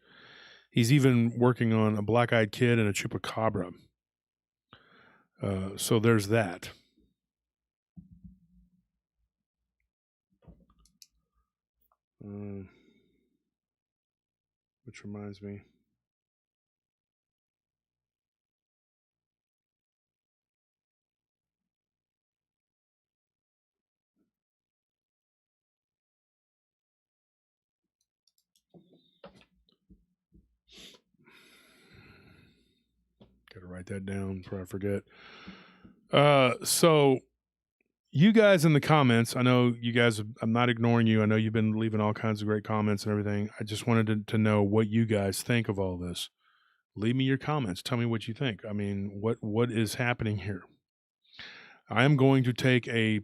He's even working on a Black-Eyed Kid and a Chupacabra. So there's that. Which reminds me. Gotta write that down before I forget. So you guys in the comments, I know you guys, I'm not ignoring you. I know you've been leaving all kinds of great comments and everything. I just wanted to know what you guys think of all this. Leave me your comments. Tell me what you think. I mean, what is happening here? I am going to take a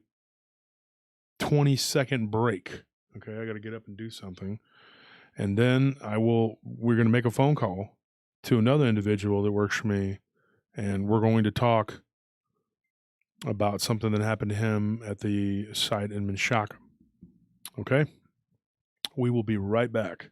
20-second break. Okay, I got to get up and do something. And then we're going to make a phone call to another individual that works for me, and we're going to talk about something that happened to him at the site in Menchaca. Okay? We will be right back.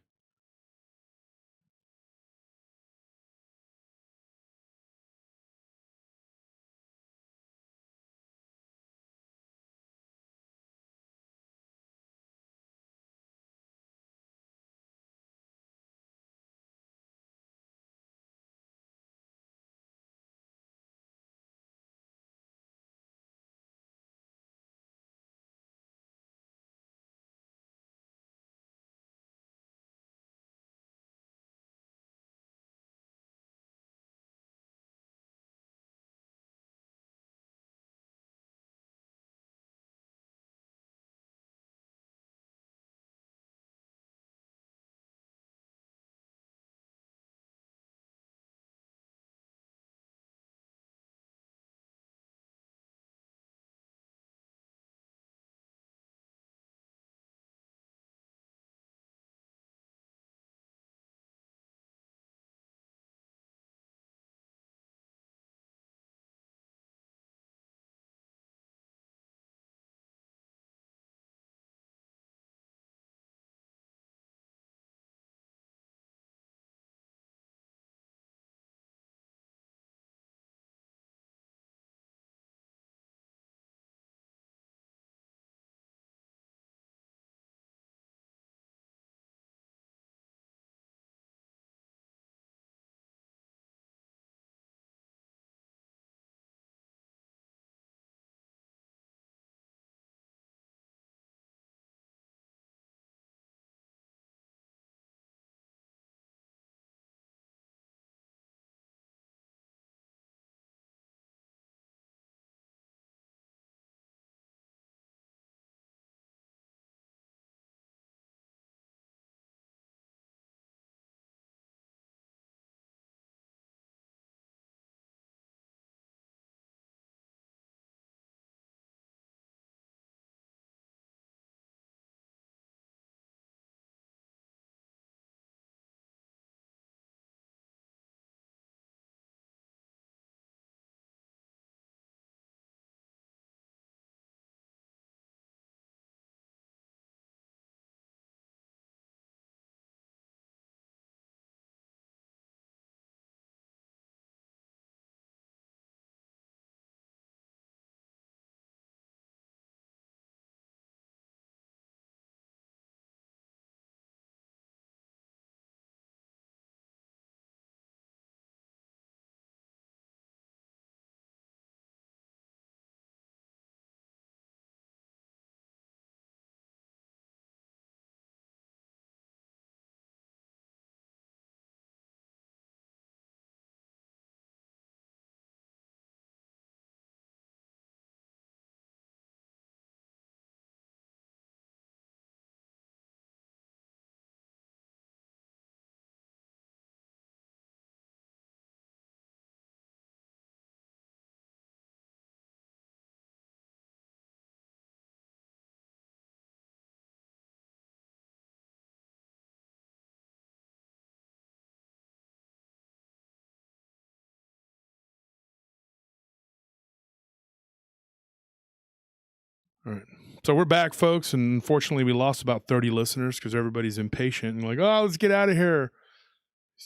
All right. So we're back, folks, and unfortunately we lost about 30 listeners because everybody's impatient and like, oh, let's get out of here.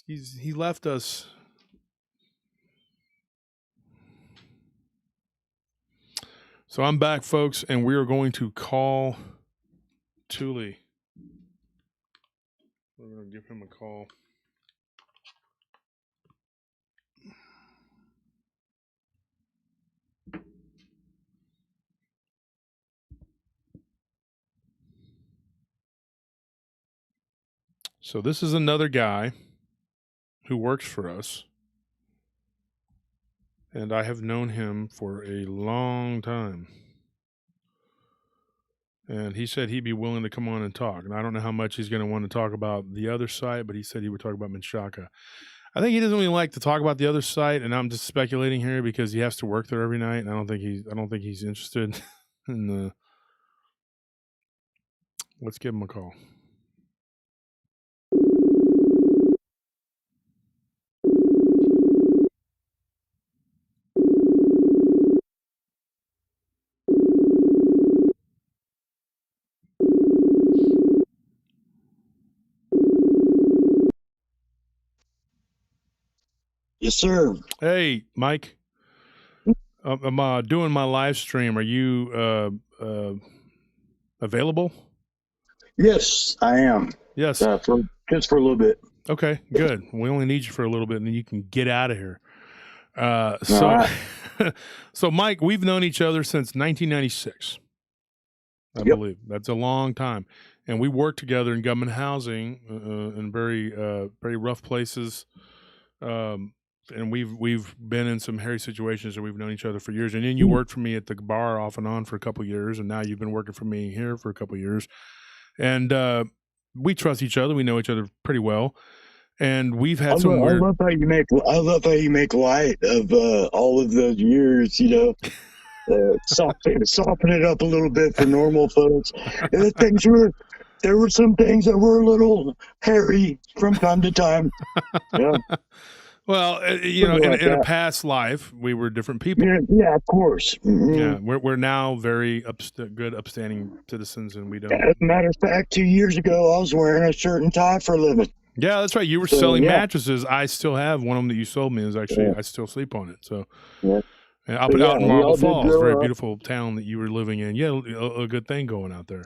He left us. So I'm back, folks, and we are going to call Thule. We're going to give him a call. So this is another guy who works for us, and I have known him for a long time. And he said he'd be willing to come on and talk. And I don't know how much he's going to want to talk about the other site, but he said he would talk about Menchaca. I think he doesn't really like to talk about the other site, and I'm just speculating here because he has to work there every night, and I don't think he's interested in the. Let's give him a call. Yes, sir. Hey, Mike. I'm doing my live stream. Are you available? Yes, I am. Yes. Just for a little bit. Okay, good. We only need you for a little bit, and then you can get out of here. So, Mike, we've known each other since 1996. I believe that's a long time, and we worked together in government housing in very rough places. And we've been in some hairy situations, and we've known each other for years. And then you worked for me at the bar off and on for a couple of years, and now you've been working for me here for a couple of years. And we trust each other. We know each other pretty well, and we've had some weird. I love how you make light of all of those years. You know, soften it up a little bit for normal folks. There were some things that were a little hairy from time to time. Yeah. Well, in a past life, we were different people. Yeah, of course. Mm-hmm. Yeah, we're now very good, upstanding citizens, and we don't. As a matter of fact, 2 years ago, I was wearing a shirt and tie for a living. Yeah, that's right. You were selling mattresses. I still have one of them that you sold me. Is actually I still sleep on it. So, out in Marble Falls, very beautiful town that you were living in. Yeah, a good thing going out there.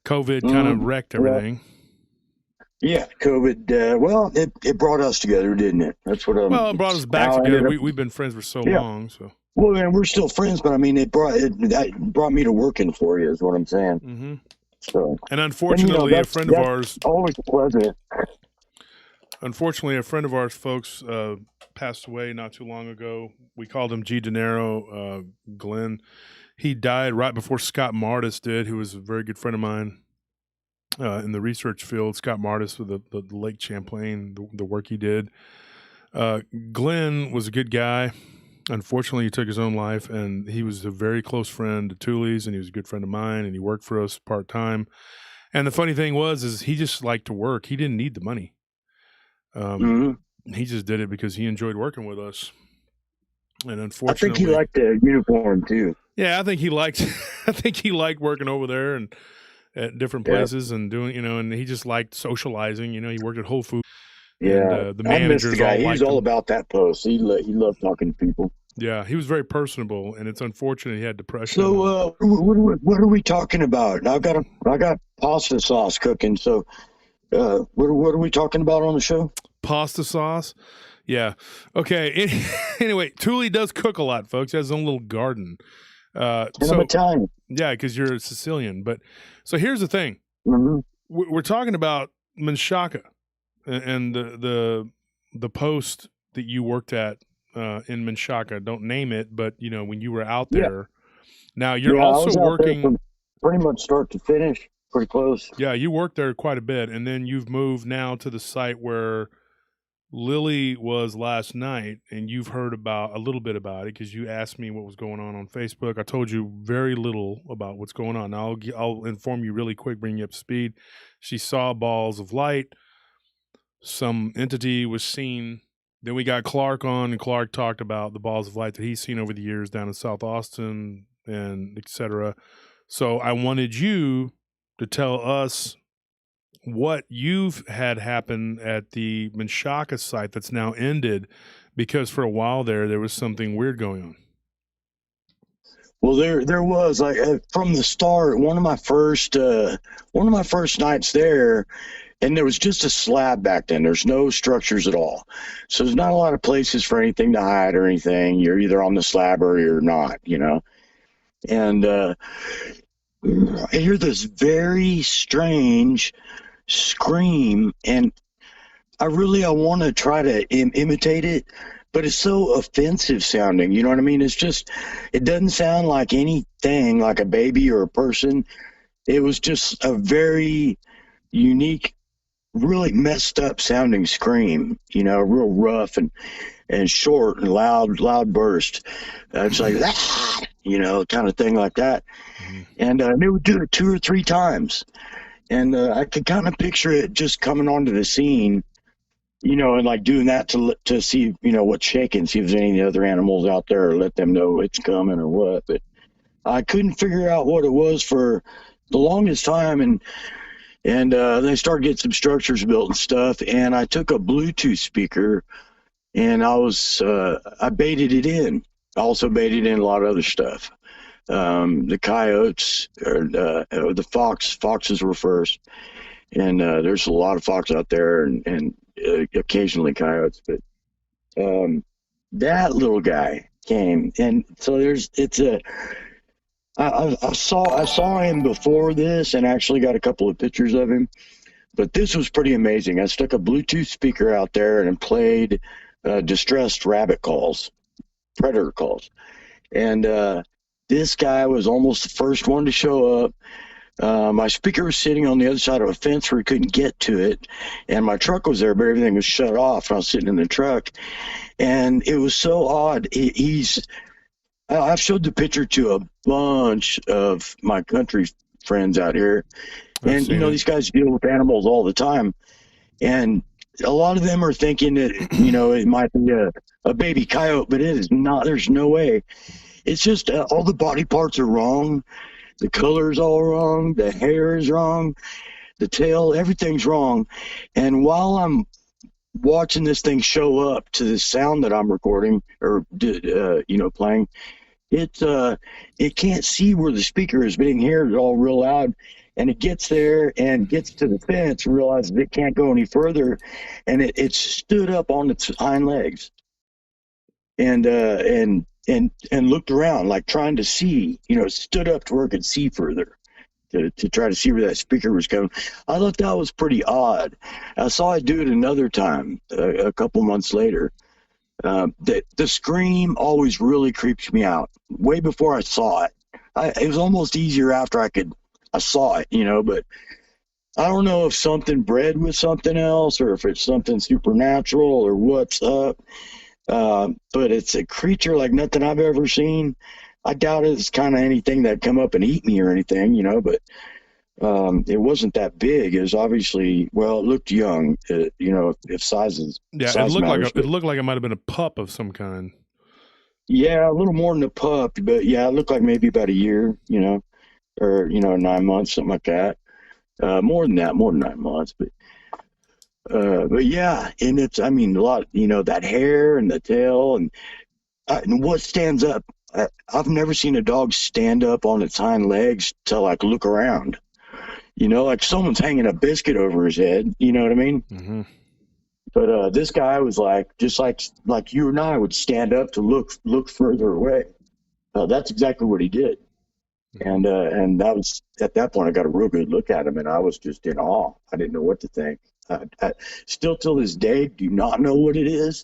COVID kind of wrecked everything. Yeah, COVID. Well, it brought us together, didn't it? That's what. Well, it brought us back together. We've been friends for so long. So. Well, and we're still friends, but I mean, it brought me to working for you. Is what I'm saying. Mm-hmm. So. And unfortunately, a friend of ours. Always pleasant. Unfortunately, a friend of ours, folks, passed away not too long ago. We called him G. De Niro, Glenn. He died right before Scott Martis did, who was a very good friend of mine. In the research field, Scott Martis with the Lake Champlain, the work he did. Glenn was a good guy. Unfortunately, he took his own life, and he was a very close friend to Thule's, and he was a good friend of mine, and he worked for us part-time. And the funny thing is he just liked to work. He didn't need the money. He just did it because he enjoyed working with us. And unfortunately, I think he liked the uniform too. Yeah, I think he liked working over there and at different places and doing, and he just liked socializing. He worked at Whole Foods. Yeah, and, the managers all liked him. He's all about that post. He loved talking to people. Yeah, he was very personable, and it's unfortunate he had depression. So, what are we talking about? I got pasta sauce cooking. So, what are we talking about on the show? Pasta sauce. Yeah. Okay. Anyway, Thule does cook a lot, folks. He has his own little garden. I'm Italian. Yeah, because you're a Sicilian. But so here's the thing. Mm-hmm. We're talking about Menchaca and the post that you worked at in Menchaca. Don't name it, but when you were out there. Now you're also working pretty much start to finish, pretty close. Yeah, you worked there quite a bit, and then you've moved now to the site where Lily was last night, and you've heard a little bit about it because you asked me what was going on Facebook. I told you very little about what's going on. Now I'll inform you really quick, bring you up to speed. She saw balls of light. Some entity was seen. Then we got Clark on, and Clark talked about the balls of light that he's seen over the years down in South Austin and et cetera. So I wanted you to tell us what you've had happen at the Menchaca site that's now ended, because for a while there was something weird going on. Well, there was like from the start, one of my first nights there, and there was just a slab back then. There's no structures at all, so there's not a lot of places for anything to hide or anything. You're either on the slab or you're not, you know. And I hear this very strange scream, and I want to try to imitate it, but it's so offensive sounding. You know what I mean? It's just, it doesn't sound like anything like a baby or a person. It was just a very unique, really messed up sounding scream, you know, real rough and short and loud burst. It's like, ah, you know, kind of thing like that. And they would do it 2 or 3 times. And I could kind of picture it just coming onto the scene, you know, and like doing that to see, you know, what's shaking, see if there's any other animals out there, or let them know it's coming or what. But I couldn't figure out what it was for the longest time. And they started getting some structures built and stuff. And I took a Bluetooth speaker and I baited it in. I also baited in a lot of other stuff. The coyotes or the foxes were first. And there's a lot of fox out there and occasionally coyotes. But that little guy came. And so I saw him before this and actually got a couple of pictures of him, but this was pretty amazing. I stuck a Bluetooth speaker out there and played distressed rabbit calls, predator calls. And this guy was almost the first one to show up. My speaker was sitting on the other side of a fence where he couldn't get to it, and my truck was there, but everything was shut off. And I was sitting in the truck, and it was so odd. I've showed the picture to a bunch of my country friends out here, and you know, these guys deal with animals all the time, and a lot of them are thinking that, you know, it might be a baby coyote, but it is not. There's no way. It's just all the body parts are wrong. The color's all wrong. The hair is wrong. The tail, everything's wrong. And while I'm watching this thing show up to the sound that I'm recording or you know, playing, it can't see where the speaker is, but it can hear it all real loud. And it gets there and gets to the fence and realizes it can't go any further, and it stood up on its hind legs and looked around like trying to see, you know, stood up to where it could see further to try to see where that speaker was coming. I thought that was pretty odd. I saw it do it another time a couple months later. The scream always really creeps me out. Way before I saw it, it was almost easier after I saw it, you know. But I don't know if something bred with something else or if it's something supernatural or what's up. But it's a creature like nothing I've ever seen. I doubt it's kind of anything that come up and eat me or anything, you know. But it wasn't that big. It was obviously, well, it looked young, you know, if sizes. Yeah, size matters, it looked like it might have been a pup of some kind. Yeah, a little more than a pup, but yeah, it looked like maybe about a year, you know, or, you know, 9 months, something like that. More than 9 months, but yeah, and it's, I mean, a lot, you know, that hair and the tail and what stands up. I've never seen a dog stand up on its hind legs to like look around, you know, like someone's hanging a biscuit over his head, you know what I mean? Mm-hmm. But this guy was like, just like you and I would stand up to look further away. That's exactly what he did. And that was, at that point, I got a real good look at him, and I was just in awe. I didn't know what to think. I still till this day do not know what it is.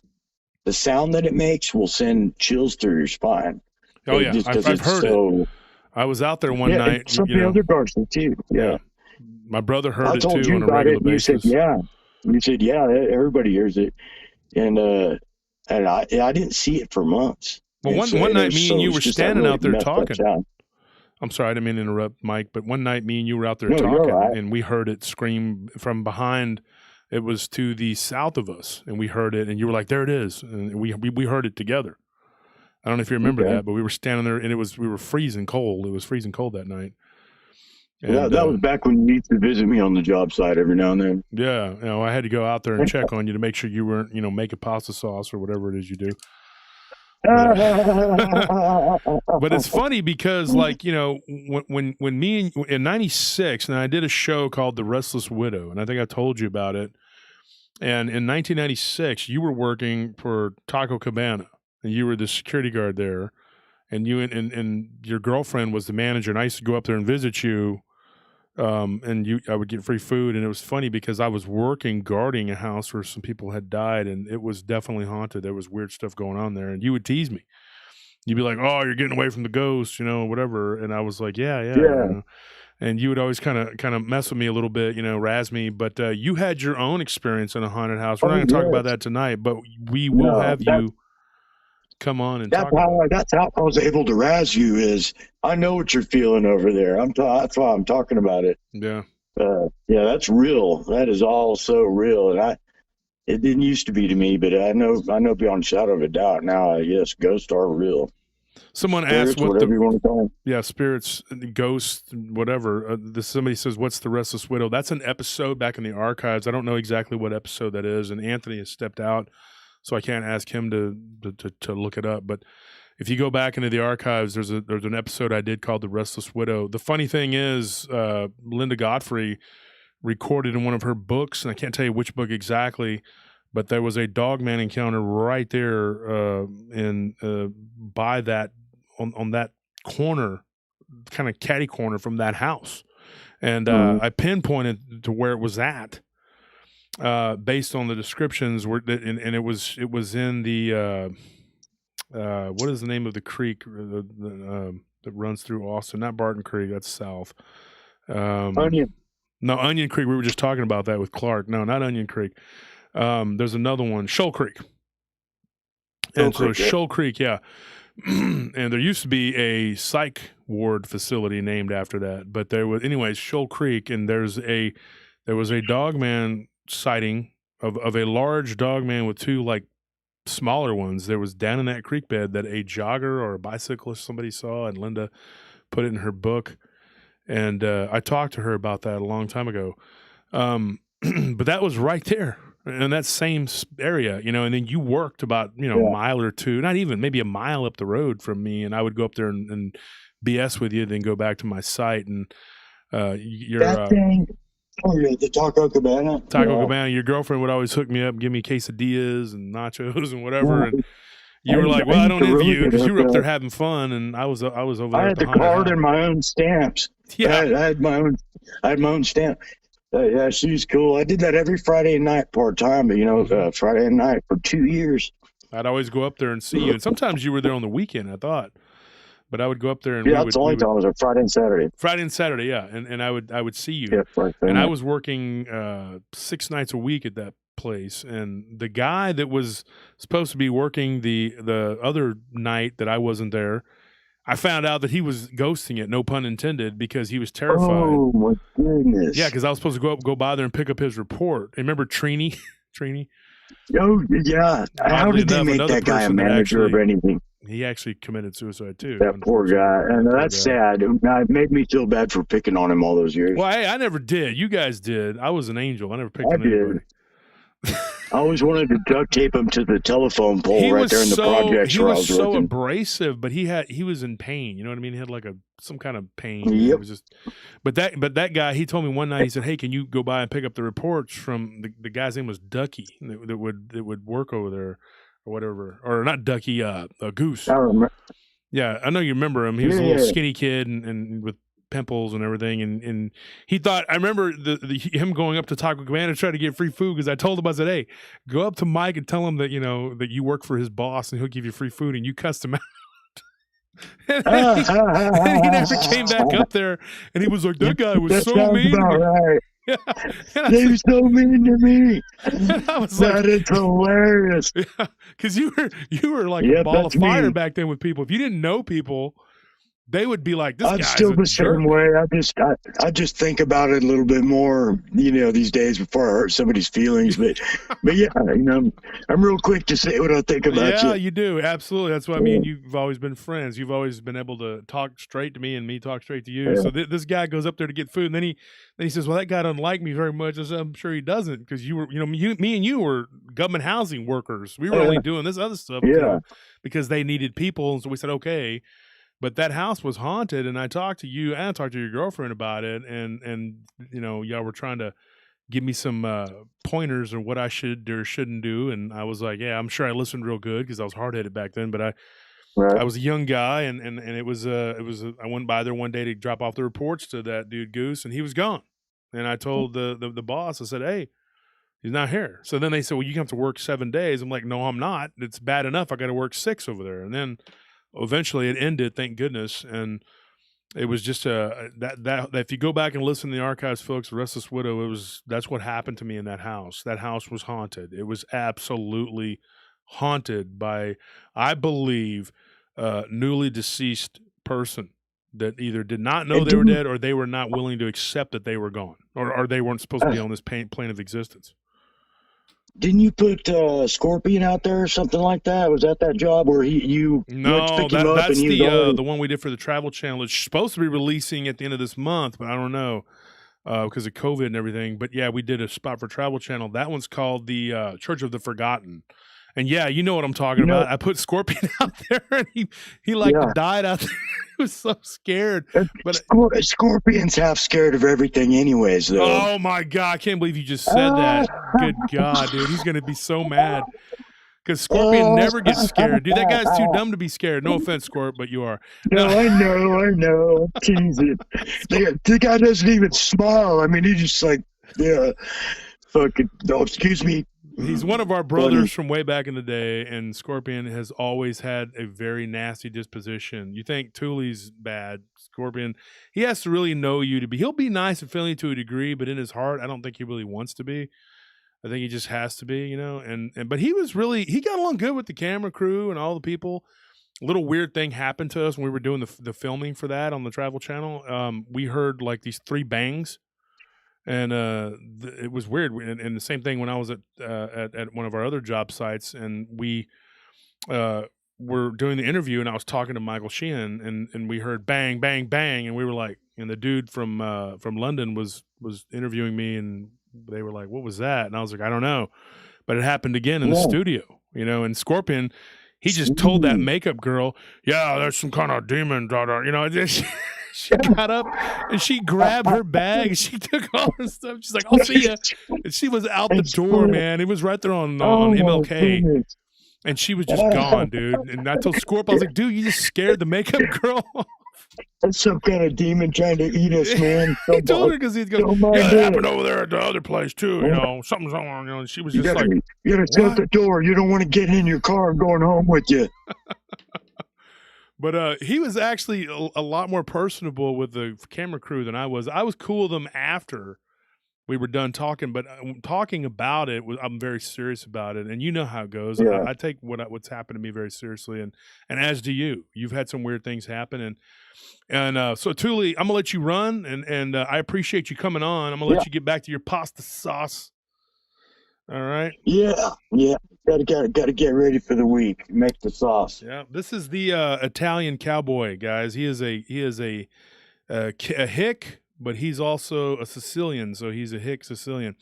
The sound that it makes will send chills through your spine. Oh yeah, I've heard it. I was out there one night. Some of the other dogs do too. Yeah. My brother heard it too on a regular basis. You said yeah. Everybody hears it, and I didn't see it for months. Well, one night, me and you were standing out there talking. I'm sorry, I didn't mean to interrupt, Mike, but one night me and you were out there talking, and we heard it scream from behind. It was to the south of us, and we heard it, and you were like, there it is. And we heard it together. I don't know if you remember that, but we were standing there, and we were freezing cold. It was freezing cold that night. And that was back when you used to visit me on the job site every now and then. yeah, I had to go out there and check on you to make sure you weren't, making pasta sauce or whatever it is you do. But it's funny because, like, when me in '96, and I did a show called The Restless Widow, and I think I told you about it. And in 1996, you were working for Taco Cabana, and you were the security guard there, and you and your girlfriend was the manager, and I used to go up there and visit you. And I would get free food, and it was funny because I was guarding a house where some people had died, and it was definitely haunted. There was weird stuff going on there, and you would tease me. You'd be like, "Oh, you're getting away from the ghost, whatever." And I was like, "Yeah." And you would always kind of mess with me a little bit, razz me. But you had your own experience in a haunted house. We're not going to talk about that tonight, but we will have you come on and talk about it. That's how I was able to razz you. Is I know what you're feeling over there. That's why I'm talking about it. Yeah. Yeah, that's real. That is all so real. And it didn't used to be to me, but I know beyond a shadow of a doubt now. Yes, ghosts are real. Someone Spirits, asked what whatever you want to call them. Yeah, spirits, ghosts, whatever. Somebody says, "What's the Restless Widow?" That's an episode back in the archives. I don't know exactly what episode that is, and Anthony has stepped out, so I can't ask him to look it up. But if you go back into the archives, there's an episode I did called "The Restless Widow." The funny thing is, Linda Godfrey recorded in one of her books, and I can't tell you which book exactly, but there was a dogman encounter right there by that on that corner, kind of catty corner from that house, and I pinpointed to where it was at. Based on the descriptions, and it was in the what is the name of the creek that runs through Austin? Not Barton Creek, that's south. Onion. No, Onion Creek. We were just talking about that with Clark. No, not Onion Creek. There's another one, Shoal Creek. Shoal Creek, yeah. And there used to be a psych ward facility named after that, but there was, anyways, Shoal Creek, and there was a dogman sighting of a large dogman with two like smaller ones. There was down in that creek bed that a jogger or a bicyclist somebody saw, and Linda put it in her book. And I talked to her about that a long time ago. But that was right there in that same area, and then you worked about, a mile or two, not even, maybe a mile up the road from me. And I would go up there and BS with you, then go back to my site. And the Taco Cabana. Cabana, your girlfriend would always hook me up, give me quesadillas and nachos and whatever. And you were like, "Well, I don't envy you because you were up there having fun," and I was over there. I had the card and my own stamps. Yeah, I had my own stamp. Yeah, she's cool. I did that every Friday night part time, but Friday night for 2 years. I'd always go up there and see you, and sometimes you were there on the weekend, I thought. But I would go up there and that's the only time was Friday and Saturday. Friday and Saturday, yeah, and I would see you. Yeah, right. And I was working 6 nights a week at that place, and the guy that was supposed to be working the other night that I wasn't there, I found out that he was ghosting it, no pun intended, because he was terrified. Oh my goodness! Yeah, because I was supposed to go by there and pick up his report. Remember Trini? Trini? Oh yeah. How did they make that guy a manager of anything? He actually committed suicide too. That poor guy, and that's sad. It made me feel bad for picking on him all those years. Well, I never did. You guys did. I was an angel. I never picked on anybody. I always wanted to duct tape him to the telephone pole right there in the project where I was so working. abrasive, but he was in pain. You know what I mean? He had like some kind of pain. Yep. It was just, but that guy, he told me one night, he said, "Hey, can you go by and pick up the reports from the guy's name was Ducky that would work over there or whatever, or not Ducky, a Goose." I remember. Yeah, I know you remember him. He was a little skinny kid and with pimples and everything, and he thought, I remember him going up to Taco Cabana to try to get free food, because I told him, I said, "Hey, go up to Mike and tell him that that you work for his boss and he'll give you free food," and you cussed him out. And then he never came back up there, and he was like, "That guy was so mean to me." Right. Yeah. They were so mean to me. I was that is hilarious. Because you were like a ball of fire back then with people. If you didn't know people, they would be like, "This I'm guy's still a the jerk." same way. I just think about it a little bit more, these days before I hurt somebody's feelings. But yeah, I'm real quick to say what I think about Yeah, you. you do. Absolutely. That's why I Yeah. mean, you've always been friends. You've always been able to talk straight to me and me talk straight to you. Yeah. So this guy goes up there to get food, and then he says, "Well, that guy doesn't like me very much." I said, "I'm sure he doesn't, because you were, me and you were government housing workers. We were only doing this other stuff, Yeah. because they needed people." And so we said, "Okay." But that house was haunted, and I talked to you and I talked to your girlfriend about it, and y'all were trying to give me some pointers on what I should or shouldn't do, and I was like, "Yeah, I'm sure I listened real good, because I was hard headed back then." But I Right. was a young guy, and it was I went by there one day to drop off the reports to that dude Goose, and he was gone. And I told the boss, I said, "Hey, he's not here." So then they said, "Well, you have to work 7 days." I'm like, "No, I'm not. It's bad enough. I got to work 6 over there." And then eventually it ended, thank goodness. And it was just that if you go back and listen to the archives, folks, the Restless Widow, that's what happened to me in that house. That house was haunted. It was absolutely haunted by, I believe, newly deceased person that either did not know And they were dead, or they were not willing to accept that they were gone, or they weren't supposed to be on this plane of existence. Didn't you put Scorpion out there or something like that? Was that job where you went to No, pick him up that's and he was already... the one we did for the Travel Channel. It's supposed to be releasing at the end of this month, but I don't know because of COVID and everything. But yeah, we did a spot for Travel Channel. That one's called the Church of the Forgotten. And yeah, you know what I'm talking about. I put Scorpion out there, and he like died out there. He was so scared. But Scorpion's half scared of everything anyways, though. Oh my God, I can't believe you just said that. Good God, dude. He's gonna be so mad. Because Scorpion never gets scared. Dude, that guy's too dumb to be scared. No offense, Scorp, but you are. No, I know. Tease it. The guy doesn't even smile. I mean, he just like, fucking, oh, excuse me. He's one of our brothers from way back in the day, and Scorpion has always had a very nasty disposition. You think Thule's bad, Scorpion, he has to really know you to be. He'll be nice and friendly to a degree, but in his heart, I don't think he really wants to be. I think he just has to be, but he got along good with the camera crew and all the people. A little weird thing happened to us when we were doing the filming for that on the Travel Channel. We heard like these 3 bangs. And it was weird. And the same thing when I was at one of our other job sites, and we were doing the interview, and I was talking to Michael Sheehan, and we heard bang, bang, bang, and we were like, and the dude from London was interviewing me, and they were like, "What was that?" And I was like, "I don't know," but it happened again in the studio, And Scorpion, he just told that makeup girl, "Yeah, there's some kind of demon," She got up and she grabbed her bag and she took all her stuff. She's like, "I'll see ya." And she was out the door, man. It was right there on MLK. And she was just gone, dude. And I told Scorp, I was like, "Dude, you just scared the makeup girl." That's some kind of demon trying to eat us, man. He told her because he's going, "Yeah, it happened over there at the other place too. Something's wrong." And she was just like, "You gotta shut the door. You don't want to get in your car and going home with you." But he was actually a lot more personable with the camera crew than I was. I was cool with them after we were done talking, but talking about it, I'm very serious about it. And you know how it goes. Yeah. I take what's happened to me very seriously, and as do you. You've had some weird things happen, and so Thule, I'm gonna let you run, and I appreciate you coming on. I'm gonna let you get back to your pasta sauce. All right. Yeah. Gotta get ready for the week. Make the sauce. Yeah. This is the Italian cowboy, guys. He is a hick, but he's also a Sicilian, so he's a hick Sicilian.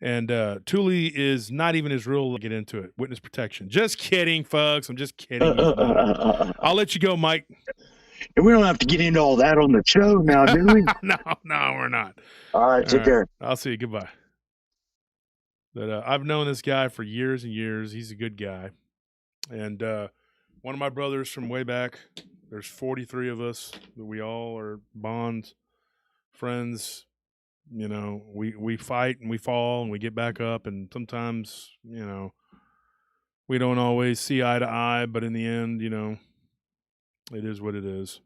And Thule is not even his real. Get into it. Witness protection. Just kidding, folks. I'm just kidding. I'll let you go, Mike. And we don't have to get into all that on the show now, do we? No, we're not. All right, take care. I'll see you. Goodbye. But I've known this guy for years and years. He's a good guy. And one of my brothers from way back, there's 43 of us that we all are bond friends. We fight and we fall and we get back up. And sometimes, we don't always see eye to eye. But in the end, it is what it is.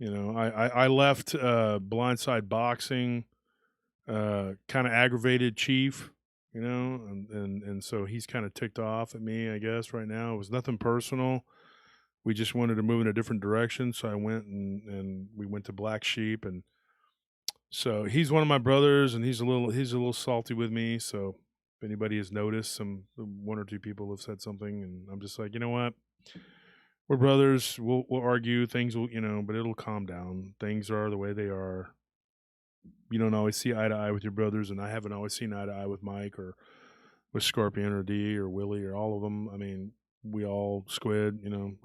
I left Blindside Boxing, kind of aggravated Chief. And so he's kind of ticked off at me, I guess, right now. It was nothing personal, we just wanted to move in a different direction. So I went and we went to Black Sheep, and so he's one of my brothers, and he's a little salty with me. So if anybody has noticed, one or two people have said something, and I'm just like, you know what? We're brothers. We'll argue. Things will, but it'll calm down. Things are the way they are. You don't always see eye to eye with your brothers, and I haven't always seen eye to eye with Mike or with Scorpion or D or Willie or all of them. I mean, we all squid.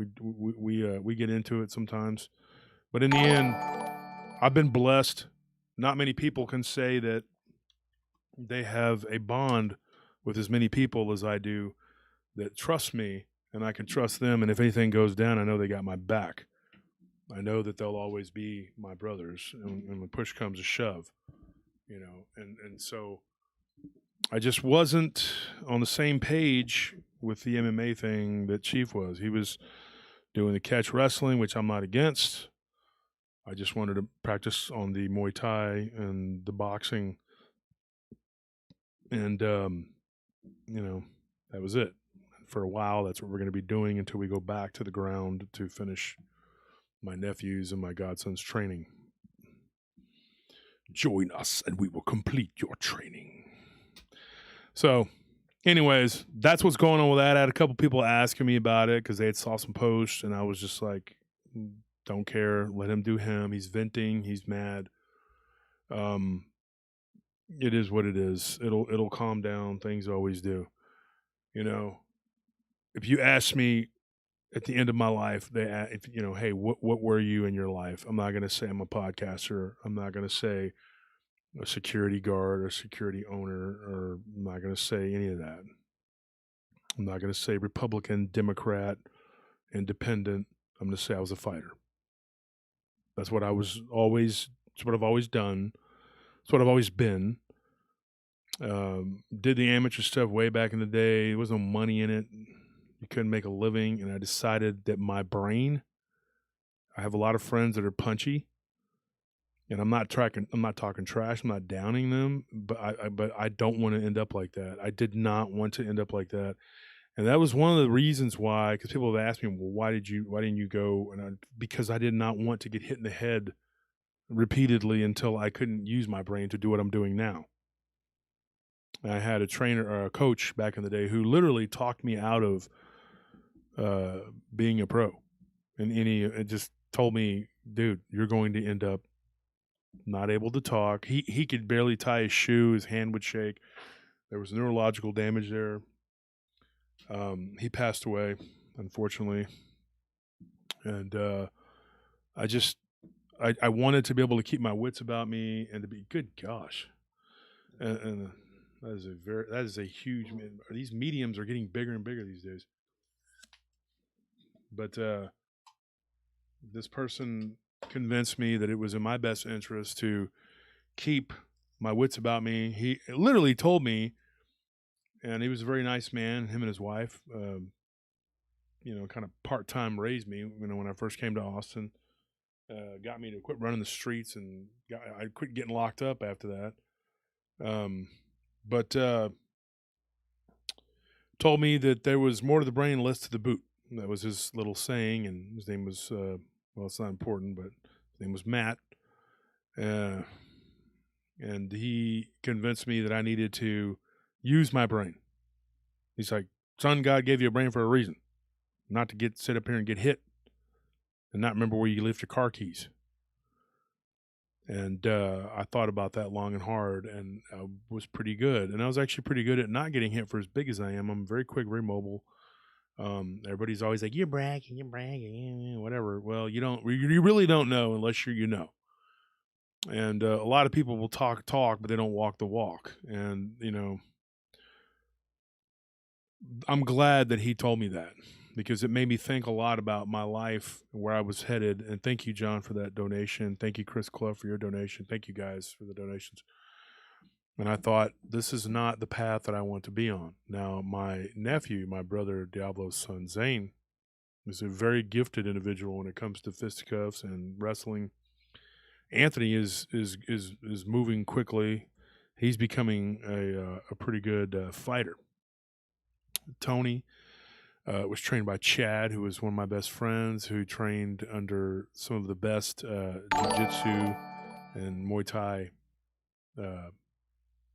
We get into it sometimes, but in the end, I've been blessed. Not many people can say that they have a bond with as many people as I do that trust me, and I can trust them. And if anything goes down, I know they got my back. I know that they'll always be my brothers, and when push comes to shove, and so I just wasn't on the same page with the MMA thing that Chief was. He was doing the catch wrestling, which I'm not against. I just wanted to practice on the Muay Thai and the boxing, and that was it. For a while, that's what we're going to be doing until we go back to the ground to finish my nephew's and my godson's training. Join us and we will complete your training. So, anyways, that's what's going on with that. I had a couple people asking me about it because they had saw some posts, and I was just like, don't care. Let him do him. He's venting. He's mad. It is what it is. It'll calm down. Things always do. If you ask me at the end of my life, hey, what were you in your life? I'm not going to say I'm a podcaster. I'm not going to say a security guard or security owner, or I'm not going to say any of that. I'm not going to say Republican, Democrat, Independent. I'm going to say I was a fighter. That's what I've always done. It's what I've always been. Did the amateur stuff way back in the day. There was no money in it. You couldn't make a living, and I decided that my brain. I have a lot of friends that are punchy, and I'm not talking trash. I'm not downing them, but I don't want to end up like that. I did not want to end up like that, and that was one of the reasons why. Because people have asked me, well, why didn't you go? And because I did not want to get hit in the head repeatedly until I couldn't use my brain to do what I'm doing now. I had a trainer or a coach back in the day who literally talked me out of being a pro, and it just told me, dude, you're going to end up not able to talk. He could barely tie his shoe. His hand would shake. There was neurological damage there. He passed away, unfortunately, and I wanted to be able to keep my wits about me and to be good. Gosh, and that is a huge. These mediums are getting bigger and bigger these days. But this person convinced me that it was in my best interest to keep my wits about me. He literally told me, and he was a very nice man, him and his wife, kind of part-time raised me, when I first came to Austin, got me to quit running the streets, and I quit getting locked up after that. But told me that there was more to the brain, less to the boot. That was his little saying, and his name was, it's not important, but his name was Matt. And he convinced me that I needed to use my brain. He's like, son, God gave you a brain for a reason, not to sit up here and get hit and not remember where you left your car keys. And I thought about that long and hard, and I was pretty good. And I was actually pretty good at not getting hit for as big as I am. I'm very quick, very mobile. Everybody's always like, you're bragging, whatever. Well, you really don't know unless you know. And a lot of people will talk, but they don't walk the walk. And, I'm glad that he told me that, because it made me think a lot about my life and where I was headed. And thank you, John, for that donation. Thank you, Chris Clough, for your donation. Thank you guys for the donations. And I thought, this is not the path that I want to be on. Now, my nephew, my brother Diablo's son, Zane, is a very gifted individual when it comes to fisticuffs and wrestling. Anthony is moving quickly. He's becoming a pretty good fighter. Tony, Was trained by Chad, who was one of my best friends, who trained under some of the best jiu-jitsu and Muay Thai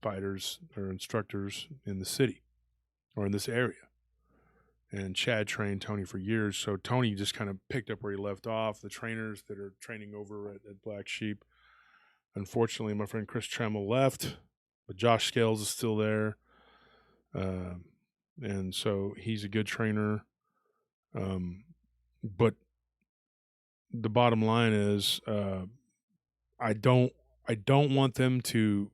fighters or instructors in the city or in this area. And Chad trained Tony for years, so Tony just kind of picked up where he left off. The trainers that are training over at Black Sheep, unfortunately, my friend Chris Tremmel left, but Josh Scales is still there. And so he's a good trainer. But the bottom line is, I don't want them to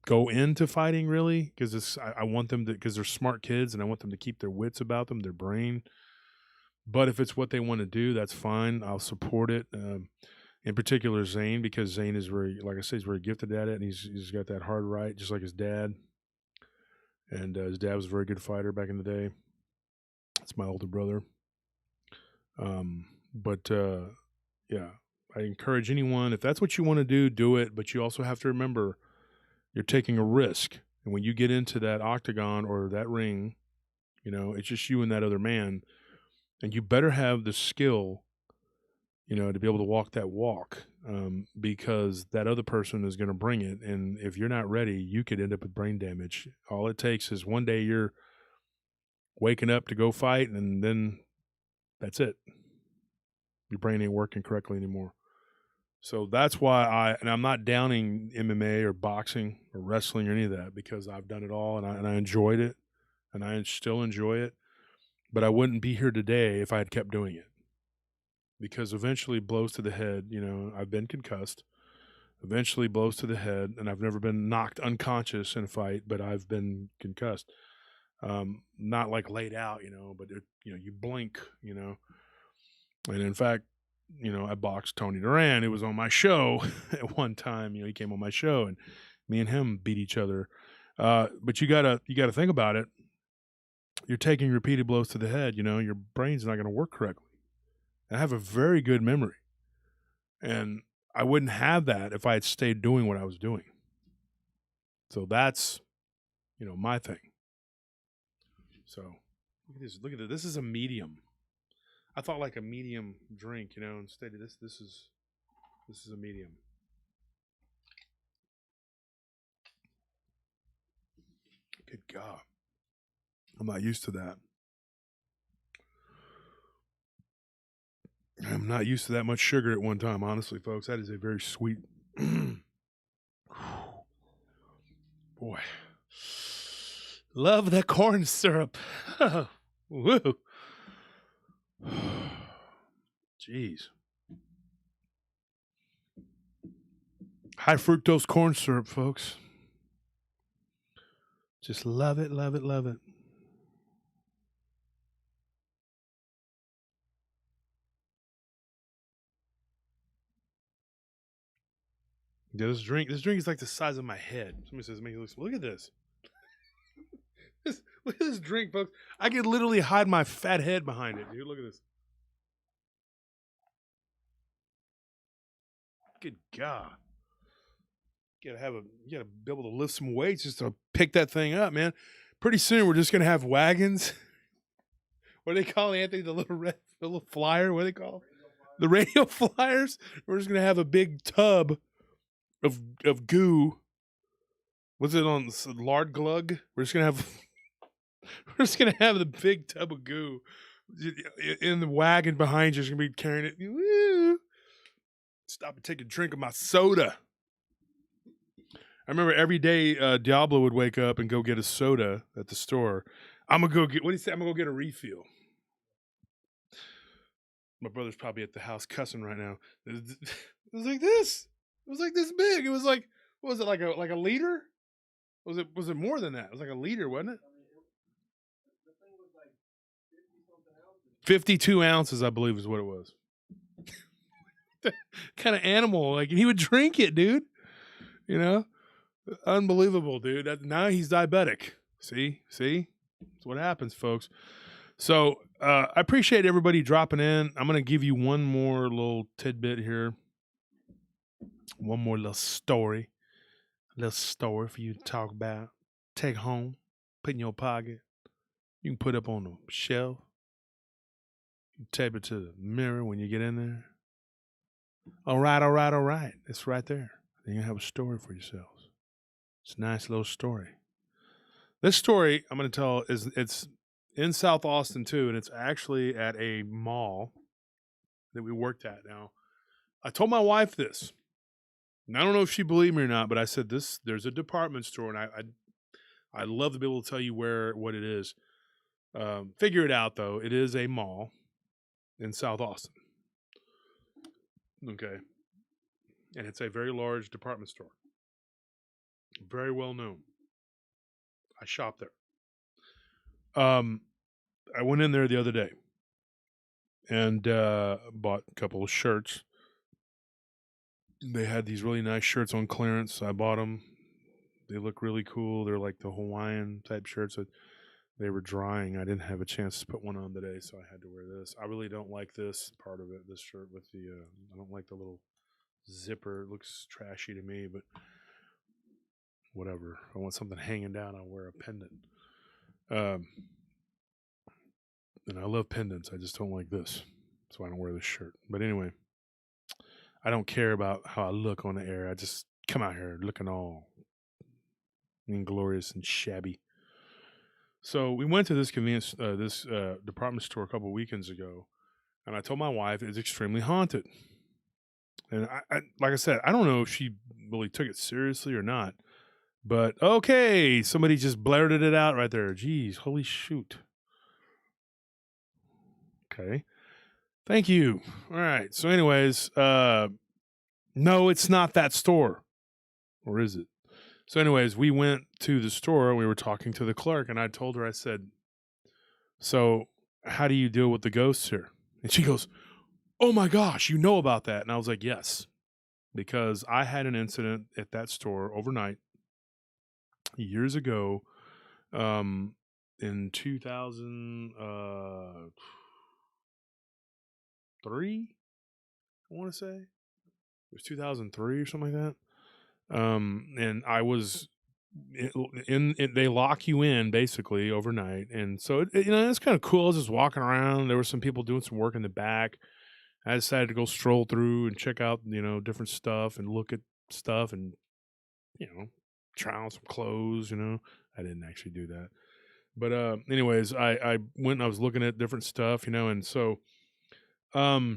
go into fighting really, because I want them to, because they're smart kids and I want them to keep their wits about them, their brain. But if it's what they want to do, that's fine. I'll support it. In particular, Zane, because Zane is very, like I say, he's very gifted at it, and he's got that hard right, just like his dad. And his dad was a very good fighter back in the day. That's my older brother. Yeah, I encourage anyone, if that's what you want to do it. But you also have to remember, you're taking a risk. And when you get into that octagon or that ring, it's just you and that other man. And you better have the skill, to be able to walk that walk, because that other person is going to bring it. And if you're not ready, you could end up with brain damage. All it takes is one day you're waking up to go fight, and then that's it. Your brain ain't working correctly anymore. So that's why I'm not downing MMA or boxing or wrestling or any of that, because I've done it all and I enjoyed it, and I still enjoy it. But I wouldn't be here today if I had kept doing it, because eventually blows to the head, I've been concussed, eventually blows to the head, and I've never been knocked unconscious in a fight, but I've been concussed. Not like laid out, but you blink, and in fact, I boxed Tony Duran. It was on my show at one time. He came on my show, and me and him beat each other. But you gotta think about it. You're taking repeated blows to the head. Your brain's not going to work correctly. I have a very good memory, and I wouldn't have that if I had stayed doing what I was doing. So that's, my thing. So look at this. Look at this. This is a medium. I thought like a medium drink, instead of this is a medium. Good God. I'm not used to that. I'm not used to that much sugar at one time, honestly, folks. That is a very sweet. Boy. Love that corn syrup. Woo. Jeez. High fructose corn syrup, folks. Just love it, love it, love it. Yeah, this drink is like the size of my head. Somebody says, look at this. Look at this drink, folks. I could literally hide my fat head behind it, dude. Look at this. Good God. You gotta be able to lift some weights just to pick that thing up, man. Pretty soon we're just gonna have wagons. What do they call Anthony? The little flyer? What do they call the radio flyers? We're just gonna have a big tub of goo. What's it on? Lard glug? We're just gonna have the big tub of goo in the wagon behind you. Just gonna be carrying it. Woo. Stop and take a drink of my soda. I remember every day Diablo would wake up and go get a soda at the store. I'm gonna go get. What do you say? I'm gonna go get a refill. My brother's probably at the house cussing right now. It was like this. It was like this big. It was like, what was it, like a liter? Was it more than that? It was like a liter, wasn't it? The thing was like 50-something ounces. 52 ounces, I believe, is what it was. Kind of animal. Like, he would drink it, dude. Unbelievable, dude. Now he's diabetic. See? That's what happens, folks. So I appreciate everybody dropping in. I'm going to give you one more little tidbit here. One more little story. A little story for you to talk about. Take home. Put in your pocket. You can put up on the shelf. You tape it to the mirror when you get in there. All right. It's right there. Then you have a story for yourselves. It's a nice little story. This story I'm going to tell it's in South Austin too, and it's actually at a mall that we worked at. Now, I told my wife this, and I don't know if she believed me or not, but I said there's a department store, and I'd love to be able to tell you what it is. Figure it out though. It is a mall in South Austin. Okay. And it's a very large department store. Very well known. I shop there. I went in there the other day and bought a couple of shirts. They had these really nice shirts on clearance. I bought them. They look really cool. They're like the Hawaiian type shirts. They were drying. I didn't have a chance to put one on today, so I had to wear this. I really don't like this part of it, this shirt with the, I don't like the little zipper. It looks trashy to me, but whatever. If I want something hanging down, I'll wear a pendant. And I love pendants. I just don't like this. So I don't wear this shirt. But anyway, I don't care about how I look on the air. I just come out here looking all inglorious and shabby. So we went to this department store a couple weekends ago, and I told my wife it's extremely haunted. And I like I said, I don't know if she really took it seriously or not. But okay, somebody just blurted it out right there. Jeez, holy shoot. Okay. Thank you. All right. So anyways, no, it's not that store. Or is it? So anyways, we went to the store and we were talking to the clerk, and I told her, I said, so how do you deal with the ghosts here? And she goes, oh my gosh, you know about that. And I was like, yes, because I had an incident at that store overnight years ago, in 2003, I want to say. It was 2003 or something like that. And I was they lock you in basically overnight. And so, it's kind of cool. I was just walking around. There were some people doing some work in the back. I decided to go stroll through and check out, different stuff and look at stuff and, try on some clothes, I didn't actually do that. But anyways, I went and I was looking at different stuff, and so I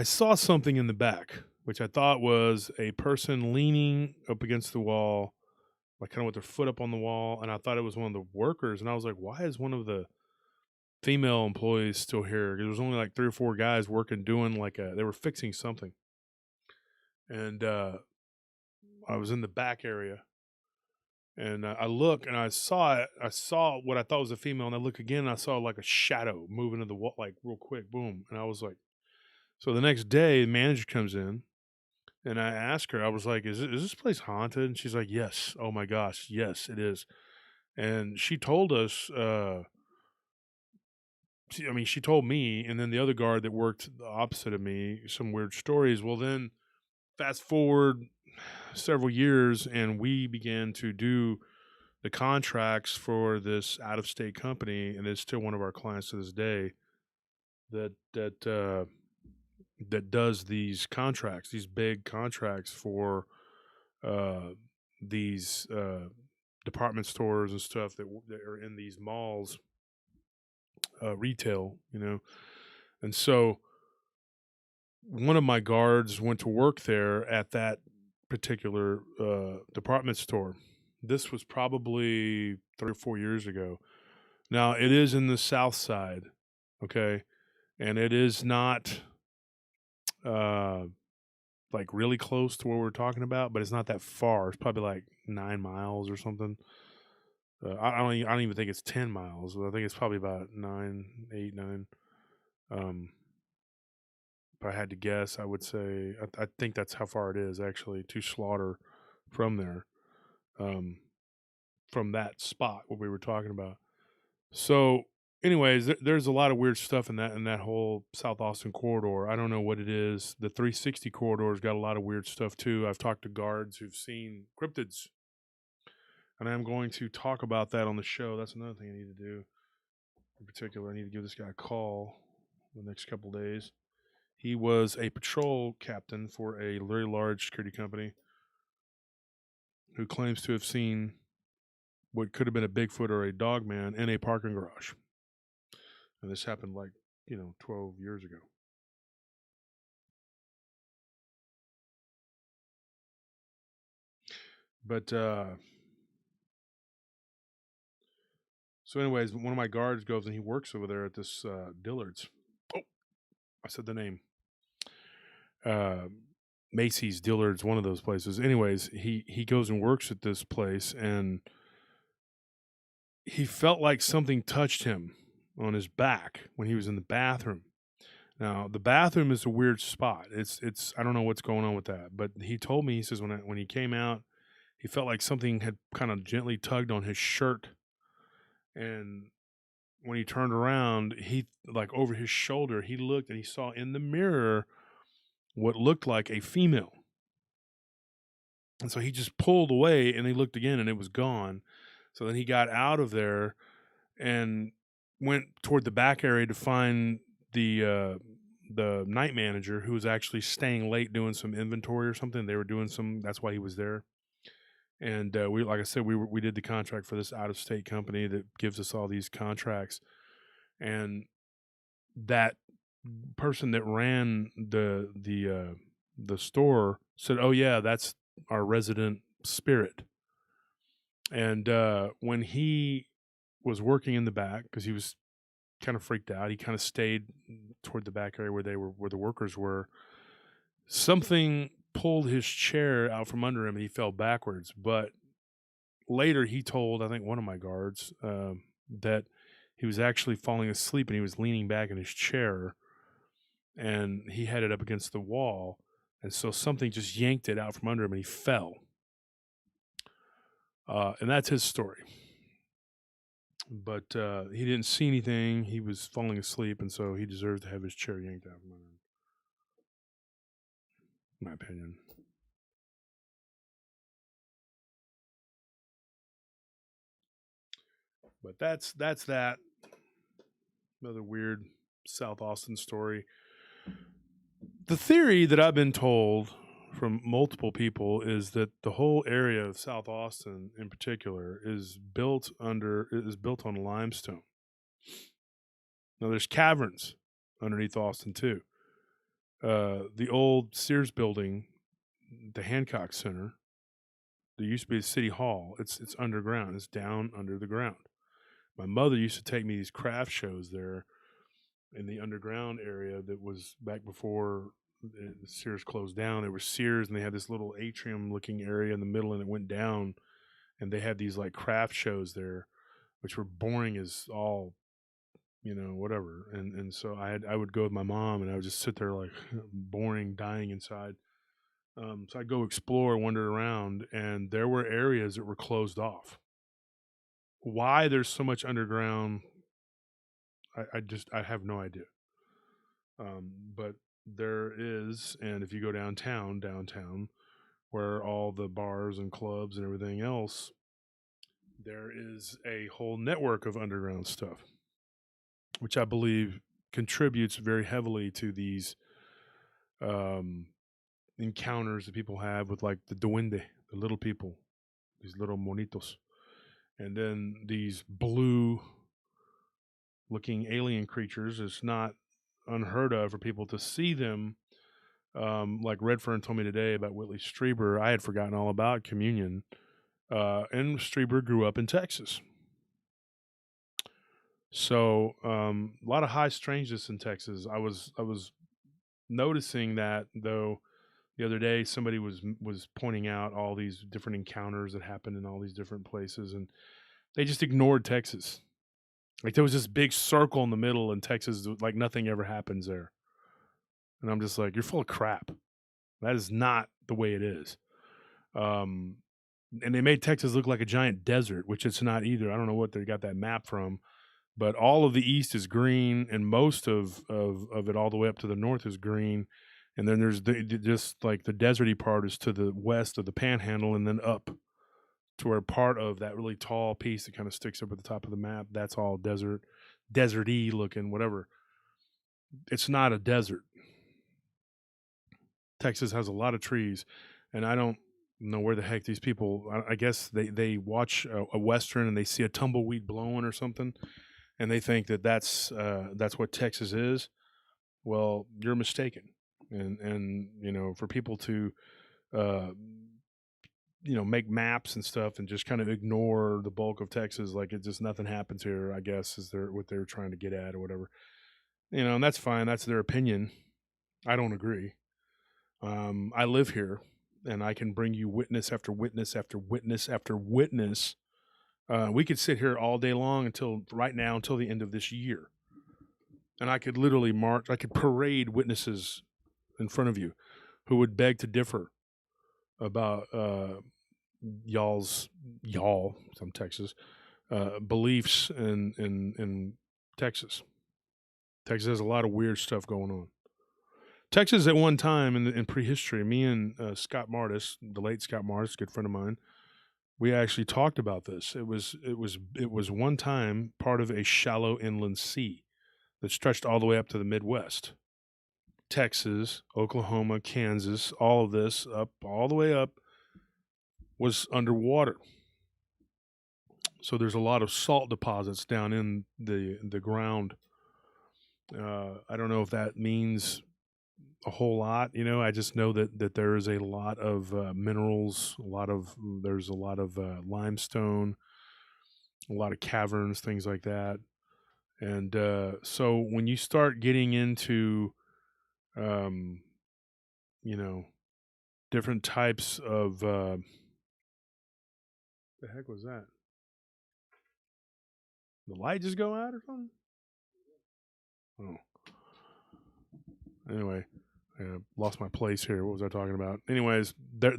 saw something in the back, which I thought was a person leaning up against the wall, like kind of with their foot up on the wall, and I thought it was one of the workers, and I was like, why is one of the female employees still here? There was only like 3 or 4 guys working, doing they were fixing something. And I was in the back area. And I look and I saw it. I saw what I thought was a female, and I look again and I saw like a shadow moving to the wall, like real quick, boom. And I was like, so the next day, the manager comes in and I asked her, I was like, is this place haunted? And she's like, yes. Oh my gosh. Yes, it is. And she told us, she told me, and then the other guard that worked the opposite of me, some weird stories. Well, then fast forward several years, and we began to do the contracts for this out-of-state company, and it's still one of our clients to this day that does these contracts, these big contracts for these department stores and stuff that are in these malls, retail, and so one of my guards went to work there at that particular department store. This was probably 3 or 4 years ago. Now, it is in the South Side, okay? And it is not like really close to where we're talking about, but it's not that far. It's probably like 9 miles or something. I don't even think it's 10 miles. I think it's probably about 8, 9. If I had to guess, I would say I think that's how far it is actually to Slaughter from there, from that spot what we were talking about. So, anyways, there's a lot of weird stuff in that whole South Austin corridor. I don't know what it is. The 360 corridor's got a lot of weird stuff too. I've talked to guards who've seen cryptids and I'm going to talk about that on the show. That's another thing I need to do. In particular, I need to give this guy a call the next couple days. He was a patrol captain for a very large security company who claims to have seen what could have been a Bigfoot or a dog man in a parking garage. And this happened 12 years ago. But so anyways, one of my guards goes and he works over there at this Dillard's. Oh, I said the name. Macy's, Dillard's, one of those places. Anyways, he goes and works at this place, and he felt like something touched him on his back when he was in the bathroom. Now, the bathroom is a weird spot. It's I don't know what's going on with that, but he told me, he says when he came out, he felt like something had kind of gently tugged on his shirt, and when he turned around, he over his shoulder, he looked and he saw in the mirror what looked like a female. And so he just pulled away and he looked again and it was gone. So then he got out of there and went toward the back area to find the night manager, who was actually staying late doing some inventory or something. They were doing that's why he was there. And we, like I said, we did the contract for this out of state company that gives us all these contracts. And that person that ran the store said, "Oh yeah, that's our resident spirit." And when he was working in the back, because he was kind of freaked out, he kind of stayed toward the back area where the workers were. Something pulled his chair out from under him and he fell backwards. But later he told, I think, one of my guards that he was actually falling asleep and he was leaning back in his chair and he had it up against the wall. And so something just yanked it out from under him and he fell. And that's his story. But he didn't see anything. He was falling asleep, and so he deserves to have his chair yanked out from under him. In my opinion. But that's that. Another weird South Austin story. The theory that I've been told from multiple people is that the whole area of South Austin in particular is built on limestone. Now there's caverns underneath Austin too. The old Sears building, the Hancock Center, there used to be a city hall. It's underground. It's down under the ground. My mother used to take me to these craft shows there in the underground area that was back before Sears closed down. There was Sears, and they had this little atrium-looking area in the middle, and it went down, and they had these craft shows there, which were boring as all, whatever. And so I would go with my mom, and I would just sit there boring, dying inside. So I'd go explore, wander around, and there were areas that were closed off. Why there's so much underground, I have no idea. But there is, and if you go downtown, where all the bars and clubs and everything else, there is a whole network of underground stuff, which I believe contributes very heavily to these encounters that people have with the duende, the little people, these little monitos, and then these blue looking alien creatures. It's not unheard of for people to see them. Like Redfern told me today about Whitley Strieber. I had forgotten all about Communion. And Strieber grew up in Texas. So a lot of high strangeness in Texas. I was noticing that, though, the other day somebody was pointing out all these different encounters that happened in all these different places, and they just ignored Texas. There was this big circle in the middle in Texas, nothing ever happens there. And I'm just like, you're full of crap. That is not the way it is. And they made Texas look like a giant desert, which it's not either. I don't know what they got that map from, but all of the east is green, and most of it all the way up to the north is green. And then there's just the deserty part is to the west of the Panhandle, and then up to where part of that really tall piece that kind of sticks up at the top of the map, that's all deserty looking, whatever. It's not a desert. Texas has a lot of trees, and I don't know where the heck these people. I guess they watch a western and they see a tumbleweed blowing or something, and they think that that's what Texas is. Well, you're mistaken, and for people to uh, make maps and stuff and just kind of ignore the bulk of Texas, like it just nothing happens here, I guess is what they're trying to get at or whatever. And that's fine. That's their opinion. I don't agree. I live here, and I can bring you witness after witness after witness after witness. We could sit here all day long until the end of this year, and I could literally march. I could parade witnesses in front of you who would beg to differ about y'all, some Texas beliefs in Texas. Texas has a lot of weird stuff going on. Texas at one time in prehistory, me and Scott Martis, the late Scott Martis, good friend of mine, we actually talked about this. It was one time part of a shallow inland sea that stretched all the way up to the Midwest. Texas, Oklahoma, Kansas, all of this up all the way up was underwater. So there's a lot of salt deposits down in the ground. I don't know if that means a whole lot, I just know that there is a lot of minerals, there's a lot of limestone, a lot of caverns, things like that. And so when you start getting into different types of the heck was that? The light just go out or something? Oh. Anyway, I lost my place here. What was I talking about? Anyways, there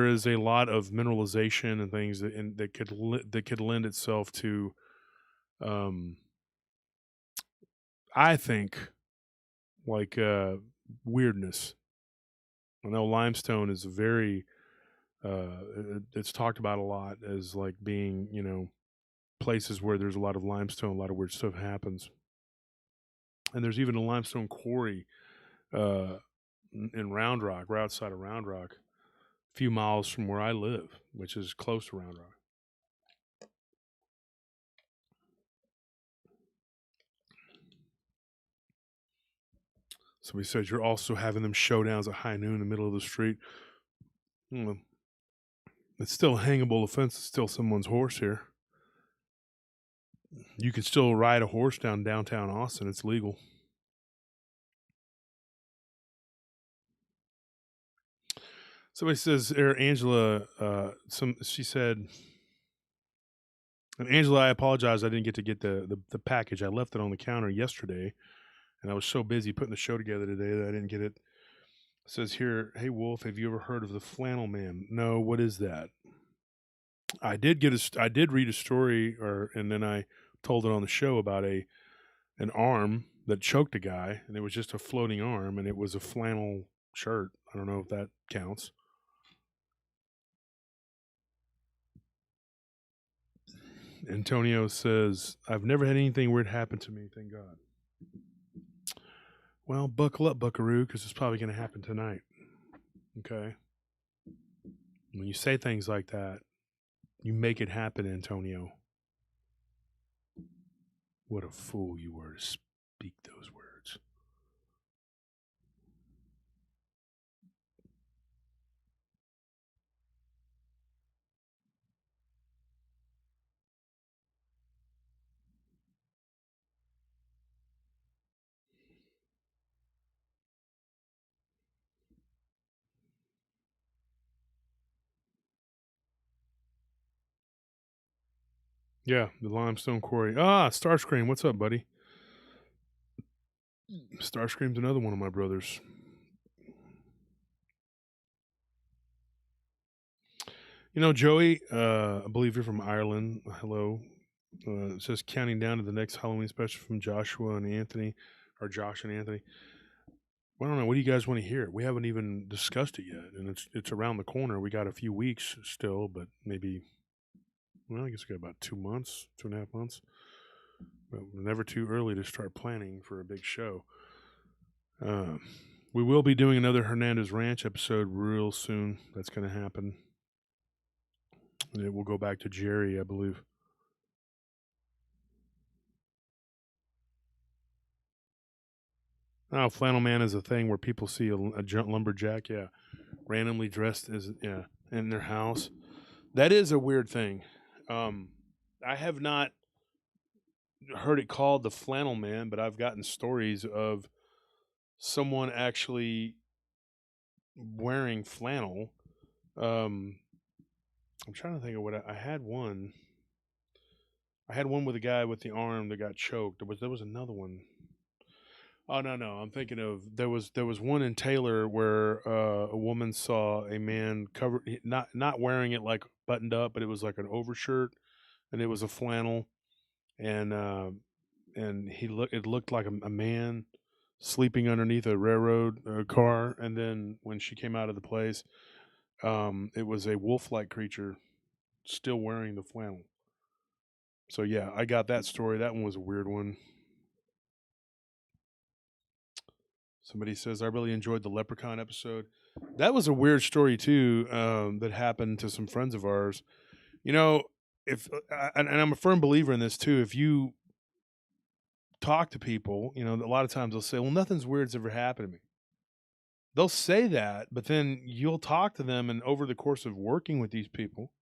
is a lot of mineralization and things that could lend itself to, I think, like weirdness. I know limestone is very it's talked about a lot as like being places where there's a lot of limestone, a lot of weird stuff happens. And there's even a limestone quarry in Round Rock, right outside of Round Rock, a few miles from where I live, which is close to Round Rock. Somebody says you're also having them showdowns at high noon in the middle of the street. It's still a hangable offense. It's still someone's horse here. You can still ride a horse down downtown Austin. It's legal. Somebody says, Angela, she said, and Angela, I apologize. I didn't get to get the package. I left it on the counter yesterday, and I was so busy putting the show together today that I didn't get it. It says here, hey, Wolf, have you ever heard of the Flannel Man? No, what is that? I did read a story, and then I told it on the show about an arm that choked a guy, and it was just a floating arm, and it was a flannel shirt. I don't know if that counts. Antonio says, I've never had anything weird happen to me, thank God. Well, buckle up, buckaroo, because it's probably going to happen tonight. Okay? When you say things like that, you make it happen, Antonio. What a fool you were to speak those words. Yeah, the limestone quarry. Starscream, what's up, buddy? Starscream's another one of my brothers. Joey, I believe you're from Ireland. Hello. It says counting down to the next Halloween special from Josh and Anthony. Well, I don't know. What do you guys want to hear? We haven't even discussed it yet, and it's around the corner. We got a few weeks still, but maybe. Well, I guess we got about 2 months, 2.5 months. But we're never too early to start planning for a big show. We will be doing another Hernandez Ranch episode real soon. That's going to happen. And it will go back to Jerry, I believe. Oh, flannel man is a thing where people see a lumberjack, yeah, randomly dressed as in their house. That is a weird thing. I have not heard it called the flannel man, but I've gotten stories of someone actually wearing flannel. I'm trying to think of what I had one. I had one with a guy with the arm that got choked. There was another one. Oh no, I'm thinking of there was one in Taylor where a woman saw a man covered not wearing it like buttoned up, but it was like an overshirt and it was a flannel and it looked like a man sleeping underneath a railroad car, and then when she came out of the place, it was a wolf-like creature still wearing the flannel. So yeah, I got that story. That one was a weird one. Somebody says, I really enjoyed the leprechaun episode. That was a weird story, too, that happened to some friends of ours. You know, and I'm a firm believer in this, too. If you talk to people, a lot of times they'll say, well, nothing's weird's ever happened to me. They'll say that, but then you'll talk to them, and over the course of working with these people,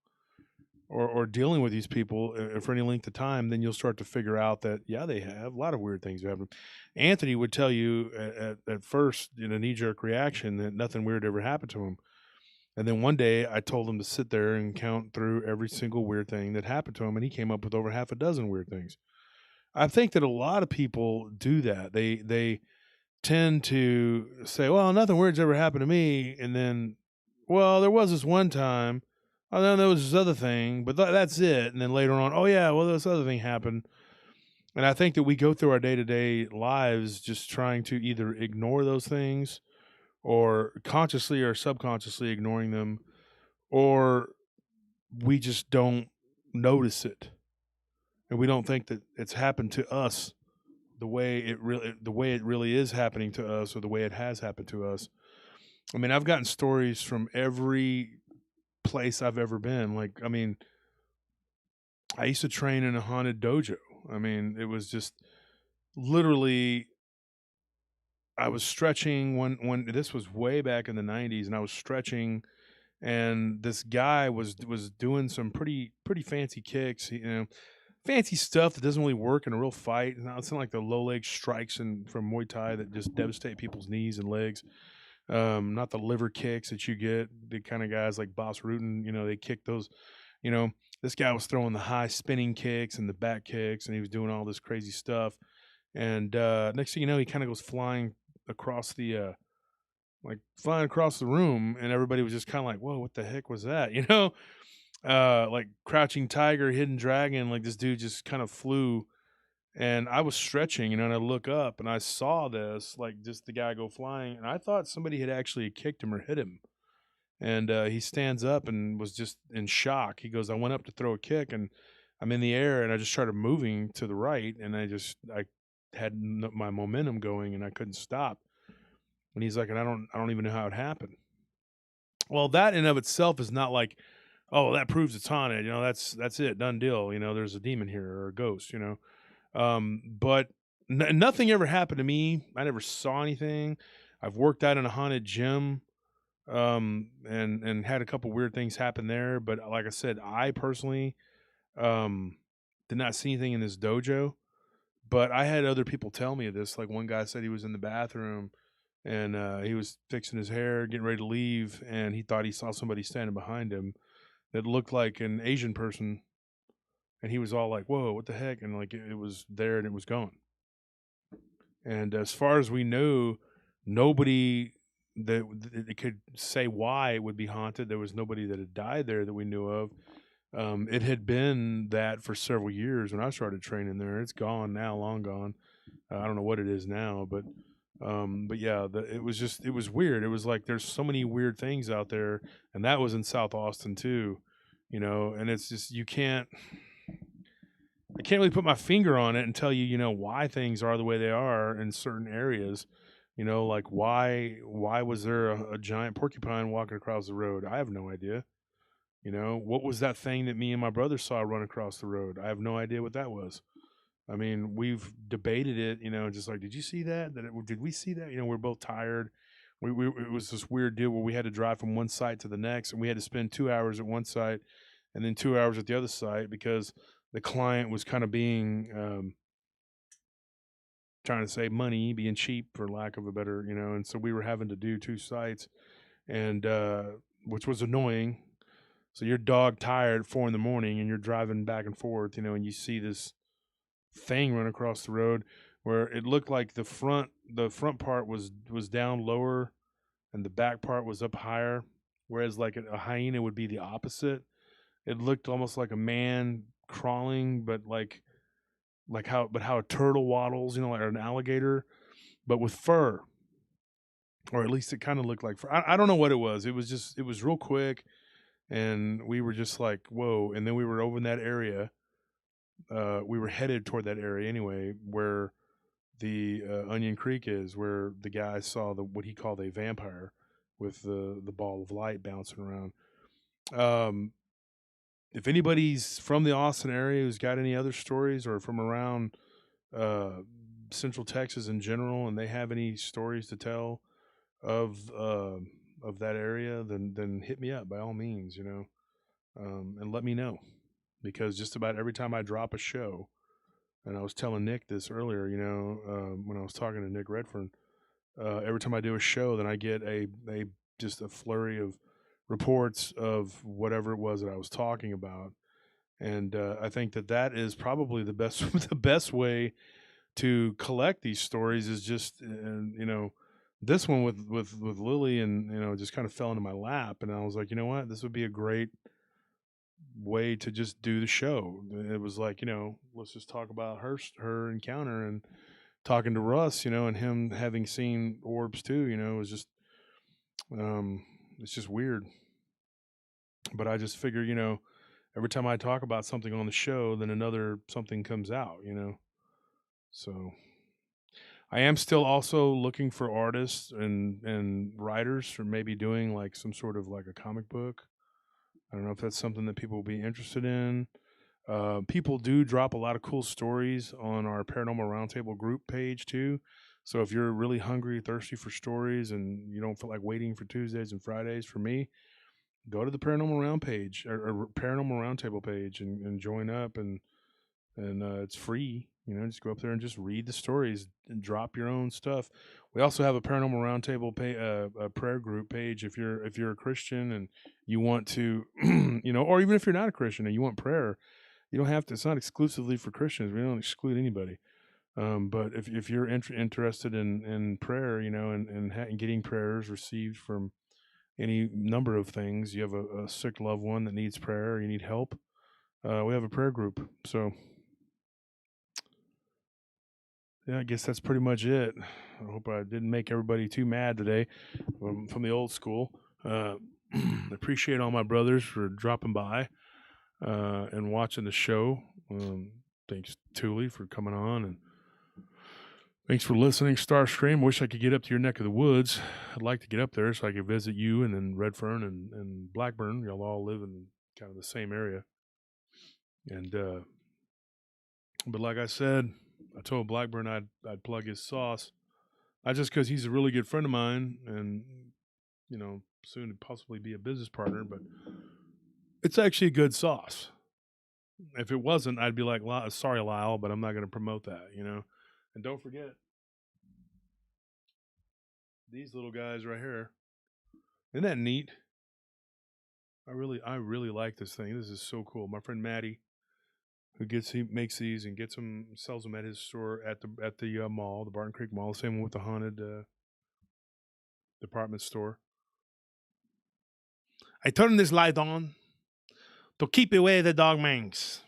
or dealing with these people for any length of time, then you'll start to figure out that, yeah, they have a lot of weird things happen. Anthony would tell you at first in a knee-jerk reaction that nothing weird ever happened to him. And then one day I told him to sit there and count through every single weird thing that happened to him, and he came up with over half a dozen weird things. I think that a lot of people do that. They tend to say, well, nothing weird's ever happened to me, and then, well, there was this one time. Oh, then there was this other thing, but that's it. And then later on, oh yeah, well, this other thing happened. And I think that we go through our day-to-day lives just trying to either ignore those things, or consciously or subconsciously ignoring them, or we just don't notice it, and we don't think that it's happened to us the way it really is happening to us, or the way it has happened to us. I mean, I've gotten stories from every place I've ever been. Like, I mean, I used to train in a haunted dojo. I mean, it was just literally, I was stretching when this was way back in the 90s, and I was stretching, and this guy was doing some pretty fancy kicks, fancy stuff that doesn't really work in a real fight. It's not like the low leg strikes from Muay Thai that just devastate people's knees and legs. Not the liver kicks that you get. The kind of guys like Boss Rutan, they kick those. This guy was throwing the high spinning kicks and the back kicks, and he was doing all this crazy stuff. And next thing you know, he kind of goes flying across the room, and everybody was just kind of like, "Whoa, what the heck was that?" Like Crouching Tiger, Hidden Dragon. Like, this dude just kind of flew. And I was stretching, and I look up and I saw this, like, just the guy go flying, and I thought somebody had actually kicked him or hit him. And he stands up and was just in shock. He goes, I went up to throw a kick, and I'm in the air, and I just started moving to the right, and I had my momentum going, and I couldn't stop. And he's like, and I don't even know how it happened. Well, that in of itself is not like, oh, that proves it's haunted. That's it, done deal. There's a demon here or a ghost. But nothing ever happened to me. I never saw anything. I've worked out in a haunted gym, and had a couple weird things happen there. But like I said, I personally did not see anything in this dojo. But I had other people tell me this. Like, one guy said he was in the bathroom, and he was fixing his hair, getting ready to leave, and he thought he saw somebody standing behind him that looked like an Asian person. And he was all like, whoa, what the heck? And like, it was there and it was gone. And as far as we know, nobody that could say why it would be haunted. There was nobody that had died there that we knew of. It had been that for several years when I started training there. It's gone now, long gone. I don't know what it is now, but But yeah, it was weird. It was like there's so many weird things out there, and that was in South Austin too, and it's just I can't really put my finger on it and tell you, why things are the way they are in certain areas. Like why was there a giant porcupine walking across the road? I have no idea. What was that thing that me and my brother saw run across the road? I have no idea what that was. I mean, we've debated it, just like, did you see that? Did we see that? We're both tired. It was this weird deal where we had to drive from one site to the next, and we had to spend 2 hours at one site and then 2 hours at the other site because the client was kind of being trying to save money, being cheap for lack of a better, and so we were having to do two sites, and which was annoying. So you're dog tired at 4 a.m, and you're driving back and forth, and you see this thing run across the road where it looked like the front part was down lower and the back part was up higher, whereas like a hyena would be the opposite. It looked almost like a man crawling, but how a turtle waddles, like an alligator, but with fur, or at least it kind of looked like fur. I don't know what it was. It was real quick, and we were just like, whoa. And then we were over in that area. We were headed toward that area anyway, where the Onion Creek is, where the guy saw what he called a vampire with the ball of light bouncing around. If anybody's from the Austin area who's got any other stories, or from around Central Texas in general, and they have any stories to tell of that area, then hit me up by all means, and let me know, because just about every time I drop a show, and I was telling Nick this earlier, when I was talking to Nick Redfern, every time I do a show, then I get just a flurry of reports of whatever it was that I was talking about. And I think that is probably the best the best way to collect these stories is just, this one with Lily, and just kind of fell into my lap, and I was like, you know what, this would be a great way to just do the show. It was like, let's just talk about her encounter, and talking to Russ, and him having seen orbs too, it was just it's just weird. But I just figure, every time I talk about something on the show, then another something comes out, So I am still also looking for artists and writers for maybe doing like some sort of like a comic book. I don't know if that's something that people will be interested in. People do drop a lot of cool stories on our Paranormal Roundtable group page too. So if you're really hungry, thirsty for stories, and you don't feel like waiting for Tuesdays and Fridays for me, go to the Paranormal Round page, or Paranormal Roundtable page, and join up, and it's free. Just go up there and just read the stories and drop your own stuff. We also have a Paranormal Roundtable a prayer group page if you're a Christian and you want to, or even if you're not a Christian and you want prayer. You don't have to. It's not exclusively for Christians. We don't exclude anybody. But if you're interested in prayer, and getting prayers received from any number of things, you have a sick loved one that needs prayer, or you need help, we have a prayer group. So yeah, I guess that's pretty much it. I hope I didn't make everybody too mad today from the old school. Appreciate all my brothers for dropping by and watching the show. Thanks, Thule, for coming on, and thanks for listening, Starstream. Wish I could get up to your neck of the woods. I'd like to get up there so I could visit you, and then Redfern and Blackburn. Y'all all live in kind of the same area. And but like I said, I told Blackburn I'd plug his sauce, not just because he's a really good friend of mine, and soon to possibly be a business partner, but it's actually a good sauce. If it wasn't, I'd be like, sorry, Lyle, but I'm not going to promote that, And don't forget these little guys right here. Isn't that neat? I really like this thing. This is so cool. My friend Maddie, he makes these and sells them at his store at the mall, the Barton Creek Mall. Same one with the haunted department store. I turn this light on to keep away the dog mangs.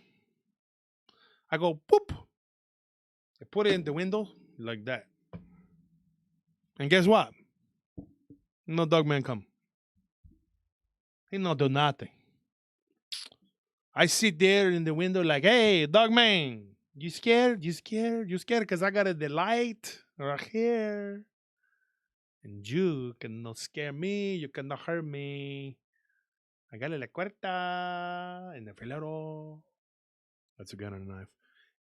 I go boop. I put it in the window like that. And guess what? No dog man come. He not do nothing. I sit there in the window like, hey, dog man, you scared? You scared? You scared? Because I got the light right here. And you cannot scare me. You cannot hurt me. I got la cuerda and the filero. That's a gun and a knife.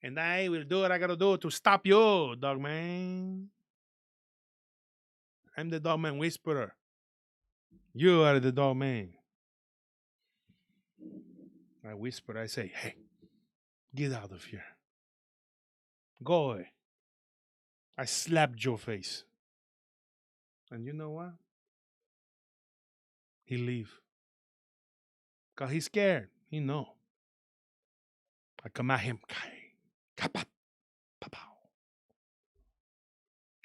And I will do what I got to do to stop you, dog man. I'm the dog man whisperer. You are the dog man. I whisper, I say, hey, get out of here. Go away. I slapped your face. And you know what? He leave. Because he's scared. He know. I come at him.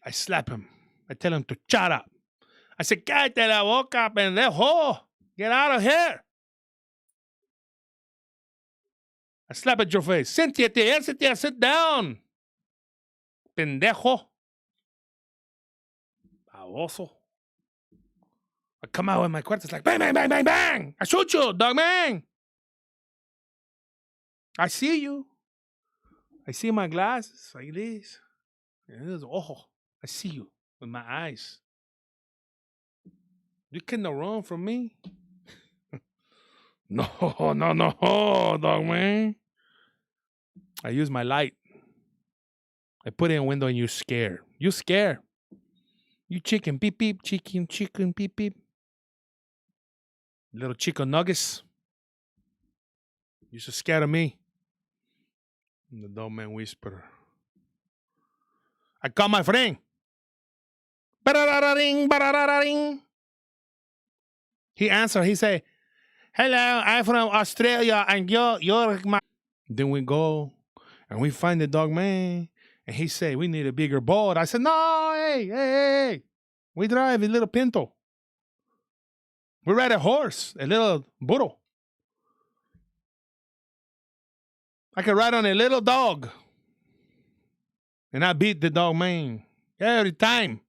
I slap him. I tell him to shut up. I say, cállate la boca, pendejo. Get out of here. I slap at your face. Siéntate, sit down. Pendejo. Baboso. I come out with my cuerdas like bang, bang, bang, bang, bang. I shoot you, dog man. I see you. I see my glasses like this. Oh, I see you with my eyes. You cannot run from me. No, dog man. I use my light. I put it in a window and you scared. You scared. You chicken, beep, beep, chicken, beep, beep. Little chicken nuggets. You so scared of me. I'm the dog man whisperer. I call my friend. Ba-da-da-da-ding. He answer. He say, hello, I'm from Australia and you're my... Then we go and we find the dog man and he say, we need a bigger boat. I said, no, hey. We drive a little pinto. We ride a horse, a little burro. I can ride on a little dog. And I beat the dog man every time.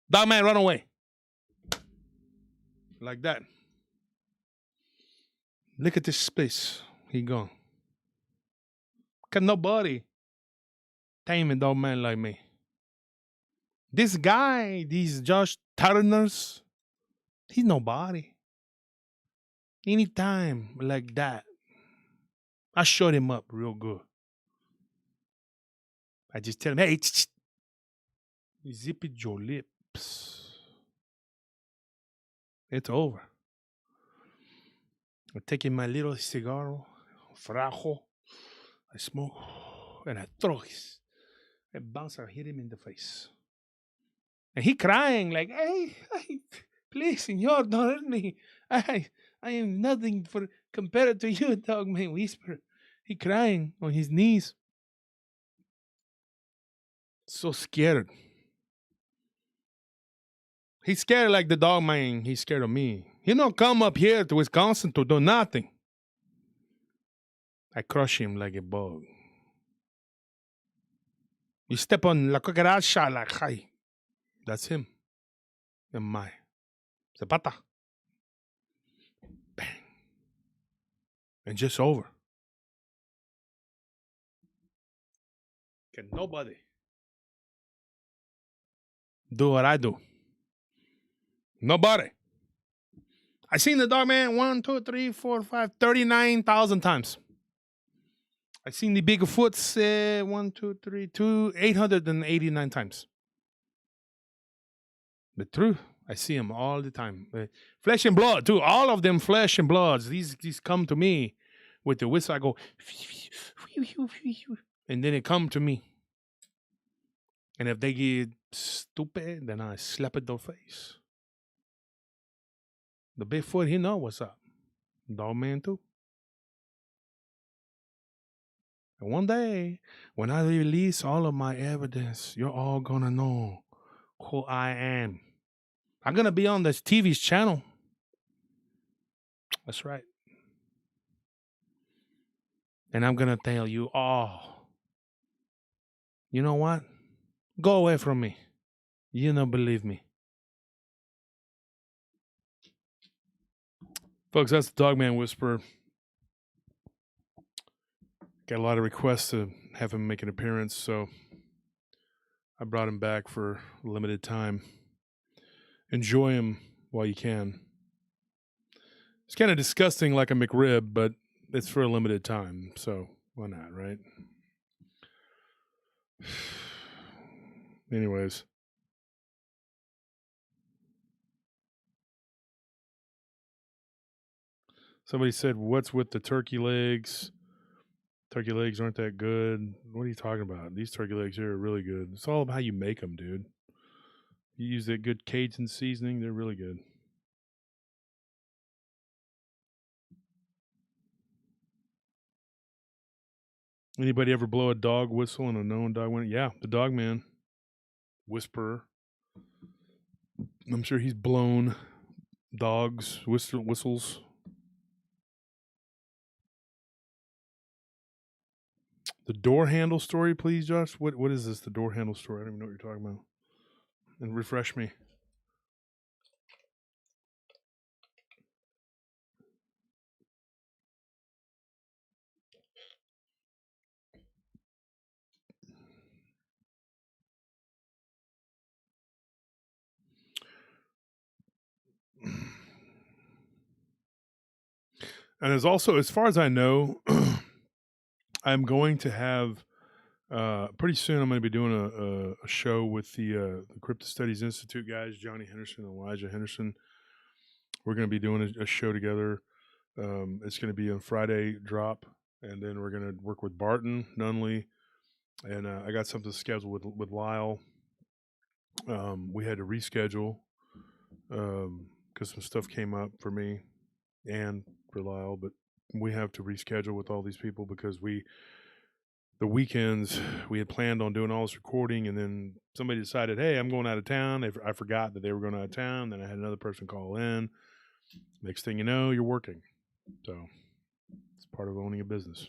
Dog man run away. Like that. Look at this space. He gone. Can nobody tame a dog man like me. This guy, these Josh Turners, he's nobody. Anytime like that, I shut him up real good. I just tell him, hey, zip it your lips. It's over. I'm taking my little cigar, frajo. I smoke, and I throw his. I bounce, I hit him in the face. And he crying like, hey, please, senor, don't hurt me. I am nothing for compared to you, dog man whisper. He crying on his knees. So scared. He's scared like the dog man. He's scared of me. He don't come up here to Wisconsin to do nothing. I crush him like a bug. You step on la cucaracha like, hi. That's him. And my zapata. Bang. And just over. Can nobody do what I do? Nobody. I seen the dog man 1, 2, 3, 4, 5, 39,000 times. I seen the Bigfoots 889 times. The truth, I see them all the time. Flesh and blood too. All of them flesh and bloods. These come to me with the whistle. I go, and then they come to me. And if they get stupid, then I slap at their face. The Bigfoot, he know what's up. Dog man too. And one day, when I release all of my evidence, you're all gonna know who I am. I'm gonna be on this TV's channel. That's right. And I'm gonna tell you all You know what? Go away from me. You don't believe me. Folks, that's the Dogman Whisperer. Got a lot of requests to have him make an appearance, so I brought him back for a limited time. Enjoy him while you can. It's kind of disgusting like a McRib, but it's for a limited time, so why not, right? Anyways. Somebody said, what's with the turkey legs? Turkey legs aren't that good. What are you talking about? These turkey legs here are really good. It's all about how you make them, dude. You use that good Cajun seasoning, they're really good. Anybody ever blow a dog whistle and a known dog went? Yeah, the dog man. Whisperer. I'm sure he's blown dogs, whistles. The door handle story, please, Josh. What is this? The door handle story? I don't even know what you're talking about. And refresh me. And there's also, as far as I know, I'm going to have pretty soon. I'm going to be doing a show with the Crypto Studies Institute guys, Johnny Henderson and Elijah Henderson. We're going to be doing a show together. It's going to be on Friday drop, and then we're going to work with Barton Nunley, and I got something scheduled with Lyle. We had to reschedule because some stuff came up for me and for Lyle, but we have to reschedule with all these people because the weekends we had planned on doing all this recording, and then somebody decided, hey, I'm going out of town. I forgot that they were going out of town. Then I had another person call in. Next thing you know, you're working. So it's part of owning a business.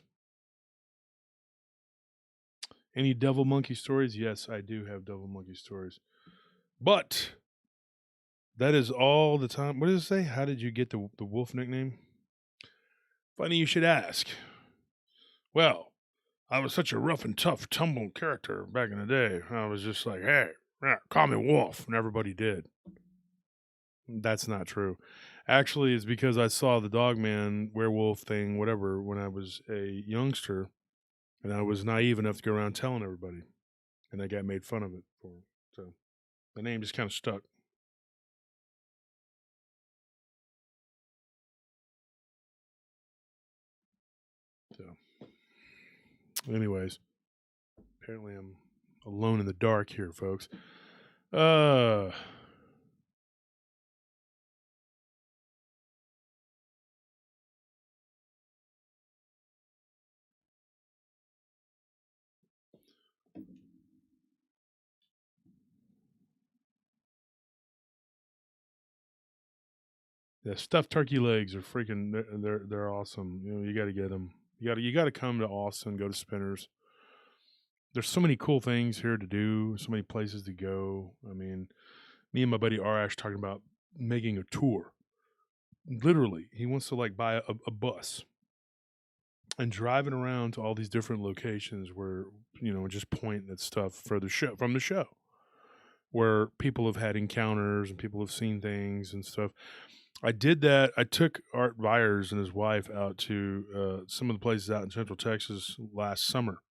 Any devil monkey stories? Yes, I do have devil monkey stories. But that is all the time. What does it say? How did you get the wolf nickname? Funny you should ask. Well, I was such a rough and tough, tumble character back in the day. I was just like, hey, call me Wolf, and everybody did. That's not true. Actually, it's because I saw the Dogman werewolf thing, whatever, when I was a youngster, and I was naive enough to go around telling everybody, and I got made fun of it for it. So the name just kind of stuck. So, anyways, apparently I'm alone in the dark here, folks. Yeah, stuffed turkey legs are freaking. They're awesome. You know, you got to get them. You got to come to Austin. Go to Spinners. There's so many cool things here to do. So many places to go. I mean, me and my buddy Arash talking about making a tour. Literally, he wants to like buy a bus and driving around to all these different locations where just point at stuff for the show from the show, where people have had encounters and people have seen things and stuff. I did that. I took Art Byers and his wife out to some of the places out in Central Texas last summer,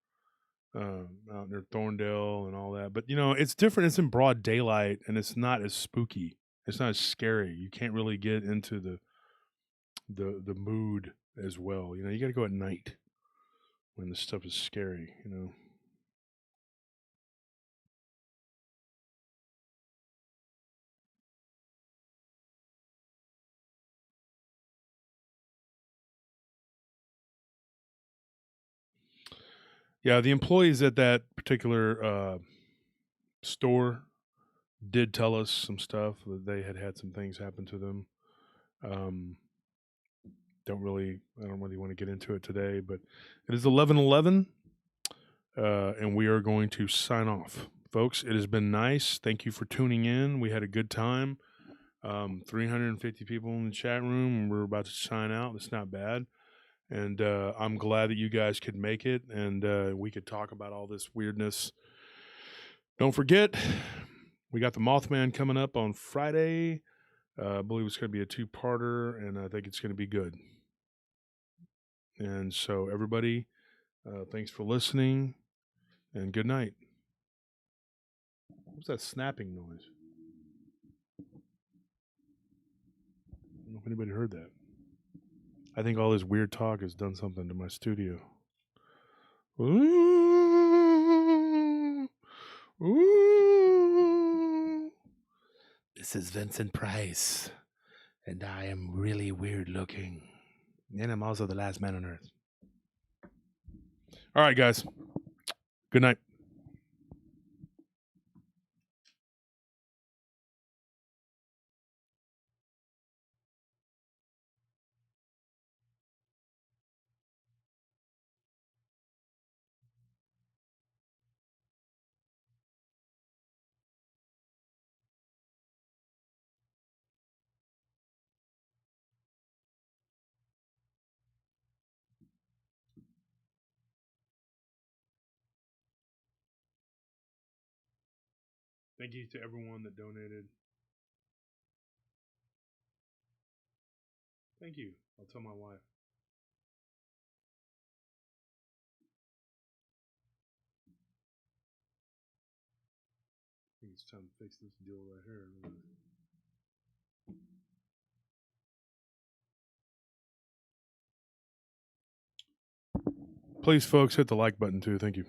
out near Thorndale and all that. But it's different. It's in broad daylight, and it's not as spooky. It's not as scary. You can't really get into the mood as well. You got to go at night when the stuff is scary. Yeah, the employees at that particular store did tell us some stuff that they had some things happen to them. I don't really want to get into it today, but it is 11:11. and we are going to sign off. Folks, it has been nice. Thank you for tuning in. We had a good time. 350 people in the chat room, and we're about to sign out. It's not bad. And I'm glad that you guys could make it, and we could talk about all this weirdness. Don't forget, we got the Mothman coming up on Friday. I believe it's going to be a 2-parter, and I think it's going to be good. And so, everybody, thanks for listening, and good night. What's that snapping noise? I don't know if anybody heard that. I think all this weird talk has done something to my studio. Ooh, ooh. This is Vincent Price, and I am really weird looking. And I'm also the last man on earth. All right, guys. Good night. Thank you to everyone that donated. Thank you. I'll tell my wife. I think it's time to fix this deal right here. Please, folks, hit the like button too. Thank you.